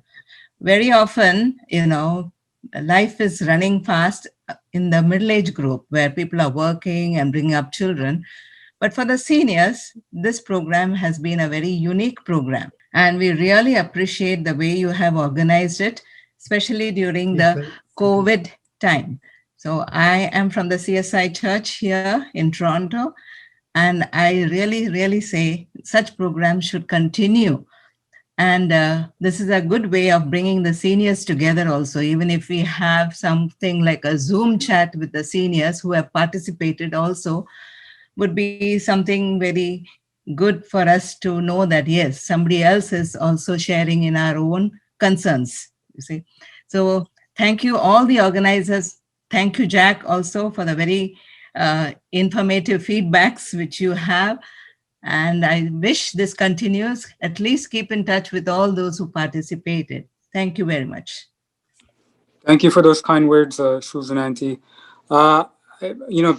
Very often, life is running fast in the middle-age group where people are working and bringing up children. But for the seniors, this program has been a very unique program. And we really appreciate the way you have organized it, especially during the COVID time. So I am from the CSI Church here in Toronto, and I really say such programs should continue. And this is a good way of bringing the seniors together also, even if we have something like a Zoom chat with the seniors who have participated also, would be something very good for us to know that, yes, somebody else is also sharing in our own concerns, you see. So thank you, all the organizers. Thank you, Jack, also for the very informative feedbacks which you have. And I wish this continues. At least keep in touch with all those who participated. Thank you very much. Thank you for those kind words, Susan Auntie.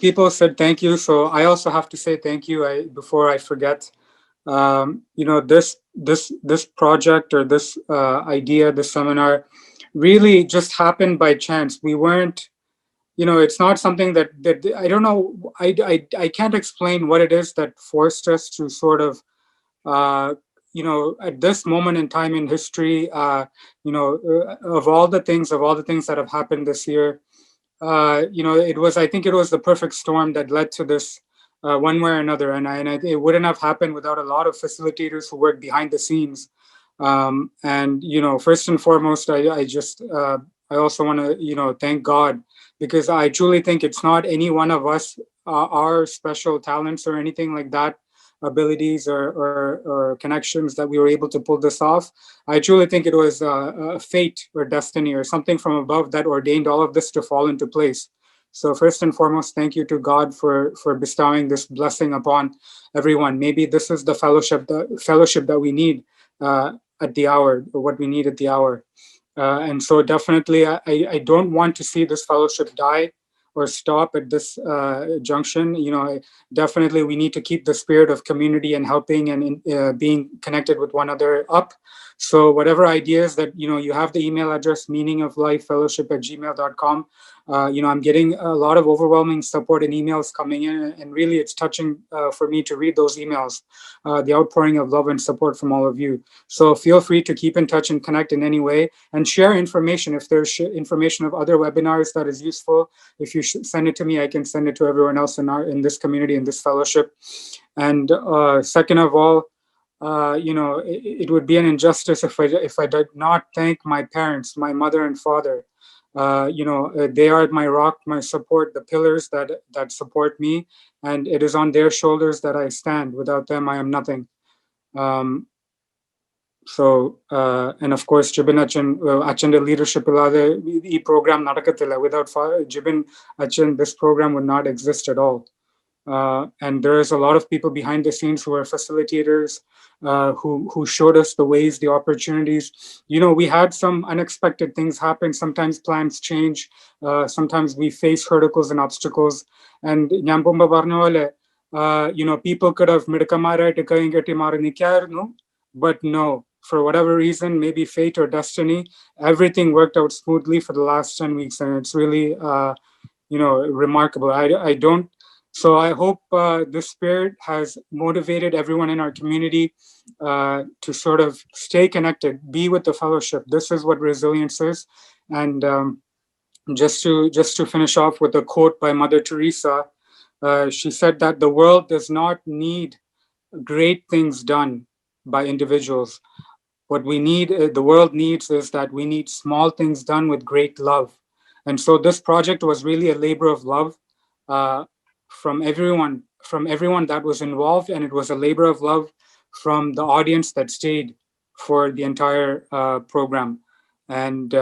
People said thank you, so I also have to say thank you before I forget. This project or this idea, this seminar, really just happened by chance. We weren't, it's not something that I don't know. I can't explain what it is that forced us to sort of, at this moment in time in history, of all the things that have happened this year, I think it was the perfect storm that led to this one way or another. And it wouldn't have happened without a lot of facilitators who work behind the scenes. And first and foremost, I also want to, thank God, because I truly think it's not any one of us, our special talents or anything like that, abilities or connections that we were able to pull this off. I truly think it was fate or destiny or something from above that ordained all of this to fall into place. So first and foremost, thank you to God for bestowing this blessing upon everyone. Maybe this is the fellowship that we need at the hour, or what we need at the hour. And so definitely, I don't want to see this fellowship die or stop at this junction. Definitely we need to keep the spirit of community and helping and being connected with one another up. So whatever ideas that, you have the email address, meaningoflifefellowship@gmail.com. I'm getting a lot of overwhelming support and emails coming in, and really it's touching for me to read those emails, the outpouring of love and support from all of you. So feel free to keep in touch and connect in any way, and share information. If there's information of other webinars that is useful, if you send it to me, I can send it to everyone else in this community, in this fellowship. And second of all, it would be an injustice if I did not thank my parents, my mother and father. They are my rock, my support, the pillars that support me, and it is on their shoulders that I stand. Without them, I am nothing. And of course, Jibin Achan's leadership illade program nadakathilla. Without Jibin Achan, this program would not exist at all. And there is a lot of people behind the scenes who are facilitators, who showed us the ways, the opportunities. We had some unexpected things happen. Sometimes plans change. Sometimes we face hurdles and obstacles. And Nyampumba Barnole, people could have but no, for whatever reason, maybe fate or destiny, everything worked out smoothly for the last 10 weeks. And it's really, remarkable. So I hope this spirit has motivated everyone in our community to sort of stay connected, be with the fellowship. This is what resilience is. And just to finish off with a quote by Mother Teresa, she said that the world does not need great things done by individuals. What the world needs is that we need small things done with great love. And so this project was really a labor of love from everyone that was involved, and it was a labor of love from the audience that stayed for the entire program. And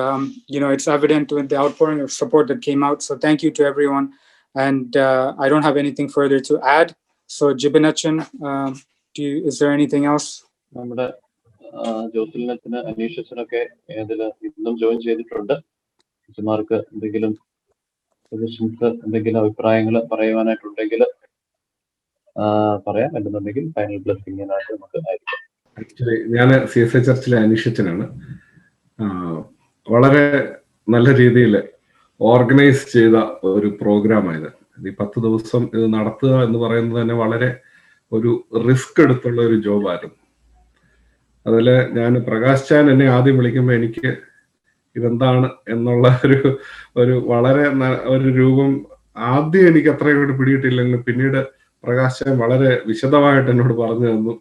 it's evident with the outpouring of support that came out. So thank you to everyone. And I don't have anything further to add. So Jibinachan, is there anything else? നമ്മുടെ ജോസിലിനത്തിന് അനീഷച്ചനൊക്കെ ഇതിൽ ഇന്നും join ചെയ്തിട്ടുണ്ട്. അച്ഛന്മാർക്ക് എന്തെങ്കിലും suggestions, എന്തെങ്കിലും അഭിപ്രായങ്ങൾ പറയുവാനായിട്ടുണ്ടെങ്കിൽ പറയാം. എന്നുണ്ടെങ്കിൽ final ബ്ലെസ്സിങ്ങിനായിട്ട് നമുക്ക് ആയിരിക്കും. ആക്ച്വലി ഞാൻ CSA ചർച്ചിലെ അനീഷച്ചനാണ്. വളരെ നല്ല രീതിയിൽ ഓർഗനൈസ് ചെയ്ത ഒരു പ്രോഗ്രാമായത്. ഈ 10 ദിവസം ഇത് നടത്തുക എന്ന് പറയുന്നത് തന്നെ വളരെ ഒരു റിസ്ക് എടുത്തുള്ള ഒരു ജോബായിരുന്നു. അതിൽ ഞാൻ പ്രകാശ് ചാൻ എന്നെ ആദ്യം വിളിക്കുമ്പോൾ എനിക്ക് ഇതെന്താണ് എന്നുള്ള ഒരു വളരെ ഒരു രൂപം ആദ്യം എനിക്ക് അത്രയും പിടിയിട്ടില്ലെങ്കിലും പിന്നീട് പ്രകാശ് ചാൻ വളരെ വിശദമായിട്ട് എന്നോട് പറഞ്ഞു തന്നു.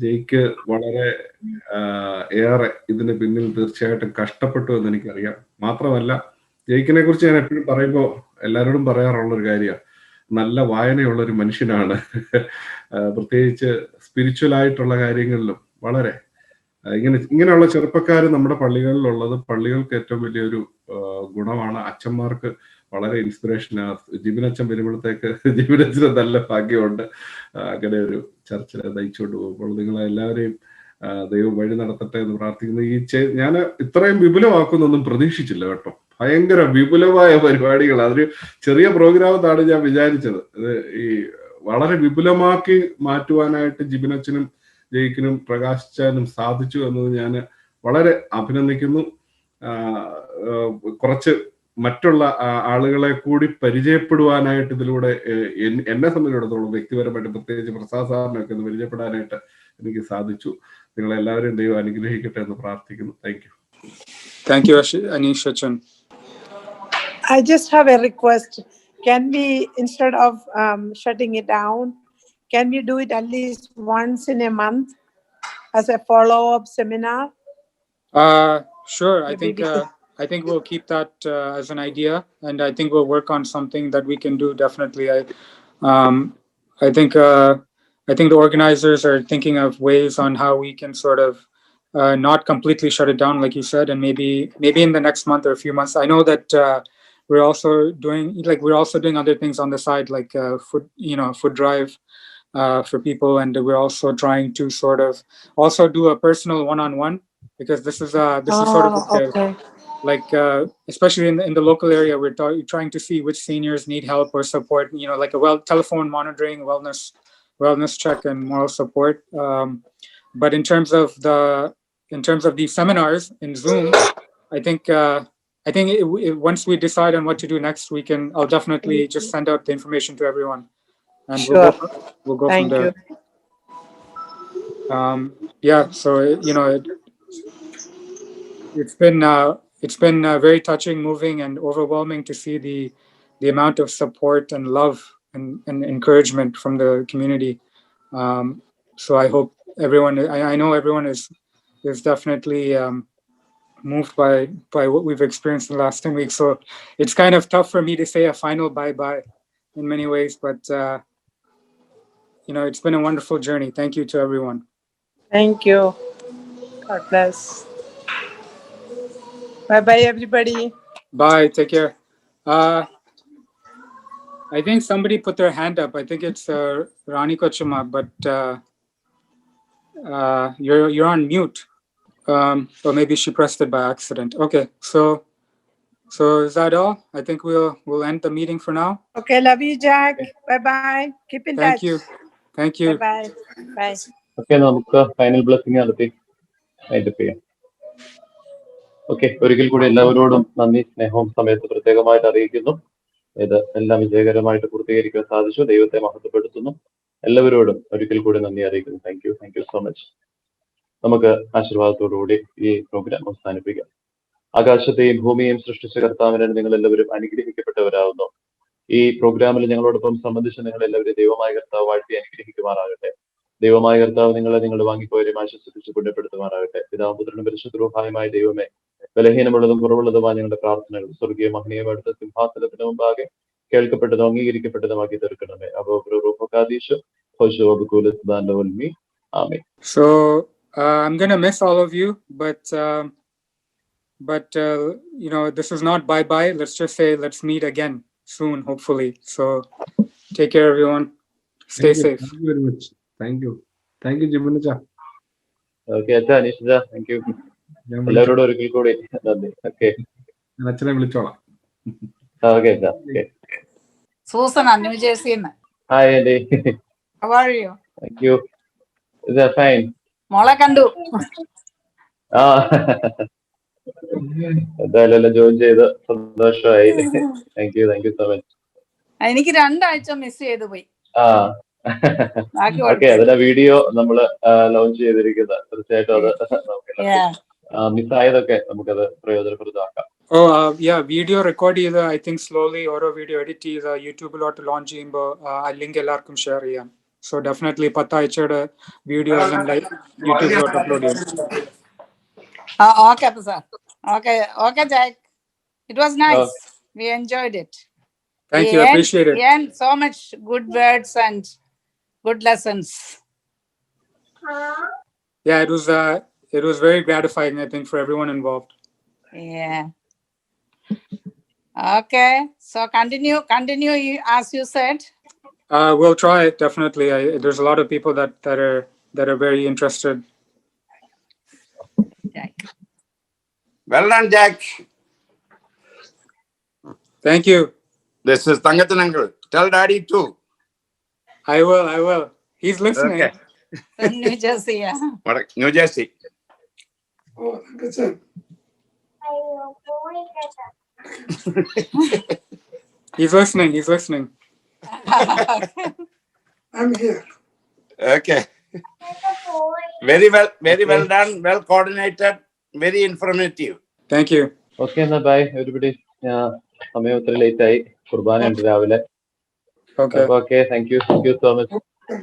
ജയ്ക്ക് വളരെ ഏറെ ഇതിന് പിന്നിൽ തീർച്ചയായിട്ടും കഷ്ടപ്പെട്ടു എന്ന് എനിക്കറിയാം. മാത്രമല്ല, ജയ്ക്കിനെ കുറിച്ച് ഞാൻ എപ്പോഴും പറയുമ്പോൾ എല്ലാവരോടും പറയാറുള്ളൊരു കാര്യമാണ്, നല്ല വായനയുള്ളൊരു മനുഷ്യനാണ്. പ്രത്യേകിച്ച് സ്പിരിച്വൽ ആയിട്ടുള്ള കാര്യങ്ങളിലും വളരെ ഇങ്ങനെയുള്ള ചെറുപ്പക്കാർ നമ്മുടെ പള്ളികളിലുള്ളത് പള്ളികൾക്ക് ഏറ്റവും വലിയൊരു ഗുണമാണ്. അച്ഛന്മാർക്ക് വളരെ ഇൻസ്പിറേഷനാണ്. ജിബിനച്ഛൻ വരുമ്പോഴത്തേക്ക് ജിബിനച്ഛന് നല്ല ഭാഗ്യമുണ്ട് അങ്ങനെ ഒരു ചർച്ചിൽ നയിച്ചുകൊണ്ട് പോകുമ്പോൾ. നിങ്ങളെല്ലാവരെയും ദൈവം വഴി നടത്തട്ടെ എന്ന് പ്രാർത്ഥിക്കുന്നു. ഞാൻ ഇത്രയും വിപുലമാക്കുന്നൊന്നും പ്രതീക്ഷിച്ചില്ല കേട്ടോ. ഭയങ്കര വിപുലമായ പരിപാടികൾ. അതൊരു ചെറിയ പ്രോഗ്രാം എന്നാണ് ഞാൻ വിചാരിച്ചത്. ഈ വളരെ വിപുലമാക്കി മാറ്റുവാനായിട്ട് ജിബിനച്ഛനും ജയിക്കിനും പ്രകാശിച്ചാനും സാധിച്ചു എന്നത് ഞാൻ വളരെ അഭിനന്ദിക്കുന്നു. കുറച്ച് മറ്റുള്ള ആളുകളെ കൂടി പരിചയപ്പെടുവാനായിട്ട് ഇതിലൂടെ എന്നെ സംബന്ധിച്ചിടത്തോളം വ്യക്തിപരമായിട്ട് പ്രത്യേകിച്ച് പ്രസാദ് സാറിനൊക്കെ ഒന്ന് പരിചയപ്പെടാനായിട്ട് എനിക്ക് സാധിച്ചു. നിങ്ങളെല്ലാവരെയും ദൈവം അനുഗ്രഹിക്കട്ടെ എന്ന് പ്രാർത്ഥിക്കുന്നു. Thank you. Thank you, Anish Achan. I just have a request. Can we, instead of shutting it down, can we do it at least once in a month as a follow-up seminar? Sure. Maybe we could. I think we'll keep that as an idea, and I think we'll work on something that we can do. Definitely. I think the organizers are thinking of ways on how we can sort of not completely shut it down, like you said, and maybe in the next month or a few months. I know that we're also doing other things on the side, like food drive for people, and we're also trying to sort of also do a personal one-on-one, because this is sort of Okay. especially in the local area, we're trying to see which seniors need help or support, like a telephone monitoring, wellness check, and moral support. But in terms of these seminars in Zoom, I think once we decide on what to do next, I'll definitely just send out the information to everyone, and Sure. we'll go from Thank there. you. Yeah, so it's been very touching, moving, and overwhelming to see the amount of support and love and encouragement from the community. So I hope I know everyone is definitely moved by what we've experienced in the last 10 weeks. So it's kind of tough for me to say a final bye-bye in many ways, but it's been a wonderful journey. Thank you to everyone. Thank you. God bless. Bye-bye, everybody. Bye. Take care. I think somebody put their hand up. I think it's Rani Kochuma, but you're on mute. Or maybe she pressed it by accident. Okay, so is that all? I think we'll end the meeting for now. Okay, love you, Jack. Bye-bye. Keep in touch. Thank you. Bye-bye. Bye. Okay, നമുക്ക് final blessing നടത്തി അതിന്റെ ചെയ്യാം. Okay, ഒരിക്കൽ കൂടി എല്ലാവരോടും നന്ദി, സ്നേഹവും സമയത്ത് പ്രത്യേകമായിട്ട് അറിയിക്കുന്നു. ഇത് എല്ലാം വിജയകരമായിട്ട് പൂർത്തീകരിക്കാൻ സാധിച്ചു. ദൈവത്തെ മഹത്വപ്പെടുത്തുന്നു. എല്ലാവരോടും ഒരിക്കൽ കൂടി നന്ദി അറിയിക്കുന്നു. Thank you so much. നമുക്ക് ആശീർവാദത്തോടുകൂടി ഈ പ്രോഗ്രാം അവസാനിപ്പിക്കാം. ആകാശത്തെയും ഭൂമിയെയും സൃഷ്ടിച്ച കർത്താവിനെ നിങ്ങൾ എല്ലാവരും അനുഗ്രഹിക്കപ്പെട്ടവരാകുന്നു. ഈ പ്രോഗ്രാമിൽ ഞങ്ങളോടൊപ്പം സംബന്ധിച്ച് നിങ്ങൾ എല്ലാവരും ദൈവമായ കർത്താവ് വാഴ്ത്തി അനുഗ്രഹിക്കുമാറാകട്ടെ. ദൈവമായ കർത്താവ് നിങ്ങളുടെ വാങ്ങിപ്പോയവരെയും ആശ്വസിപ്പിച്ച് പുണ്യപ്പെടുത്തുമാറാകട്ടെ. പിതാവും പുത്രനും പരിശുദ്ധ റൂഹായുമായ ദൈവമേ, ബലഹീനമുള്ളതും കുറവുള്ളതുമായ ഞങ്ങളുടെ പ്രാർത്ഥനകൾ സ്വർഗീയ മഹനീയമായിട്ട് സിംഹാസനത്തിന് മുമ്പാകെ കേൾക്കപ്പെട്ടതും അംഗീകരിക്കപ്പെട്ടതുമാക്കി തീർക്കണമേ. So I'm gonna miss all of you, but this is not bye-bye. Let's just say let's meet again soon, hopefully. So take care, everyone. Stay safe. Thank you very much. Thank you, Jimanacha. Okay, Anisha, thank you. എല്ലാവരോടും ഒരിക്കൽ കൂടി നന്ദി. Okay, അച്ഛനെ വിളിച്ചോളാം. Okay. Susan, New Jersey. Hi, Andy. How are you? Thank you. Is that fine? Mola Kandu. എന്തായാലും join ചെയ്ത് സന്തോഷമായി. Thank you so much. എനിക്ക് 2 ആഴ്ച മിസ് ചെയ്തു പോയി. ഓക്കെ, അതിന്റെ വീഡിയോ നമ്മള് ലോഞ്ച് ചെയ്തിരിക്കുന്നത്. തീർച്ചയായിട്ടും അത് മിസ്സായതൊക്കെ നമുക്കത് പ്രയോജനപ്രദമാക്കാം. Yeah, video record ചെയ്ത് I think slowly ഓരോ വീഡിയോ എഡിറ്റ് ചെയ്ത് യൂട്യൂബിലോട്ട് ലോഞ്ച് ചെയ്യുമ്പോൾ ആ ലിങ്ക് എല്ലാവർക്കും ഷെയർ ചെയ്യാം. So definitely 10 ആഴ്ചയുടെ വീഡിയോ എല്ലാം യൂട്യൂബിലോട്ട് അപ്ലോഡ് ചെയ്യും. Okay, sir. Okay, Jack. It was nice. We enjoyed it. Thank you. Appreciate it. And so much good words and good lessons. Yeah, it was very gratifying, I think, for everyone involved. Yeah. Okay, so continue as you said. We'll try it, definitely. There's a lot of people that are very interested. Jack. Well done, Jack. Thank you. This is Tangathan uncle. Tell Daddy too. I will. He's listening. Okay. From New Jersey, yeah. New Jersey. Oh, that's it. He's listening. I'm here. Okay. Very well done. Well coordinated. Very informative. Thank you. Okay, bye everybody. സമയം ഒത്തിരി late ആയി. കുർബാന ഉണ്ട് രാവിലെ. Okay. Okay, thank you so much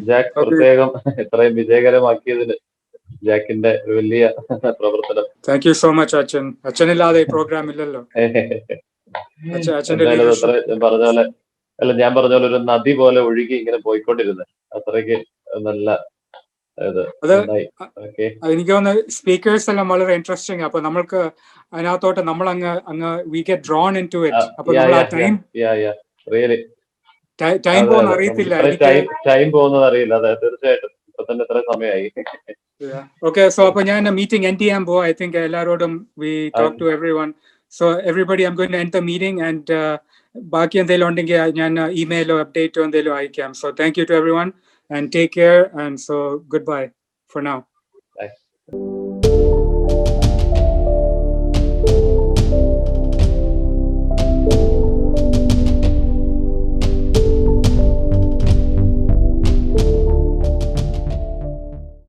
Jack. Okay. പ്രത്യേകം ഇത്രയും വിജയകരമാക്കിയതിന് ജാക്കിന്റെ ഒരു വലിയ പ്രവർത്തനം. Thank you so much, Achan. അച്ഛനില്ലാതെ ഈ പ്രോഗ്രാം ഇല്ലല്ലോ. എന്തായാലും അത്ര പറഞ്ഞ പോലെ ഞാൻ പറഞ്ഞ പോലെ ഒരു നദി പോലെ ഒഴുകി ഇങ്ങനെ പോയിക്കൊണ്ടിരുന്നത്. അത്രയ്ക്ക് നല്ല എനിക്ക് തോന്നുന്നു സ്പീക്കേഴ്സ് എല്ലാം വളരെ ഇൻട്രസ്റ്റിംഗ്. അപ്പൊ നമ്മൾക്ക് അതിനകത്തോട്ട് നമ്മൾ അങ്ങ് we get drawn into it. അപ്പൊ നമ്മൾ ആ ടൈം പോകുന്ന അറിയത്തില്ല. ടൈം പോകുന്നത് അറിയില്ല. അതെ, തീർച്ചയായിട്ടും. ഇപ്പൊ തന്നെ എത്ര സമയമായി. ഓക്കെ, സോ അപ്പൊ ഞാൻ മീറ്റിംഗ് എൻഡ് ചെയ്യാൻ പോവാ. ഐ തിങ്ക് എല്ലാവരോടും we talk to everyone. So everybody I am going to end the meeting and ബാക്കി എന്തെങ്കിലും ഉണ്ടെങ്കിൽ ഞാൻ ഇമെയിലോ അപ്ഡേറ്റോ എന്തെങ്കിലും അയക്കാം. So thank you to everyone and take care, and so goodbye for now. Bye.